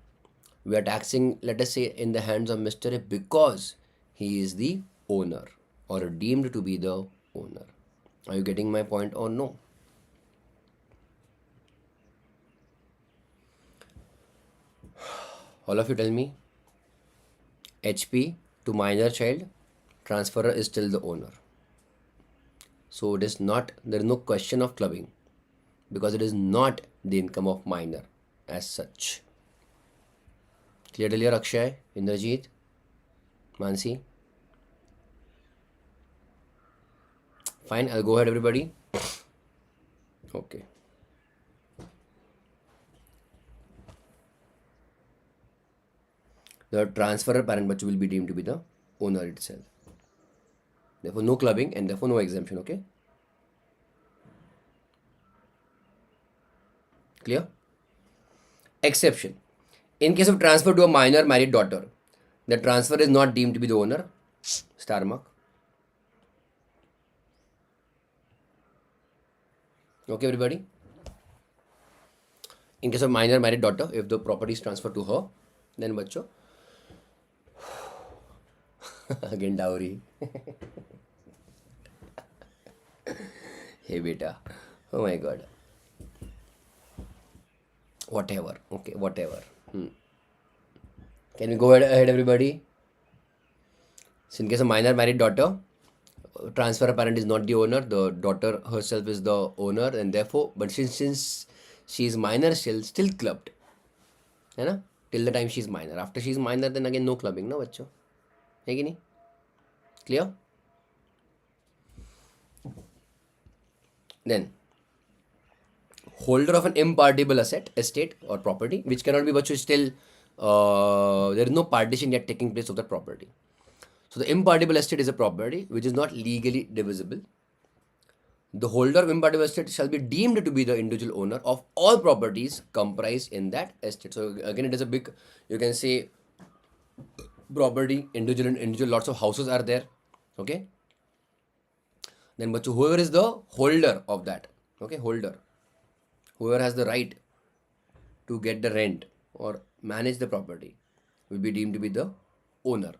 We are taxing, let us say, in the hands of Mr. A because he is the owner or deemed to be the owner. Are you getting my point or no? All of you tell me. HP to minor child, transferor is still the owner. So it is not, there is no question of clubbing because it is not the income of minor as such. Clear till here, Akshay, Indrajit, Mansi? Fine, I'll go ahead, everybody. Okay. The transferor parent bachcho will be deemed to be the owner itself. Therefore, no clubbing and therefore no exemption. Okay. Clear? Exception. In case of transfer to a minor married daughter, the transfer is not deemed to be the owner. Star mark. Okay, everybody. In case of minor married daughter, if the property is transferred to her, then bachcho, again dowry. Hey beta. Oh my god. Whatever. Okay, whatever. Can we go ahead, everybody? So in case of minor married daughter, transfer parent is not the owner. The daughter herself is the owner, and therefore, but since she is minor, she'll still clubbed. है ना? Till the time she is minor. After she is minor, then again no clubbing, no बच्चों. है कि नहीं? Clear? Then, holder of an impartible asset, estate or property, which cannot be bachcho still, there is no partition yet taking place of that property. So the impartible estate is a property which is not legally divisible. The holder of impartible estate shall be deemed to be the individual owner of all properties comprised in that estate. So again, it is a big, you can say, property, individual lots of houses are there. Okay. Then bachcho, whoever is the holder of that, okay, holder, whoever has the right to get the rent or manage the property will be deemed to be the owner.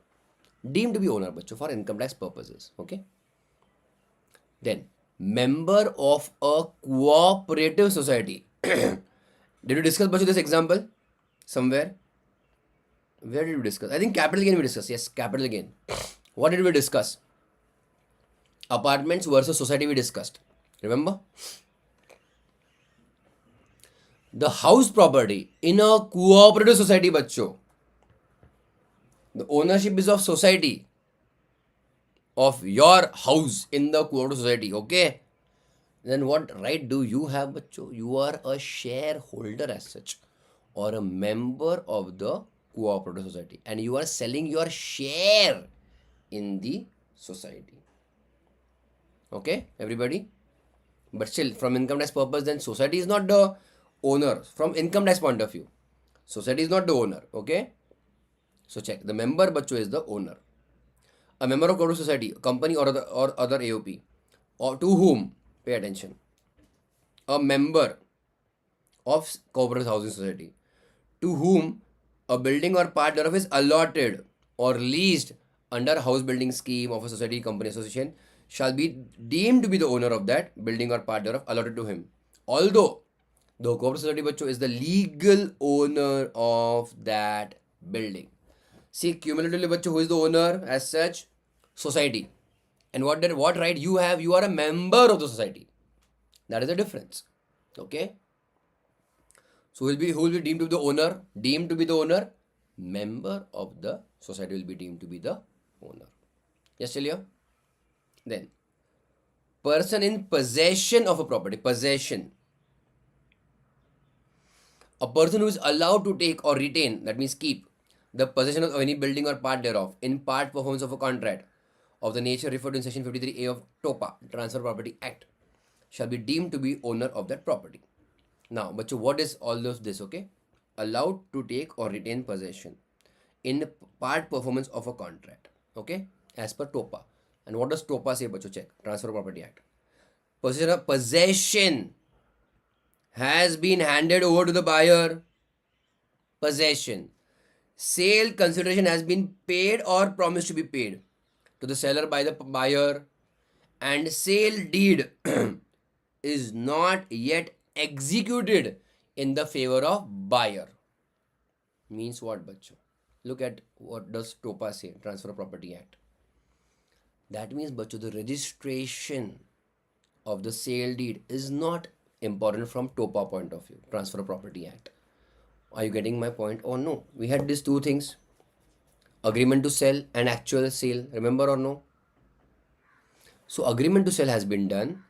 Deemed to be owner, bachcho, for income tax purposes. Okay. Then, member of a cooperative society. Did you discuss, bachcho, this example somewhere? Where did we discuss? I think capital gain we discussed. Yes, capital gain. What did we discuss? Apartments versus society we discussed. Remember? The house property in a cooperative society, bachcho, the ownership is of society, of your house in the cooperative society. Okay. Then what right do you have, bachcho? You are a shareholder as such, or a member of the cooperative society, and you are selling your share in the society. Okay, everybody? But still, from income tax purpose, then society is not the owner. From income tax point of view, society is not the owner. Okay? So check. The member, bachcho, is the owner. A member of cooperative society, company or other AOP, or to whom, pay attention, a member of cooperative housing society, to whom a building or part thereof is allotted or leased under house building scheme of a society, company, association, shall be deemed to be the owner of that building or part thereof allotted to him. Although the cooperative society, bachcho, is the legal owner of that building. See, cumulatively, bachcho, who is the owner as such? Society. And what right you have? You are a member of the society. That is the difference. Okay. So who will be deemed to be the owner? Deemed to be the owner? Member of the society will be deemed to be the owner. Yes, Celia? Then, person in possession of a property. Possession. A person who is allowed to take or retain, that means keep, the possession of any building or part thereof in part performance of a contract of the nature referred to in section 53A of TOPA, Transfer Property Act, shall be deemed to be owner of that property. Now, bachcho, what is all of this? Okay, allowed to take or retain possession in part performance of a contract. Okay, as per TOPA. And what does TOPA say, bachcho? Check. Transfer Property Act. Possession has been handed over to the buyer. Possession. Sale consideration has been paid or promised to be paid to the seller by the buyer, and sale deed is not yet executed in the favor of buyer. Means what, bachcho? Look at what does TOPA say, Transfer Property Act. That means, bachcho, the registration of the sale deed is not important from TOPA point of view, Transfer Property Act. Are you getting my point or no? We had these two things, agreement to sell and actual sale. Remember or no? So agreement to sell has been done.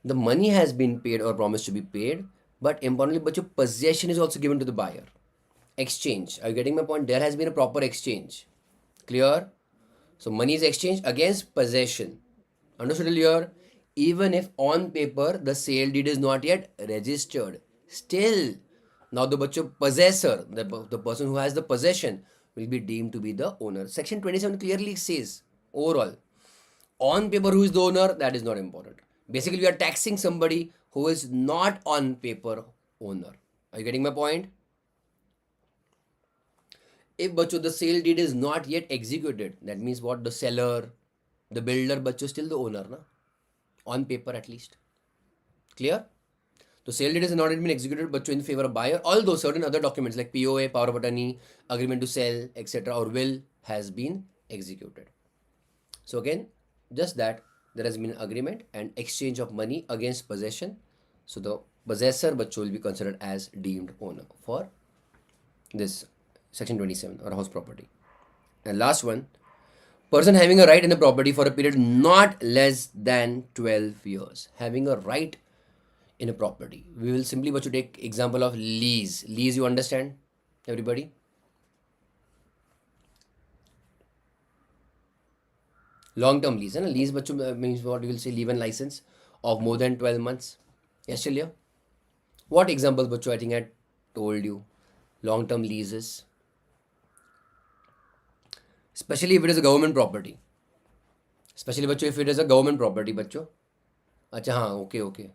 The money has been paid or promised to be paid, but importantly, but your possession is also given to the buyer. Exchange. Are you getting my point? There has been a proper exchange. Clear? So money is exchanged against possession. Understood here? Even if on paper the sale deed is not yet registered, still now the possessor, the person who has the possession, will be deemed to be the owner. Section 27 clearly says overall, on paper who is the owner, that is not important. Basically, we are taxing somebody who is not on paper owner. Are you getting my point? If the sale deed is not yet executed, that means what? The seller, the builder, still the owner, na? On paper at least. Clear? The sale deed has not yet been executed, in favor of buyer, although certain other documents like POA, power of attorney, agreement to sell, etc., or will has been executed. So again, just that there has been agreement and exchange of money against possession. So the possessor will be considered as deemed owner for this section 27 or house property. And last one, person having a right in the property for a period not less than 12 years. Having a right in a property. We will simply take example of lease. Lease, you understand, everybody? Long term lease. And lease means what you will say, leave and license of more than 12 months. Yes, Shilya? What examples I think I told you? Long term leases. Especially if it is a government property. Especially if it is a government property, बच्चों. अच्छा हाँ, okay.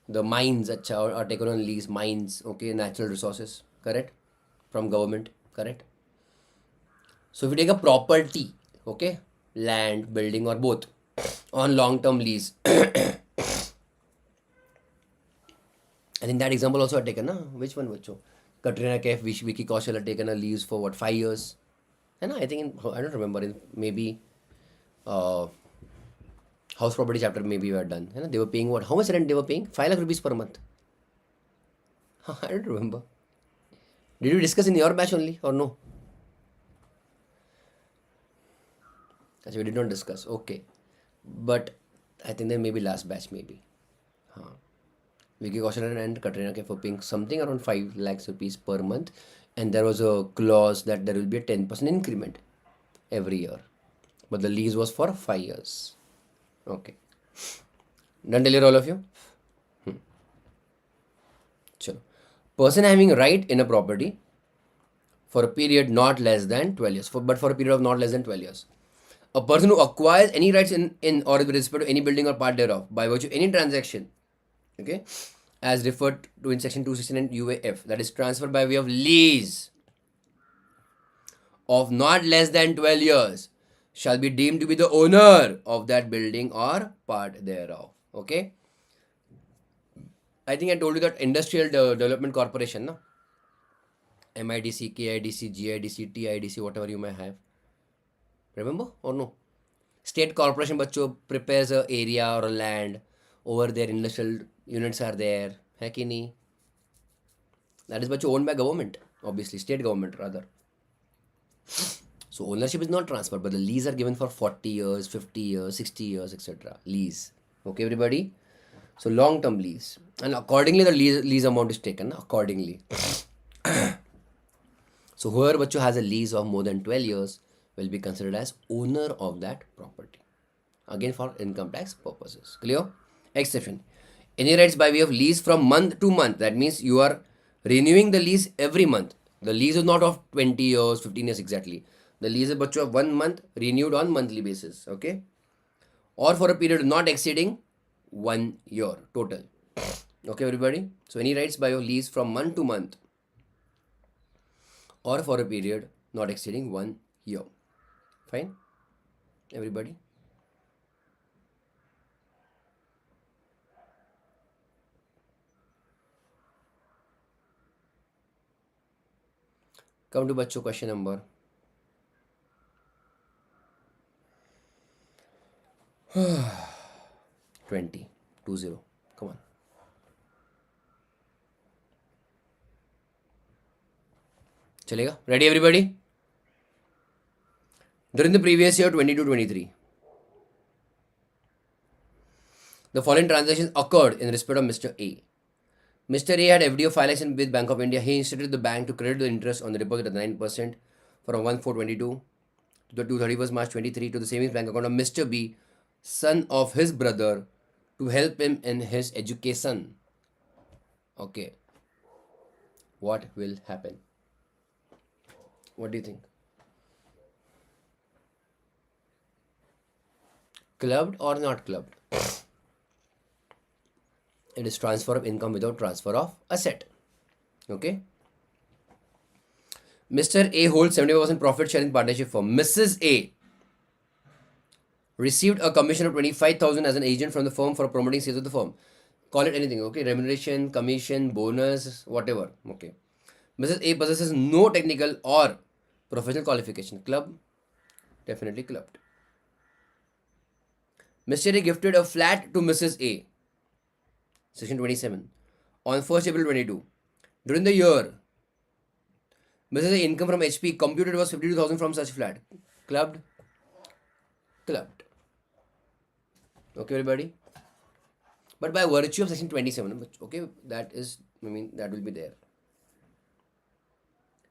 The mines अच्छा are taken on lease. Mines, okay, natural resources, correct? From government, correct? So if you take a property, okay, land, building or both on long-term lease, I think that example also I taken, na? Which one, bachcho? Katrina Kaif, Vicky Kaushal had taken a lease for what, 5 years? And I think I don't remember, maybe uh, house property chapter maybe we had done. They were paying what? How much rent they were paying? 5 lakh rupees per month. I don't remember. Did you discuss in your batch only or no? Actually, we did not discuss. Okay. But I think then maybe last batch maybe. Vicky Kaushal and Katrina Kaif were paying something around 5 lakhs rupees per month. And there was a clause that there will be a 10% increment every year. But the lease was for 5 years. Okay. Done clear all of you? Chalo. Person having right in a property for a period not less than 12 years. But for a period of not less than 12 years. A person who acquires any rights in or with respect to any building or part thereof by virtue of any transaction, okay, as referred to in section 269 UAF, that is transferred by way of lease of not less than 12 years, shall be deemed to be the owner of that building or part thereof. Okay. I think I told you that Industrial Development Corporation, no? MIDC, KIDC, GIDC, TIDC, whatever you may have. Remember or no? State corporation prepares a area or a land. Over there industrial units are there. है कि नहीं? That is owned by government, obviously, state government rather. So ownership is not transferred, but the lease are given for 40 years, 50 years, 60 years, etc. Lease. Okay, everybody? So long-term lease. And accordingly, the lease amount is taken accordingly. So whoever has a lease of more than 12 years will be considered as owner of that property. Again, for income tax purposes. Clear? Exception. Any rights by way of lease from month to month. That means you are renewing the lease every month. The lease is not of 20 years, 15 years exactly. The lease is of 1 month renewed on monthly basis. Okay? Or for a period not exceeding 1 year total. Okay, everybody? So any rights by way of lease from month to month or for a period not exceeding 1 year. Fine? Everybody? Come to bachcho question number 20. Come on. Chalega? Ready everybody? During the previous year 22-23, The following transactions occurred in respect of Mr. A. Mr. A had FDO file license with Bank of India. He instructed the bank to credit the interest on the deposit at 9% from 1/4/22 to the 31st March 23 to the savings bank account of Mr. B, son of his brother, to help him in his education. Okay, what will happen? What do you think? Clubbed or not clubbed? It is transfer of income without transfer of asset. Okay. Mr. A holds 75% profit sharing partnership firm. Mrs. A received a commission of 25,000 as an agent from the firm for promoting sales of the firm. Call it anything, okay? Remuneration, commission, bonus, whatever. Okay. Mrs. A possesses no technical or professional qualification. Club? Definitely clubbed. Mr. A gifted a flat to Mrs. A. Section 27. On 1st April 22. During the year, Mrs. A income from HP computed was 52,000 from such flat. Clubbed? Clubbed. Okay, everybody? But by virtue of section 27, okay, that is, that will be there.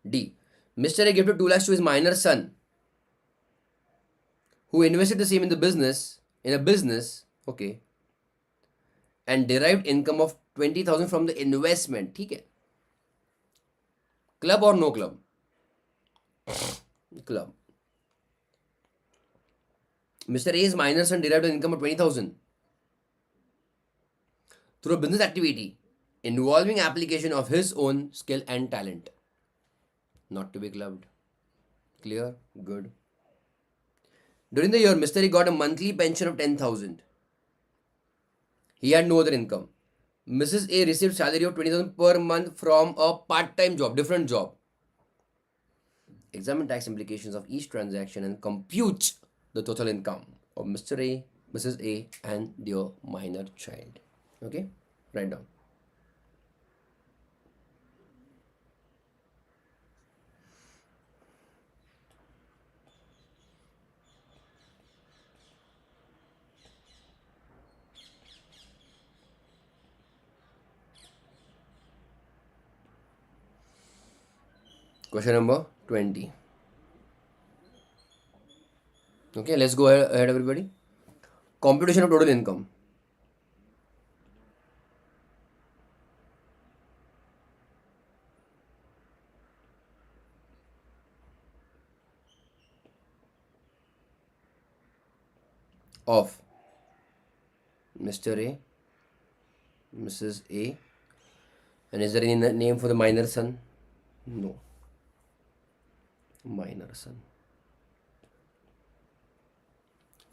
D. Mr. A gifted 2 lakhs to his minor son, who invested the same in a business, okay, and derived income of 20,000 from the investment. Okay. Club or no club? Club. Mr. A's minor son derived an income of 20,000 through a business activity involving application of his own skill and talent. Not to be clubbed. Clear? Good. During the year, Mr. A got a monthly pension of 10,000. He had no other income. Mrs. A received salary of 20,000 per month from a part-time job, different job. Examine tax implications of each transaction and compute the total income of Mr. A, Mrs. A and their minor child. Okay? Write down. Question number 20. Okay, let's go ahead everybody. Computation of total income. Of Mr. A, Mrs. A, and is there any name for the minor son? No. Minor son.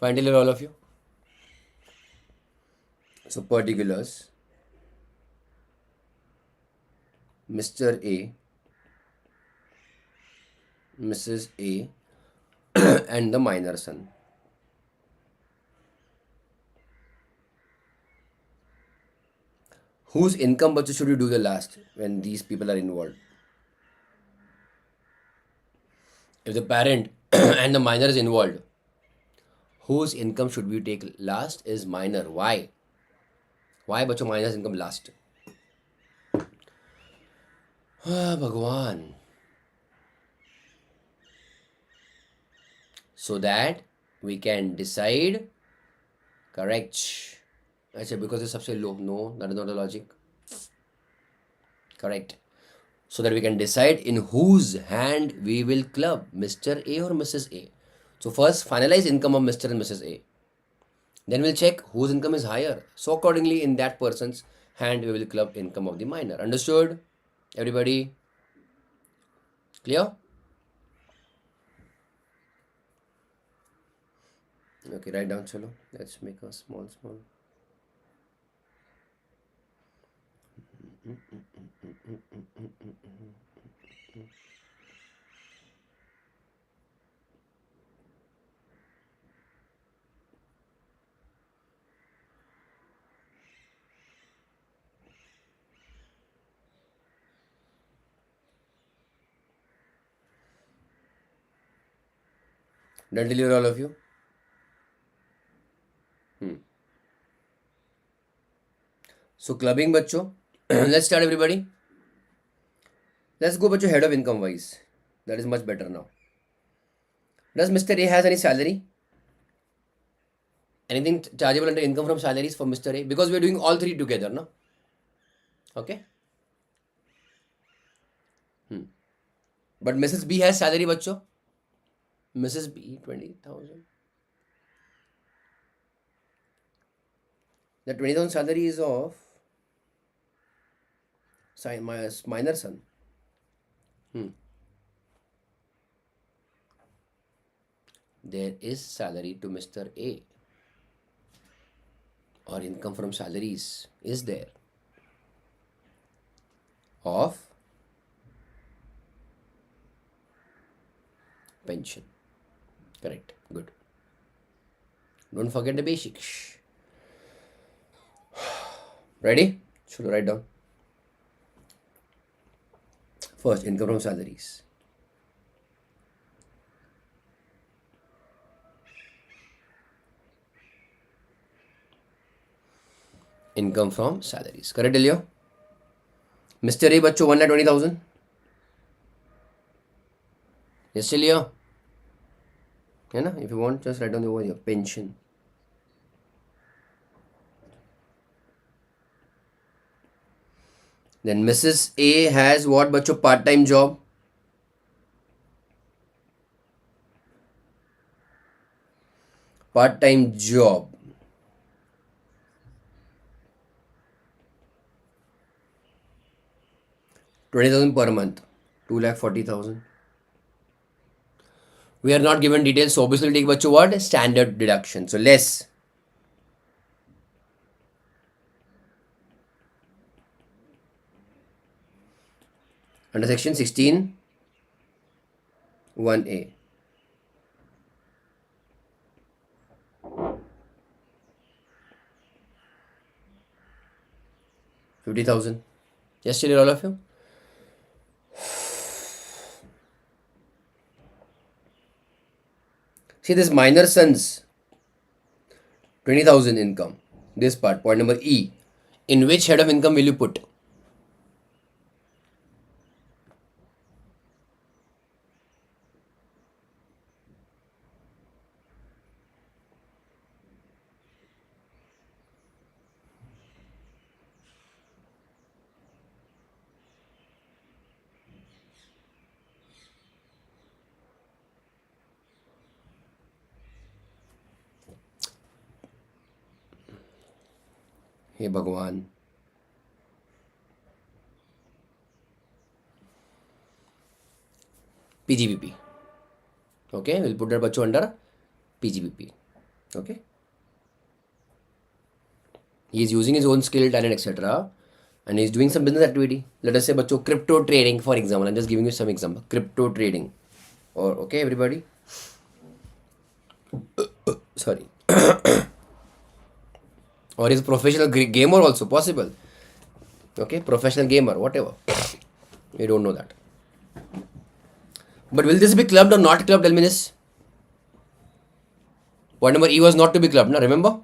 Finally, all of you. So particulars. Mr. A, Mrs. A, and the minor son. Whose income budget should you do the last when these people are involved? If the parent and the minor is involved, whose income should we take last is minor. Why? Why बच्चों minor's income last? Bhagwan. So that we can decide correct. I said because it's सबसे low. No, that is not the logic. Correct. So that we can decide in whose hand we will club, Mr. A or Mrs. A. So first finalize income of Mr. and Mrs. A. Then we'll check whose income is higher. So accordingly in that person's hand we will club income of the minor. Understood? Everybody? Clear? Okay, write down chalo. Let's make a small. Done deliver all of you? So clubbing बच्चों. Let's start everybody. Let's go बच्चों head of income wise. That is much better now. Does Mr. A has any salary? Anything chargeable under income from salaries for Mr. A? Because we are doing all three together, no? Okay. But Mrs. B has salary बच्चों. Mrs. B 20,000. The 20,000 salary is of my minor son. There is salary to Mr. A, or income from salaries is there of pension. Correct. Good. Don't forget the basics. Ready? Should I write down? First, income from salaries. Income from salaries. Correct, Elio? Mr. A बच्चों 1,20,000. Yes, Elio? है ना? If you want, just write down over here. Pension. Then Mrs. A has what बच्चों? Part-time job. Part-time job. 20,000 per month. 2,40,000. We are not given details, so obviously take बच्चों what? Standard deduction. So less. Under section 16 1A. $50,000. Yes, tell all of you. See this minor son's 20,000 income. This part, point number E. In which head of income will you put? हे भगवान. PGBP. Okay, we'll put that बच्चों under PGBP. Okay. He is using his own skill, talent, etc. And he is doing some business activity. Let us say बच्चों crypto trading, for example. I'm just giving you some example. Crypto trading. Or okay, everybody. Sorry. Or is professional gamer also possible. Okay, professional gamer, whatever. We don't know that. But will this be clubbed or not clubbed? Tell me this. Point number E was not to be clubbed, now remember?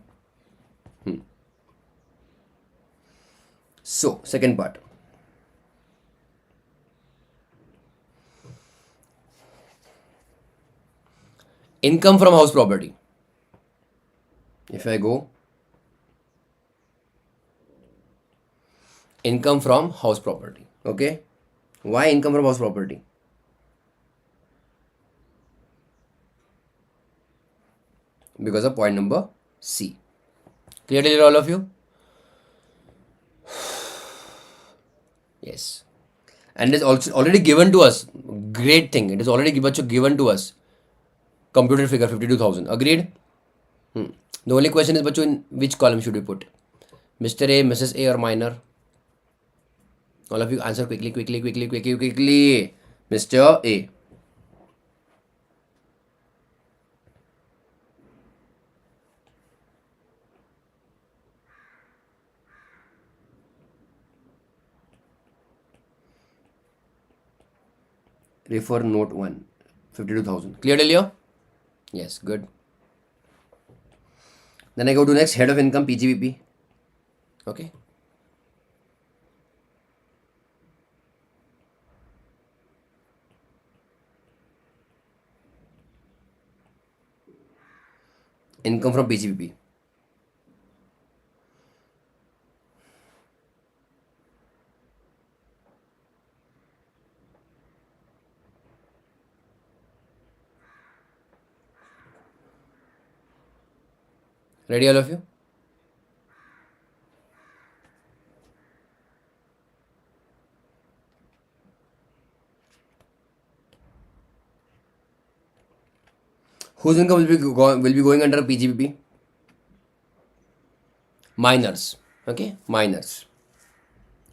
So, second part. Income from house property. If I go, income from house property. Okay. Why income from house property? Because of point number C. Clear to all of you? Yes. And it is also already given to us. Great thing. It is already given to us. Computed figure 52,000. Agreed? The only question is, bachcho, in which column should we put? Mr. A, Mrs. A, or minor? All of you answer quickly. Mr. A. Refer note 1. 52,000. Clear till here? Yes, good. Then I go to next, head of income, PGBP. Okay. income from PGBP. Ready, all of you? Whose income will be going under PGBP? Minors. Okay, minors.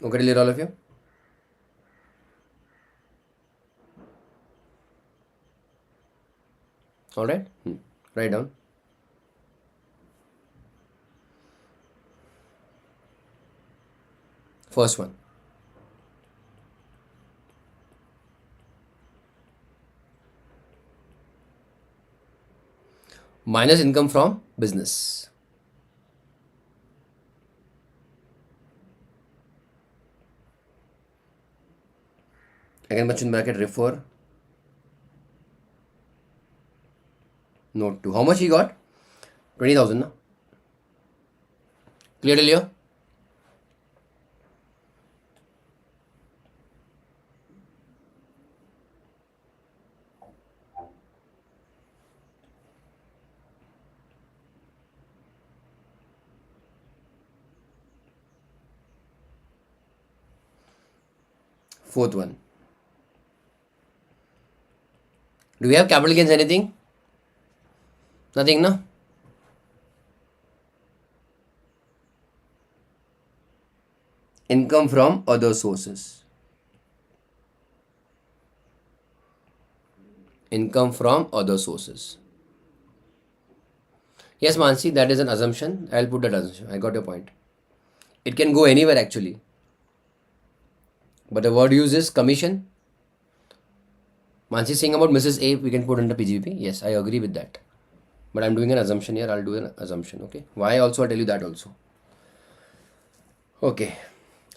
Okay, clear, all of you? All right. Write down. First one. Minus income from business. Again, bachcho in bracket refer. Note 2. How much he got? 20,000, na? Clear till here? Fourth one. Do we have capital gains anything? Nothing, no? Income from other sources. Income from other sources. Yes, Mansi, that is an assumption. I'll put that assumption. I got your point. It can go anywhere actually. But the word used is commission. Mansi saying about Mrs. A, we can put under PGBP. Yes, I agree with that. But I'm doing an assumption here. I'll do an assumption. Okay. Why also? I'll tell you that also. Okay.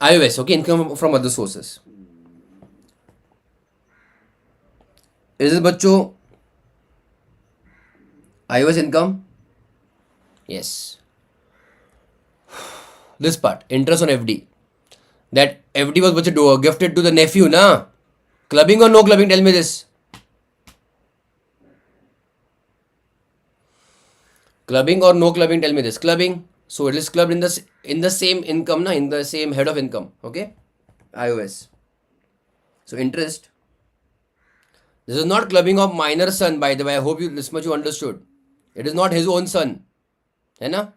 iOS. Okay. Income from other sources. Is it bachcho iOS income? Yes. This part. Interest on FD. That FD was bachcho gifted to the nephew, na? Clubbing or no clubbing? Tell me this. Clubbing or no clubbing? Tell me this. Clubbing. So it is clubbed in the same income, na? In the same head of income. Okay. iOS. So interest. This is not clubbing of minor son, by the way. I hope you this much you understood. It is not his own son. Hai na?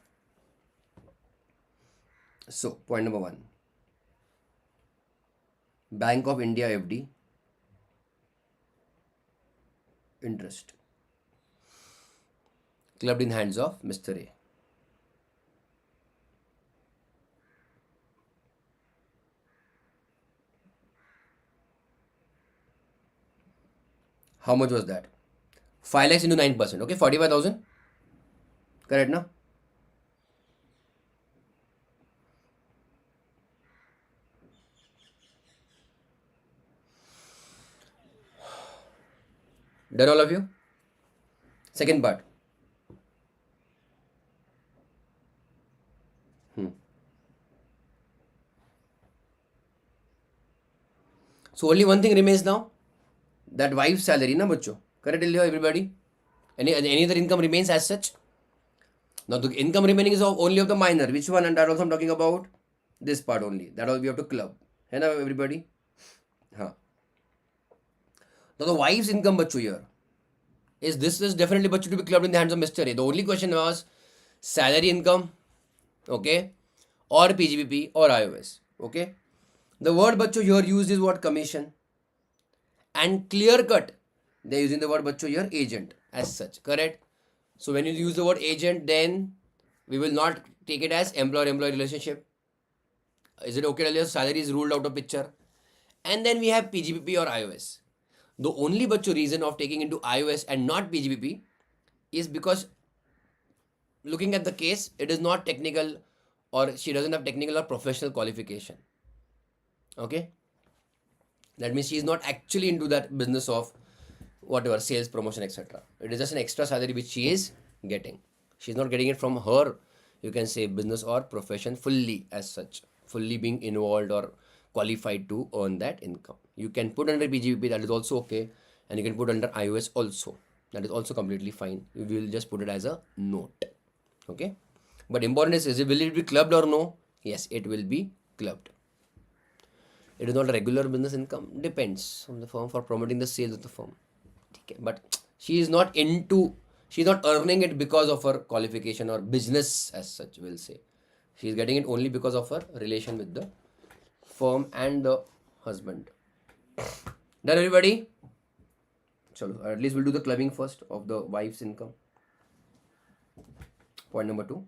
So point number 1. Bank of India FD. Interest. Clubbed in hands of Mr. A. How much was that? 5 lakhs into 9%. Okay, 45,000. Correct, na? Done, all of you? Second part. So only one thing remains now. That wife's salary, na bachcho? Correct, everybody? Any other income remains as such? Now the income remaining is only of the minor. Which one? And that also I'm talking about this part only. That all we have to club. Hai na everybody? Huh. Now the wife's income bachcho here is definitely bachcho to be clubbed in the hands of Mr. A. The only question was salary income, okay, or PGBP or iOS, okay. The word bachcho here used is what? Commission. And clear cut, they're using the word bachcho here agent as such, correct? So when you use the word agent, then we will not take it as employer-employee relationship. Is it okay? Earlier salary is ruled out of picture. And then we have PGBP or iOS. The only bachcho reason of taking into iOS and not PGBP is because looking at the case, it is not technical or she doesn't have technical or professional qualification. Okay. That means she is not actually into that business of whatever sales, promotion, etc. It is just an extra salary which she is getting. She's not getting it from her, you can say, business or profession fully as such, fully being involved or qualified to earn that income. You can put under PGBP, that is also okay, and you can put under iOS also, that is also completely fine. We will just put it as a note. Okay, but important is it, will it be clubbed or no? Yes, it will be clubbed. It is not a regular business income, depends on the firm for promoting the sales of the firm. Okay, but she is not into, she's not earning it because of her qualification or business as such, we'll say. She is getting it only because of her relation with the firm and the husband. Done, everybody? So at least we'll do the clubbing first of the wife's income. Point number 2.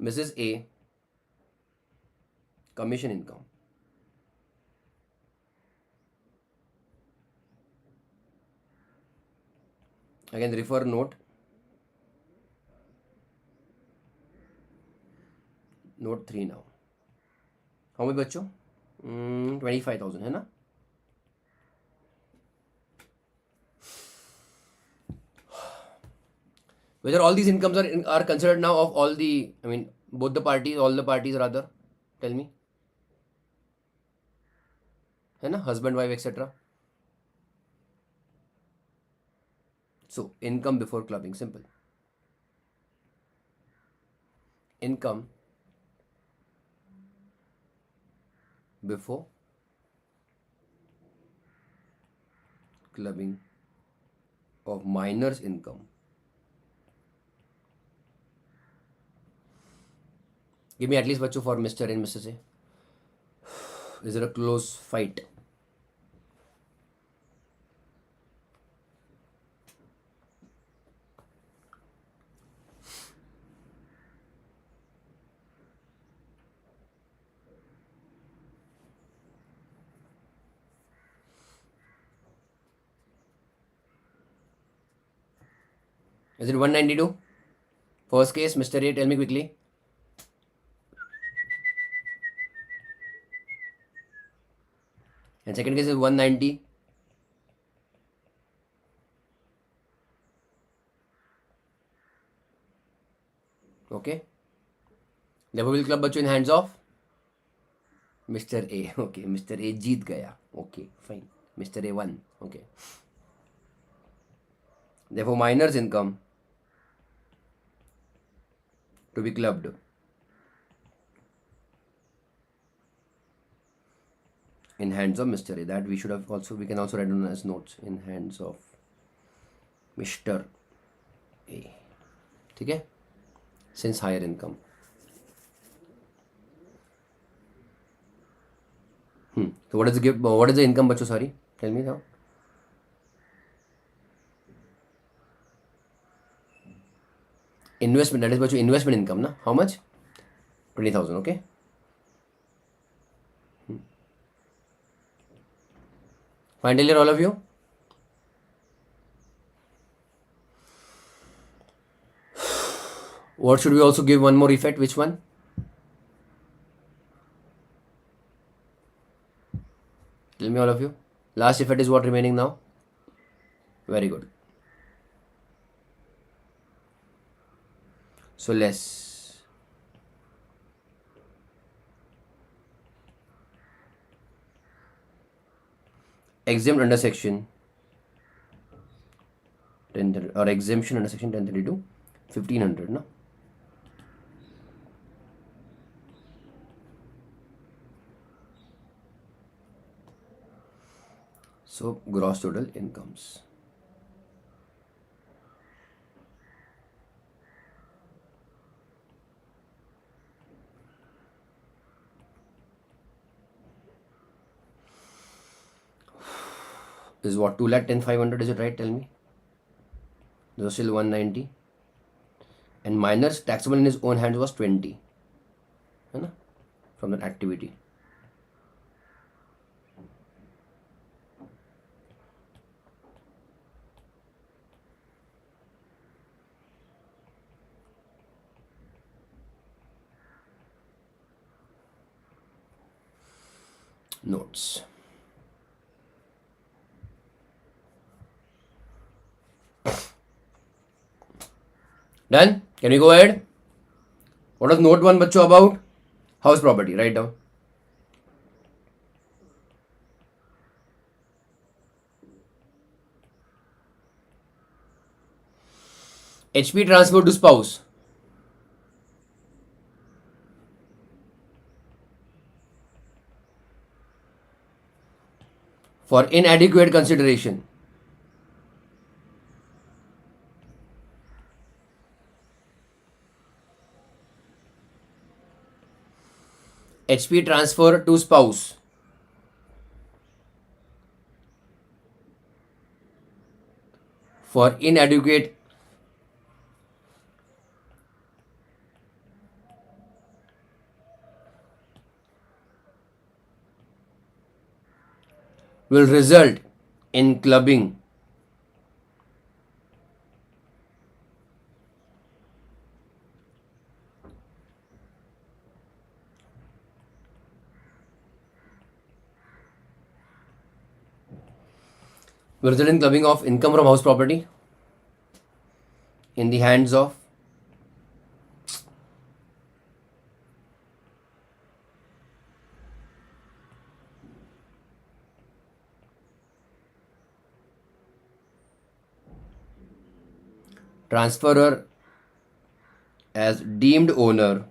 Mrs. A, commission income. Again, refer note. Note 3 now. How much बच्चों? 25,000 है ना? Whether all these incomes are considered now of all the, I mean, both the parties, all the parties rather, tell me. है ना? Husband, wife, etc. So, income before clubbing, simple. Income before clubbing of minor's income. Give me at least bachcho for Mr. and Mrs. A. Is it a close fight? Is it 192? First case, Mr. A, tell me quickly. And second case is 190. Okay. Therefore, will club बच्चों in hands of Mr. A. Okay, Mr. A जीत गया. Okay, fine. Mr. A won. Okay. Therefore, minor's income to be clubbed in hands of Mr. A. That we should have also, we can also write down as notes, in hands of Mr. A. ठीक है? Since higher income. So what is the gift? What is the income, बच्चों? Sorry, tell me now. Investment, that is बच्चों investment income ना? How much? 20,000. Okay. Fine, tell all of you. What should we also give one more effect? Which one? Tell me all of you. Last effect is what remaining now? Very good. So less. Exempt under section 10 or exemption under section 1032, 1500 no? So gross total incomes. Is what 2,10,500, is it right? Tell me. This was still 190. And minor's taxable in his own hands was 20. है ना? From that activity. Notes. Done? Can we go ahead? What was note 1 बच्चों about? House property. Write down. HP transfer to spouse. For inadequate consideration. HP transfer to spouse. For inadequate will result in clubbing of income from house property in the hands of transferor as deemed owner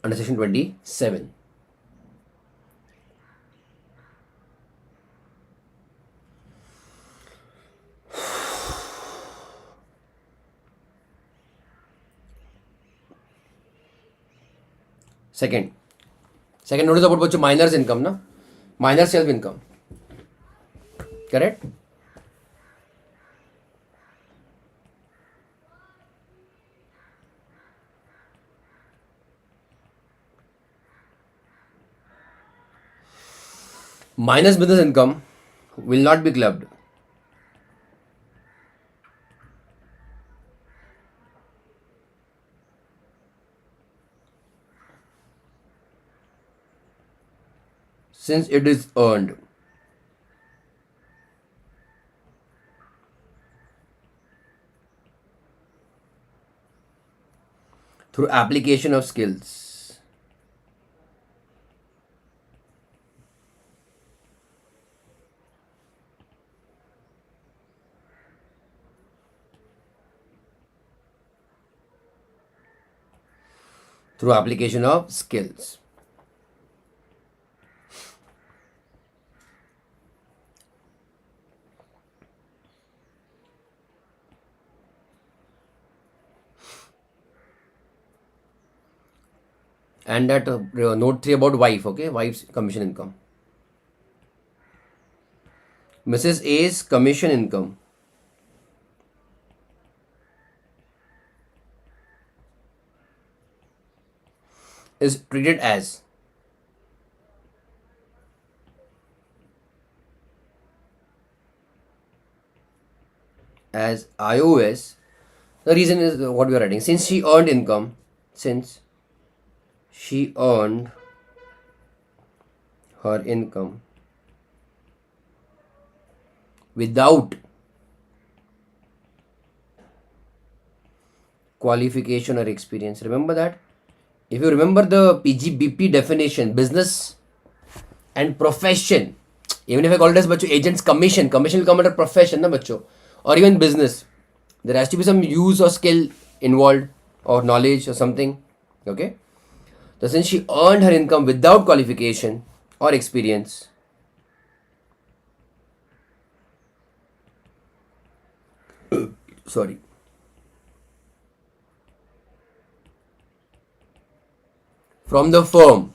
under section 27. Second notice about बच्चों minors income ना, minor self income, correct? Minus business income will not be clubbed. Since it is earned through application of skills. Through application of skills. And that note 3 about wife, okay? Wife's commission income. Mrs. A's commission income is treated as IOS. The reason is what we are writing. Since she earned her income without qualification or experience. Remember that? If you remember the PGBP definition, business and profession, even if I call it as बच्चों agent's commission will come under profession ना बच्चों, or even business, there has to be some use or skill involved or knowledge or something, okay? So since she earned her income without qualification or experience, sorry, from the firm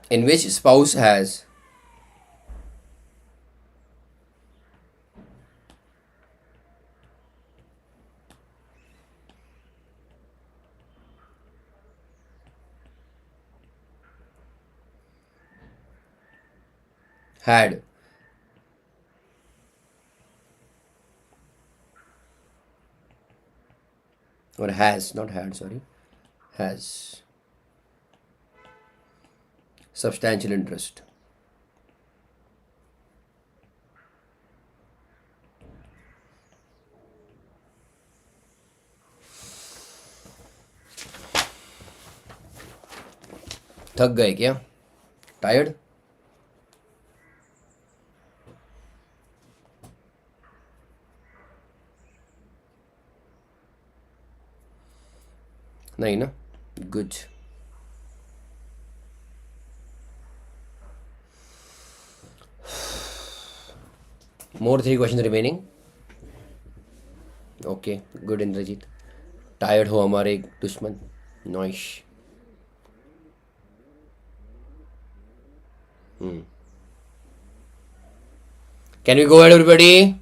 in which spouse has had or has, not had, sorry, has substantial interest. थक गए क्या? Tired? नहीं ना? Good. More 3 questions remaining. Okay, good Indrajit. Tired हो हमारे एक दुश्मन. नॉइश. Can we go ahead, everybody?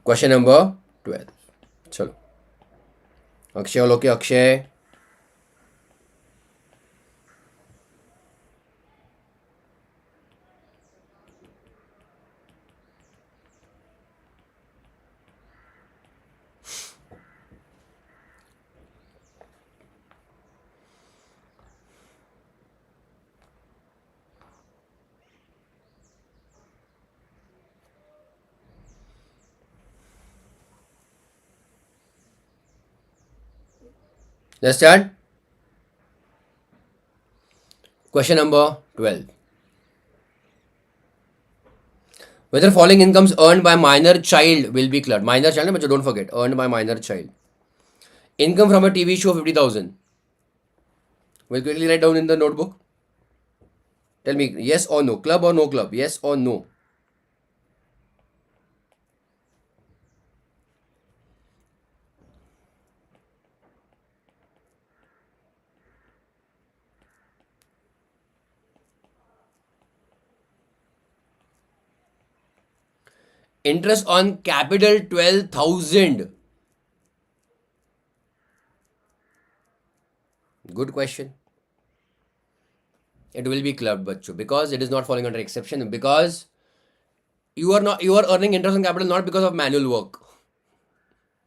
Question number 12. चलो. अक्षय बोलो कि Akshay. Let's start. Question number 12. Whether falling incomes earned by minor child will be clubbed. Minor child, but don't forget, earned by minor child. Income from a TV show 50,000. We'll quickly write down in the notebook. Tell me yes or no. Club or no club? Yes or no? Interest on capital 12,000. Good question. It will be clubbed, bachcho, because it is not falling under exception. Because you are earning interest on capital not because of manual work.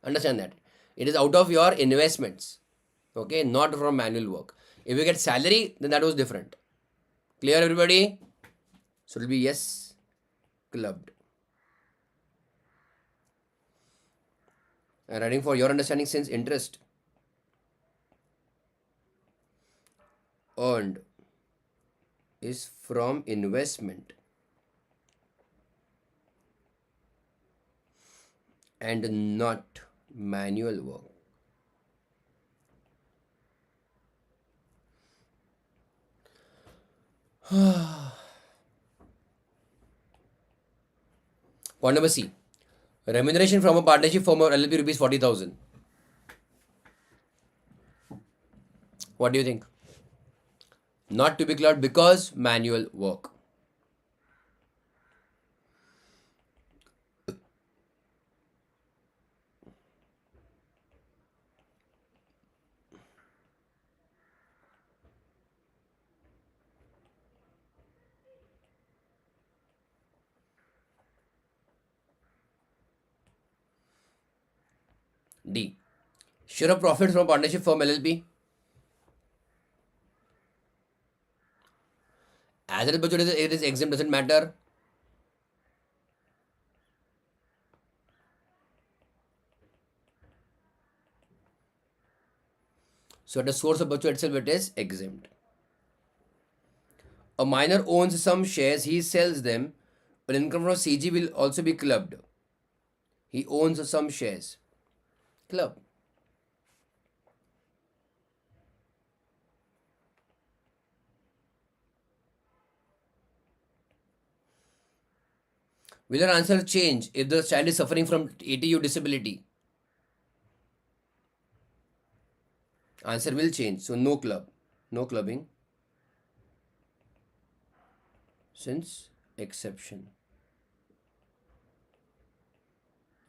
Understand that. It is out of your investments. Okay, not from manual work. If you get salary, then that was different. Clear, everybody? So it will be yes, clubbed. And writing for your understanding, since interest earned is from investment and not manual work. Point number C. Remuneration from a partnership firm or LLP rupees 40,000. What do you think? Not to be clubbed because manual work. D. Share of profits from partnership firm LLP. As it is exempt, doesn't matter. So at the source of virtue itself, it is exempt. A minor owns some shares, he sells them, but income from CG will also be clubbed. He owns some shares. Club. Will your answer change if the child is suffering from ATU disability? Answer will change. So no club. No clubbing. Since exception.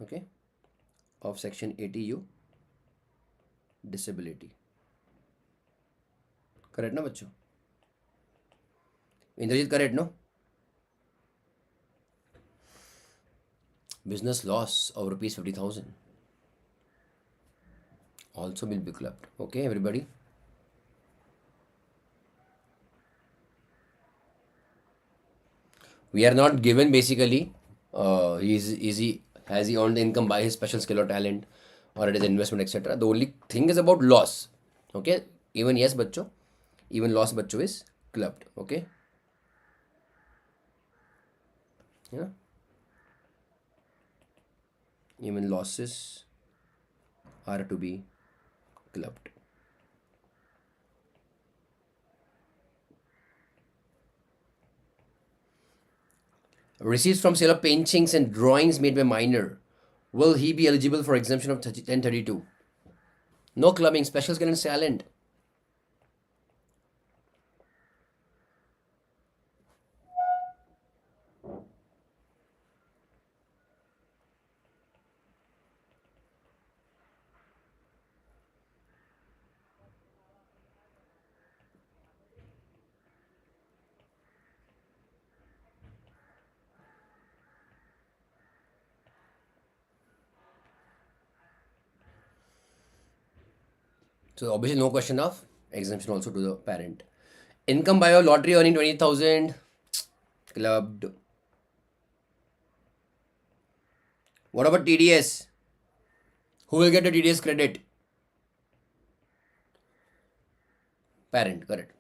Okay. Of section ATU disability. Correct na bachcho? Indrajit, correct no? Business loss of rupees 50,000 also will be clubbed. Okay, everybody. We are not given basically. Is he has he earned the income by his special skill or talent, or it is investment, etc. The only thing is about loss. Okay, even yes, bachcho, even loss bachcho is clubbed. Okay, yeah, even losses are to be clubbed. Receipts from sale of paintings and drawings made by minor. Will he be eligible for exemption of 1032? No clubbing, special skill and talent. So obviously no question of exemption also to the parent. Income by a lottery earning 20,000 clubbed. What about TDS? Who will get the TDS credit? Parent, correct.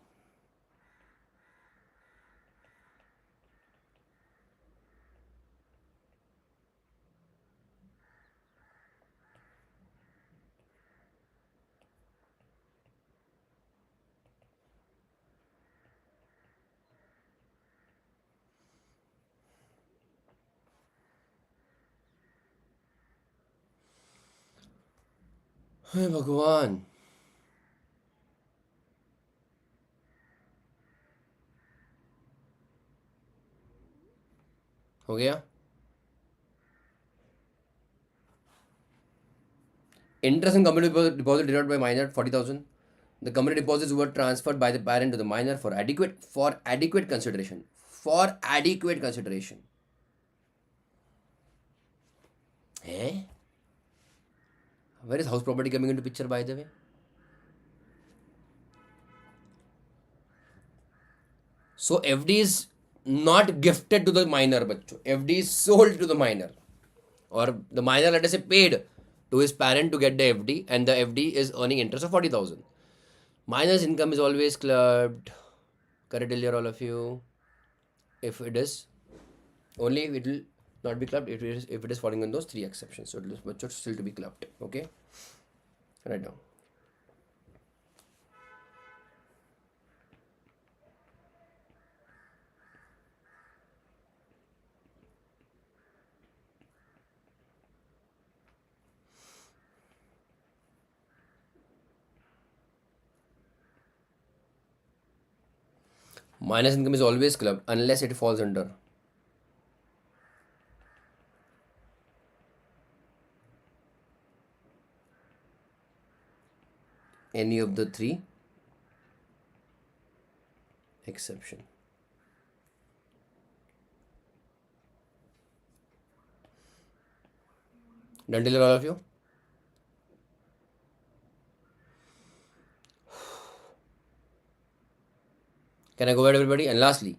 Hey Bhagwan. हो गया. Interest and company deposit derived by minor 40,000. The company deposits were transferred by the parent to the minor for adequate consideration. For adequate consideration. Eh? Where is house property coming into picture by the way? So FD is not gifted to the minor, bachcho. FD is sold to the minor. Or the minor, let us say, paid to his parent to get the FD, and the FD is earning interest of 40,000. Minor's income is always clubbed. Correct earlier, all of you. If it is, only it will not be clubbed if it is falling in those three exceptions. So it should still to be clubbed. Okay, right now. Minus income is always clubbed unless it falls under any of the three exception. Done till all of you? Can I go ahead, everybody? And lastly,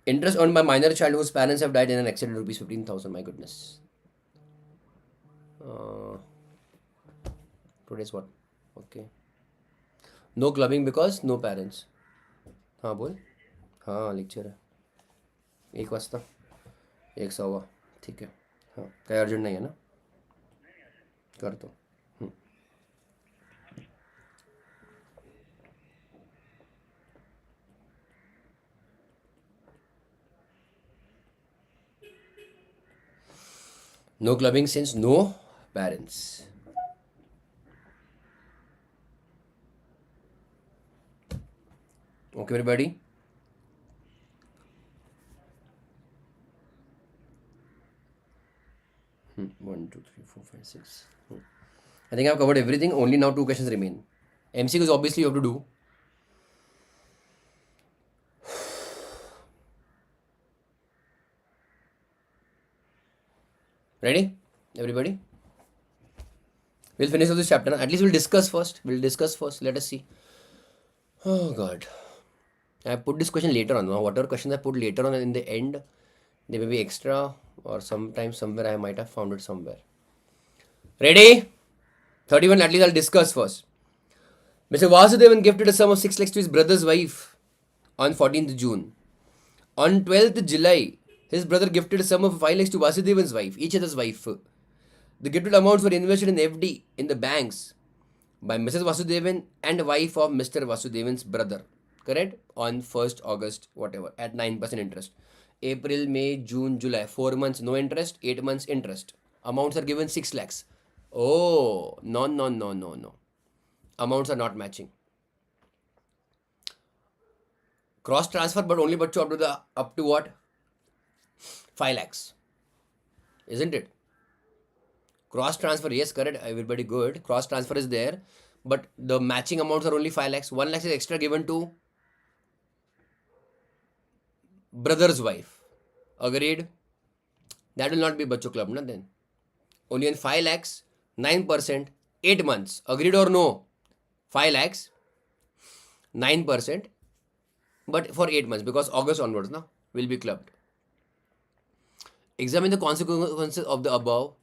interest earned by minor child whose parents have died in an accident, rupees 15,000. My goodness. Today's what? Okay. No clubbing because no parents. हाँ बोल. हाँ lecture है 1 वाजता 1:15. ठीक है. हाँ काही urgent नाही आहे ना. करतो. No clubbing since no parents. Okay, everybody. One, two, three, four, five, six. I think I've covered everything. Only now 2 questions remain. MCQs obviously you have to do. Ready? Everybody? We'll finish this chapter. At least we'll discuss first. Let us see. Oh God. I put this question later on. Now, whatever questions I put later on in the end, they may be extra or sometimes somewhere I might have found it somewhere. Ready? 31, at least I'll discuss first. Mr. Vasudevan gifted a sum of 6 lakhs to his brother's wife on 14th June. On 12th July, his brother gifted a sum of 5 lakhs to Vasudevan's wife, each other's wife. The gifted amounts were invested in FD in the banks by Mrs. Vasudevan and wife of Mr. Vasudevan's brother. Correct? On 1st August, whatever, at 9% interest. April, May, June, July. 4 months no interest, 8 months interest. Amounts are given 6 lakhs. Oh, no. Amounts are not matching. Cross transfer, but only up to what? 5 lakhs. Isn't it? Cross transfer, yes, correct. Everybody good. Cross transfer is there, but the matching amounts are only 5 lakhs. 1 lakh is extra given to brother's wife. Agreed? That will not be Bacho Club, na then. Only in 5 lakhs, 9%, 8 months. Agreed or no? 5 lakhs, 9%, but for 8 months because August onwards na, will be clubbed. Examine the consequences of the above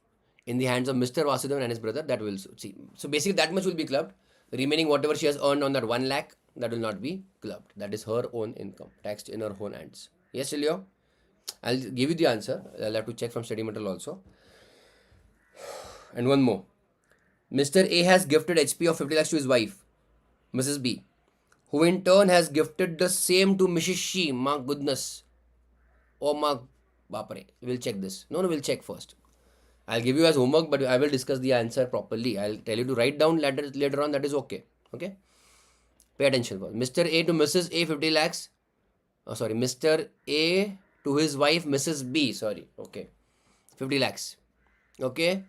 in the hands of Mr. Vasudevan and his brother. That will see. So basically that much will be clubbed. Remaining whatever she has earned on that 1 lakh, that will not be clubbed. That is her own income, taxed in her own hands. Yes, Leo? I'll give you the answer. I'll have to check from study material also. And one more. Mr. A has gifted HP of 50 lakhs to his wife, Mrs. B, who in turn has gifted the same to Mrs. She. My goodness. Oh my bapare. We'll check this. No, we'll check first. I'll give you as homework, but I will discuss the answer properly. I'll tell you to write down later on. That is okay. Okay? Pay attention first. Mr. A to Mrs. A 50 lakhs. Oh, sorry. Mr. A to his wife Mrs. B. Sorry. Okay. 50 lakhs. Okay?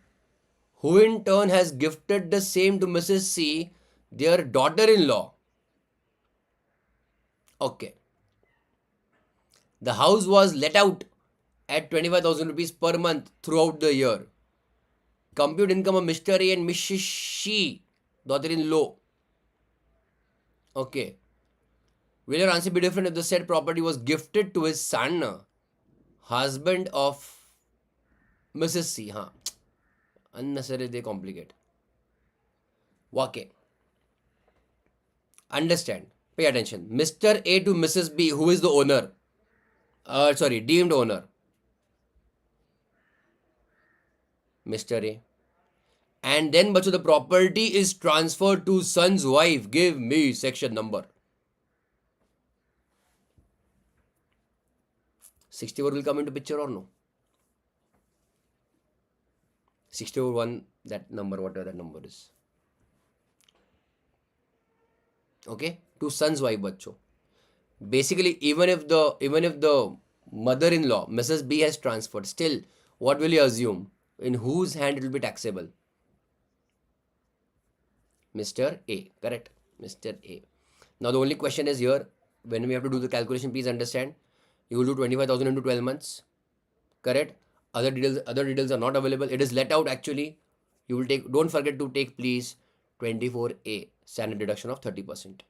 Who in turn has gifted the same to Mrs. C, their daughter-in-law. Okay. The house was let out at 25,000 rupees per month throughout the year. Compute income of Mr. A and Mrs. She, daughter-in-law. Okay. Will your answer be different if the said property was gifted to his son, husband of Mrs. C? Huh. Unnecessarily they complicate. Okay. Understand. Pay attention. Mr. A to Mrs. B, who is the owner? Deemed owner. Mr. A. And then, bacho, the property is transferred to son's wife. Give me section number. 64 will come into picture or no? 60/1, that number, whatever that number is. Okay, to son's wife, bacho. Basically, even if the mother-in-law, Mrs. B, has transferred, still, what will you assume? In whose hand it will be taxable? Mr. A, correct? Mr. A. Now the only question is here, when we have to do the calculation, please understand, you will do 25,000 into 12 months, correct? Other details are not available. It is let out actually. You will take, don't forget to take please 24A, standard deduction of 30%.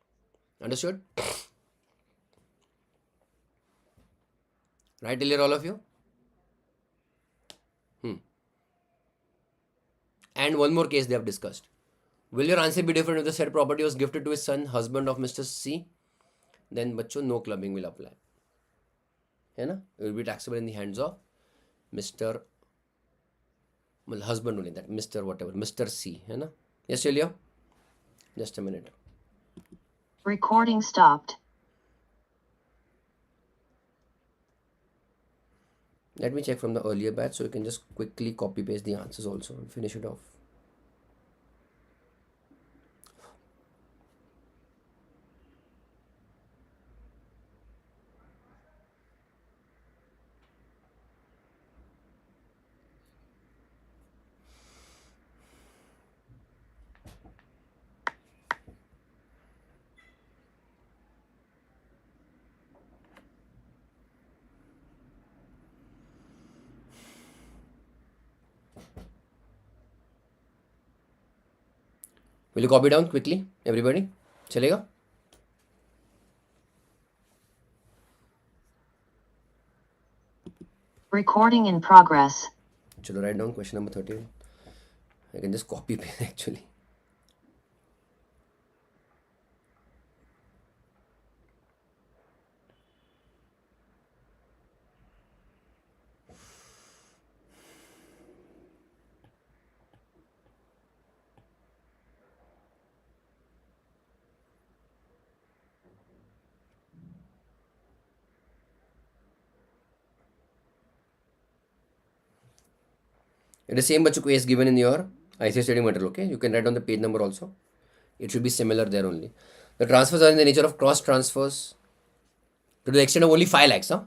Understood? Right, clear all of you? And one more case they have discussed. Will your answer be different if the said property was gifted to his son, husband of Mr. C? Then, bacho, no clubbing will apply. Hai na? It will be taxable in the hands of Mr. Well, husband only, that Mr. whatever, Mr. C. Hai na? Yes, Celia? Just a minute. Recording stopped. Let me check from the earlier batch so you can just quickly copy paste the answers also and finish it off. Will you copy down quickly, everybody? चलेगा? Recording in progress. चलो write down question number 30. I can just copy paste actually. It is same bachcho case given in your ICA study material, okay? You can write down the page number also. It should be similar there only. The transfers are in the nature of cross transfers to the extent of only 5 lakhs, huh?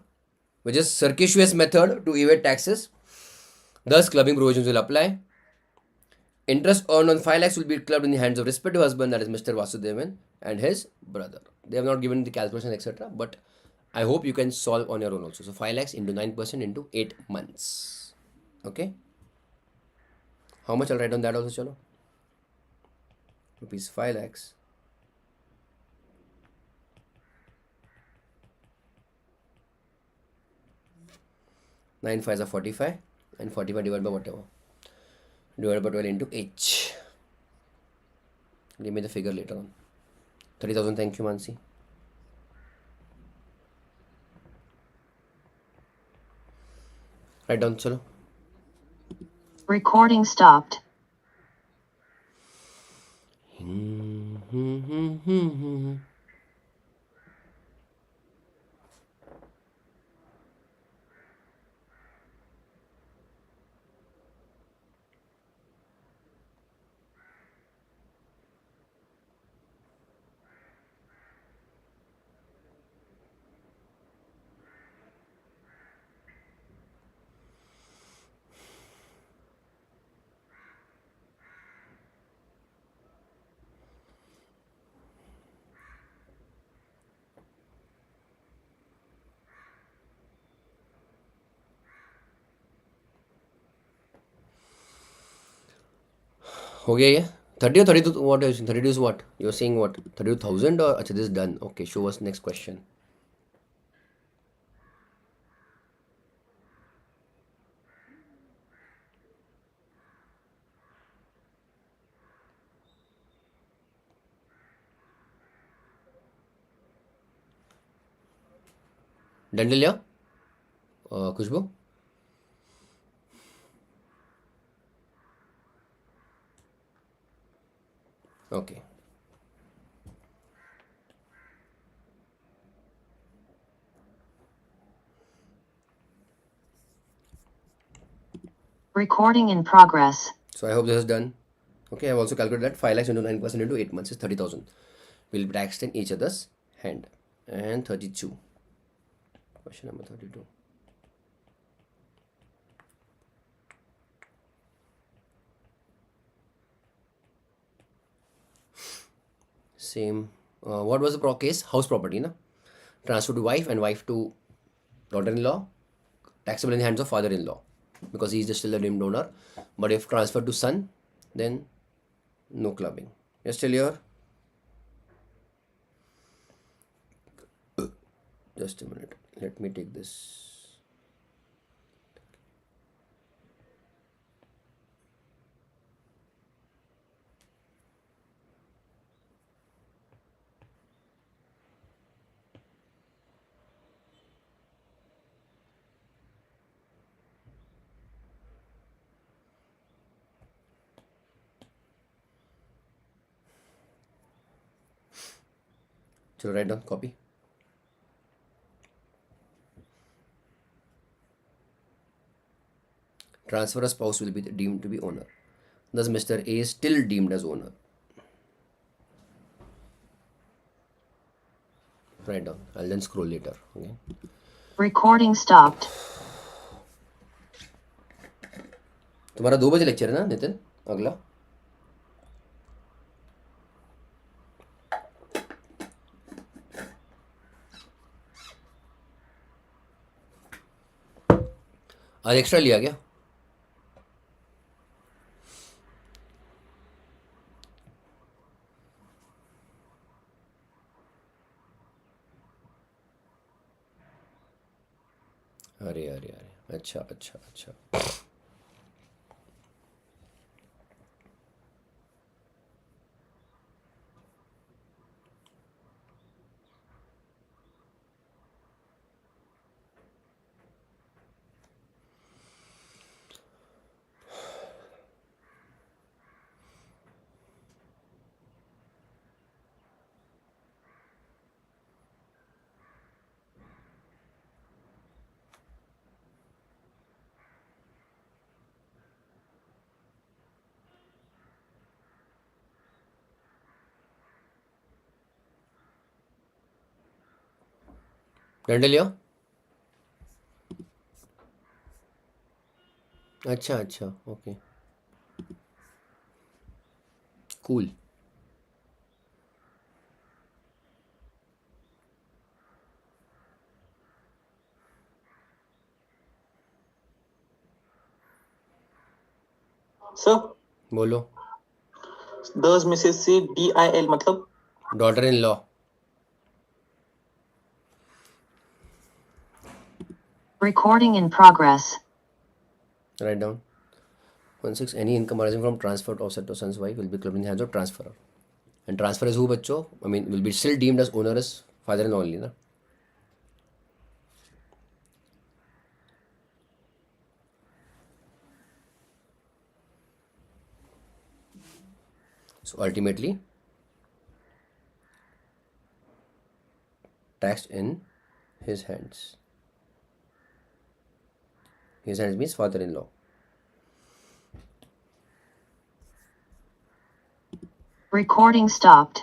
Which is circuitous method to evade taxes. Thus, clubbing provisions will apply. Interest earned on 5 lakhs will be clubbed in the hands of respective husband, that is Mr. Vasudevan and his brother. They have not given the calculation, etc. But I hope you can solve on your own also. So 5 lakhs into 9% into 8 months. Okay? How much I'll write on that also, chalo? Rupees 5 lakhs. 9 5s are 45 and 45 divided by whatever. Divided by 12 into H. Give me the figure later on. 30,000. Thank you, Mansi. Write down, chalo. Recording stopped. हो गया ये 30 or 32? What are you saying? 32 is what? You're saying what? 32,000 or अच्छा, this is done. Okay, show us next question. Done लिया? खुशबू? Okay. Recording in progress. So I hope this is done. Okay, I've also calculated that 5 lakhs into 9% into 8 months is 30,000. Will be taxed in each other's hand. And 32. Question number 32. Same. What was the case? House property, na? Transfer to wife and wife to daughter-in-law. Taxable in the hands of father-in-law because he is still a named owner. But if transferred to son, then no clubbing. You're still here? Just a minute. Let me take this. So write down, copy. Transfer a spouse will be deemed to be owner. Thus, Mr. A is still deemed as owner. Write down. I'll then scroll later. Okay. Recording stopped. तुम्हारा 2 बजे lecture है ना नितिन अगला? आज extra लिया क्या? अरे अरे अरे, अच्छा अच्छा अच्छा। डंडे लियो। अच्छा अच्छा, ओके, कूल। सर बोलो। दस मिसेस से DIL मतलब daughter in law. Recording in progress. Write down. 16 any income arising from transfer of offset to son's wife will be clubbed in the hands of transferor. And transfer is who, बच्चों? I mean, will be still deemed as owner as father-in-law only, ना? So ultimately, taxed in his hands. His hands means father-in-law. Recording stopped.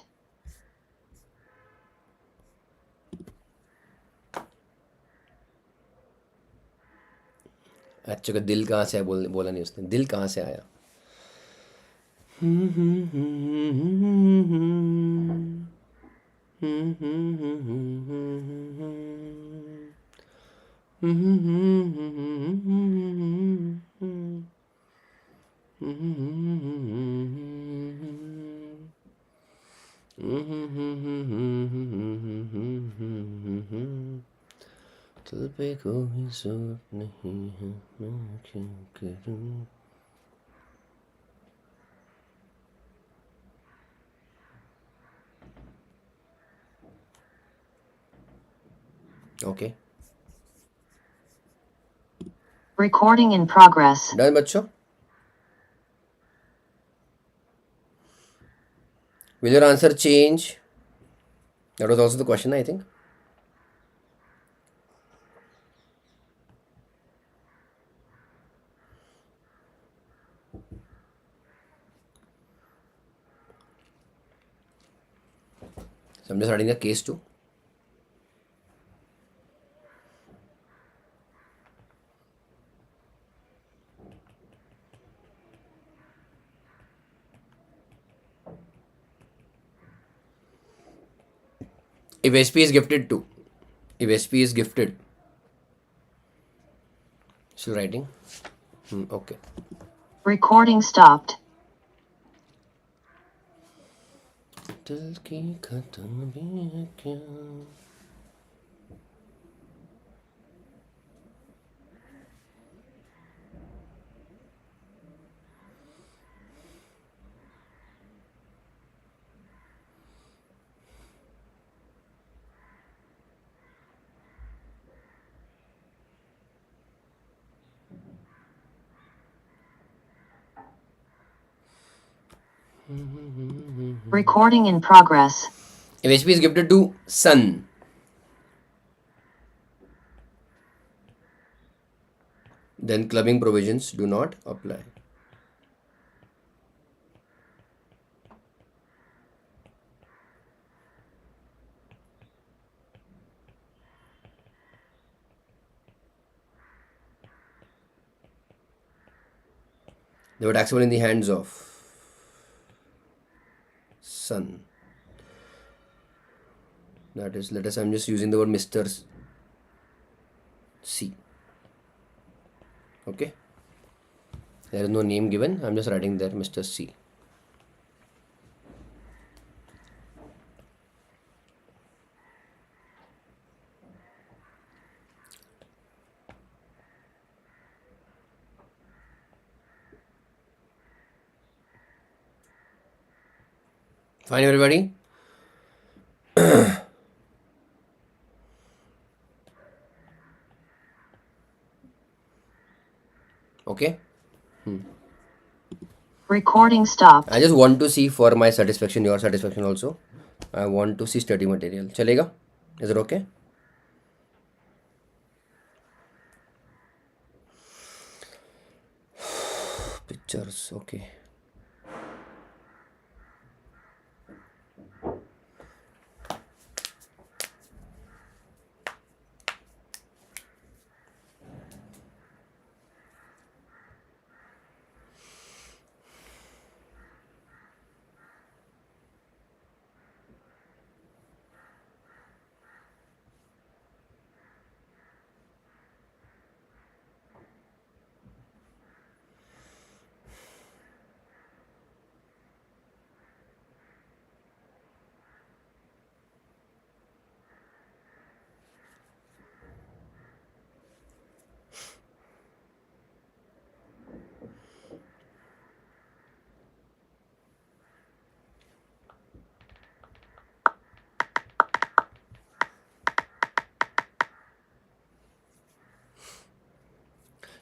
अच्छा का दिल कहाँ से आया, बोला नहीं उसने, दिल कहाँ से आया? दिल पे कोई जोर नहीं है, मैं क्या करूं? Okay, Recording in progress. Done बच्चों। Will your answer change? That was also the question, I think. So I'm just adding a case too. If SP is gifted too. If SP is gifted. Still writing? Okay. Recording stopped. दिल की खत्म भी है क्या? Recording in progress. If HP is gifted to son, then clubbing provisions do not apply. They were taxable in the hands of son. That is, let us, I'm just using the word Mr. C. Okay. There is no name given. I'm just writing there Mr. C. Fine, everybody? Okay. Recording stopped. I just want to see for my satisfaction, your satisfaction also. I want to see study material. Chalega? Is it okay? Pictures, okay.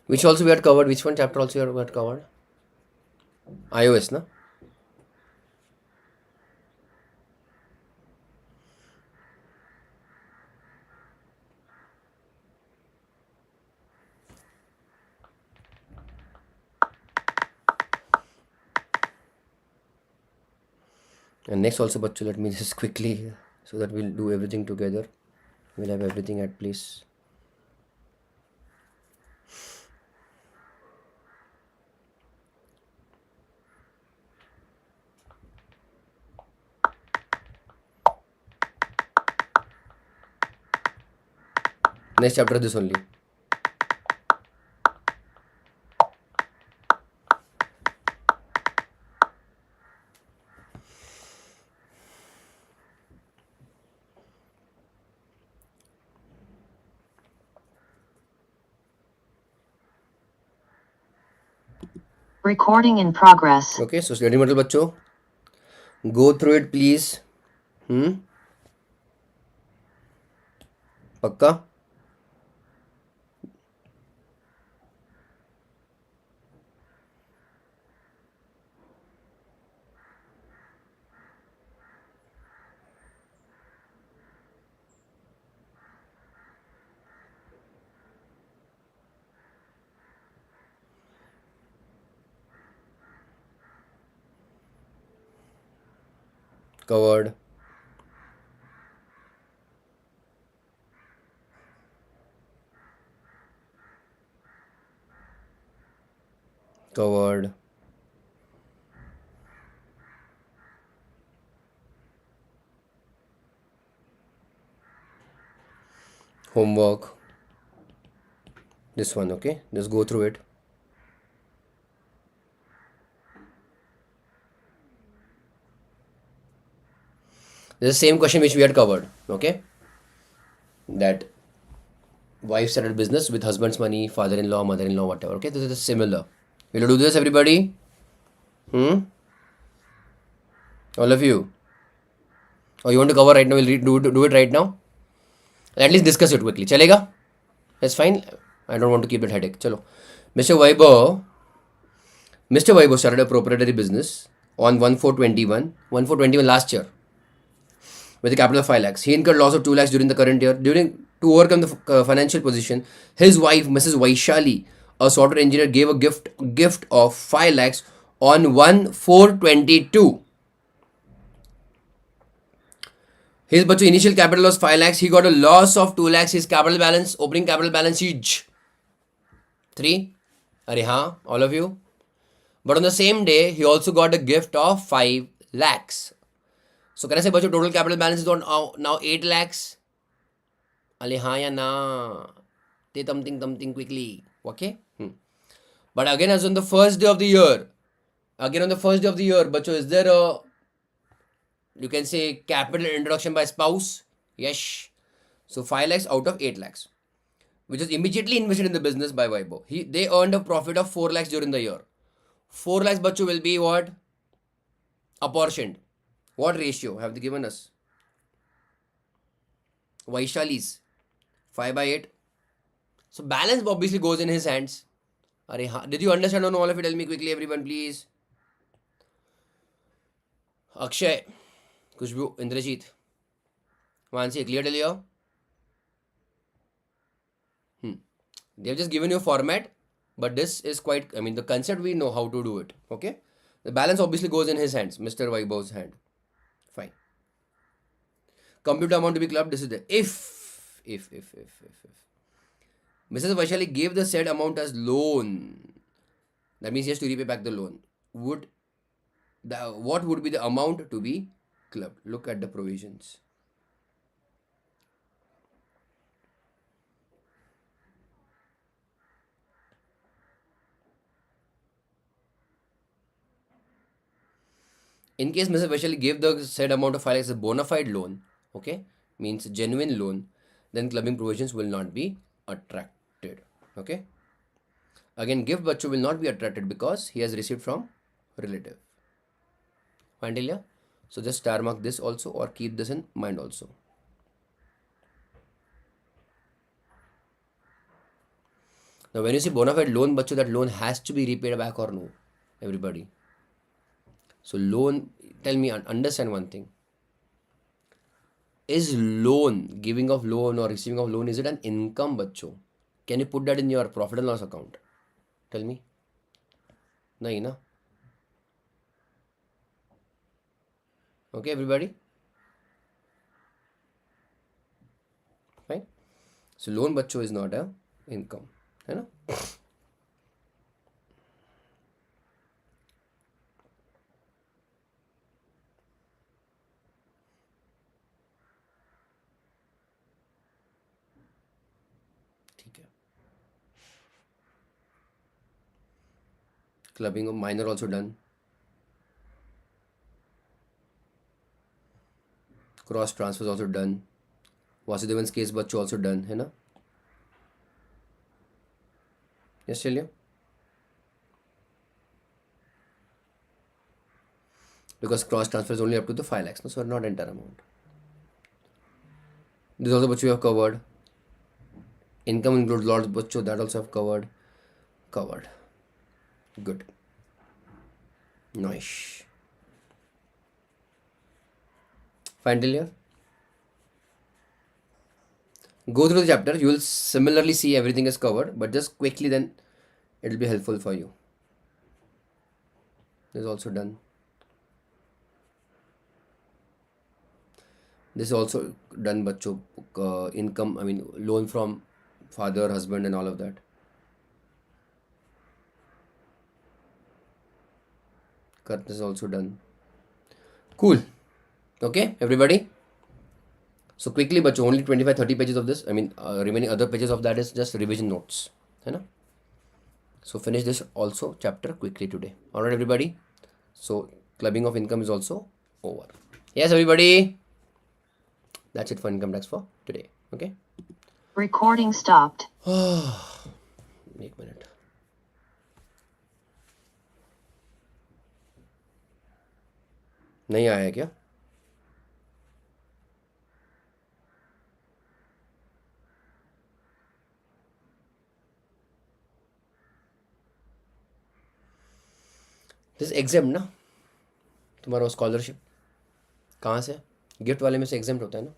Which also we had covered. Which one chapter also we had covered? iOS, na? And next also, but let me just quickly so that we'll do everything together. We'll have everything at place. Next chapter this only. Recording in progress. Okay, so study material बच्चों, go through it please. पक्का? Covered. Covered. Homework. This one, okay? Just go through it. This is the same question which we had covered, okay? That wife started business with husband's money, father-in-law, mother-in-law, whatever, okay? This is similar. Will you do this, everybody? All of you? Or you want to cover right now? We'll do it right now. At least discuss it quickly. Chalega? That's fine. I don't want to keep that headache. Chalo. Mr. Vaibhav started a proprietary business on 1/4/21 1/4/21 last year with a capital of 5 lakhs. He incurred loss of 2 lakhs during the current year. To overcome the financial position, his wife, Mrs. Vaishali, a software engineer, gave a gift of 5 lakhs on 1/4/22. His initial capital was 5 lakhs. He got a loss of 2 lakhs. His capital balance, opening capital balance is 3. Are all of you? But on the same day, he also got a gift of 5 lakhs. So can I say total capital balance is now 8 lakhs? Ya na? Say something quickly. Okay? But again, as on the first day of the year, is there a, you can say, capital introduction by spouse? Yes. So 5 lakhs out of 8 lakhs, which is immediately invested in the business by Vaibhav. They earned a profit of 4 lakhs during the year. 4 lakhs will be what? Apportioned. What ratio have they given us? Vaishali's 5 by 8. So balance obviously goes in his hands. Did you understand on all of it? Tell me quickly, everyone, please. Akshay, Kushbu, Indrajit, Mansi, clear till here? They have just given you a format, but this is quite, I mean, the concept we know how to do it. Okay? The balance obviously goes in his hands, Mr. Vaibhav's hand. Fine. Computer amount to be clubbed, this is the if. Mrs. Vaishali gave the said amount as loan. That means he has to repay back the loan. What would be the amount to be clubbed? Look at the provisions. In case Mr. Vaishali gave the said amount of file as a bona fide loan, okay, means genuine loan, then clubbing provisions will not be attracted. Okay. Again, gift bachu will not be attracted because he has received from relative. Fine till here? So just star mark this also or keep this in mind also. Now when you say bona fide loan bachu, that loan has to be repaid back or no? Everybody. So loan, tell me, understand one thing. Is loan, giving of loan or receiving of loan, is it an income bacho? Can you put that in your profit and loss account? Tell me. Nahi na? Okay, everybody? Fine. So loan bacho is not a income. है ना? ठीक है. Clubbing of minor also done. Cross transfers also done. Vasudevan's case bacho also done. है ना? Yes, Celia? Because cross transfer is only up to the 5 lakhs, no? So not entire amount. This also bacho you have covered. Income includes lots bacho, that also have covered. Good. Nice. Fine till here? Go through the chapter. You will similarly see everything is covered, but just quickly then it will be helpful for you. This is also done. This is also done, bacho. Income, I mean, loan from father, husband, and all of that. This is also done. Cool. Okay, everybody. So quickly, but only 25-30 pages of this. I mean, remaining other pages of that is just revision notes. है ना? So finish this also chapter quickly today. Alright, everybody. So clubbing of income is also over. Yes, everybody. That's it for income tax for today. Okay. Recording stopped. एक minute. नहीं आया क्या? This exam ना तुम्हारा scholarship कहाँ से? Gift वाले में से एग्जाम होता है ना?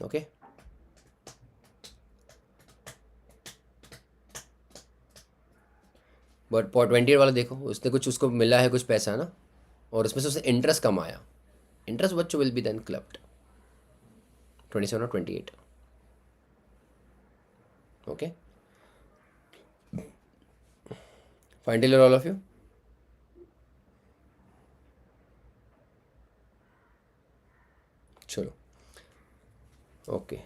ओके. बट 28 वाला देखो, उसने कुछ उसको मिला है कुछ पैसा ना, और उसमें से उसने इंटरेस्ट कम आया. इंटरेस्ट बच्चों will be then clubbed 27 or 28. Okay. Fine till all of you. चलो. Okay.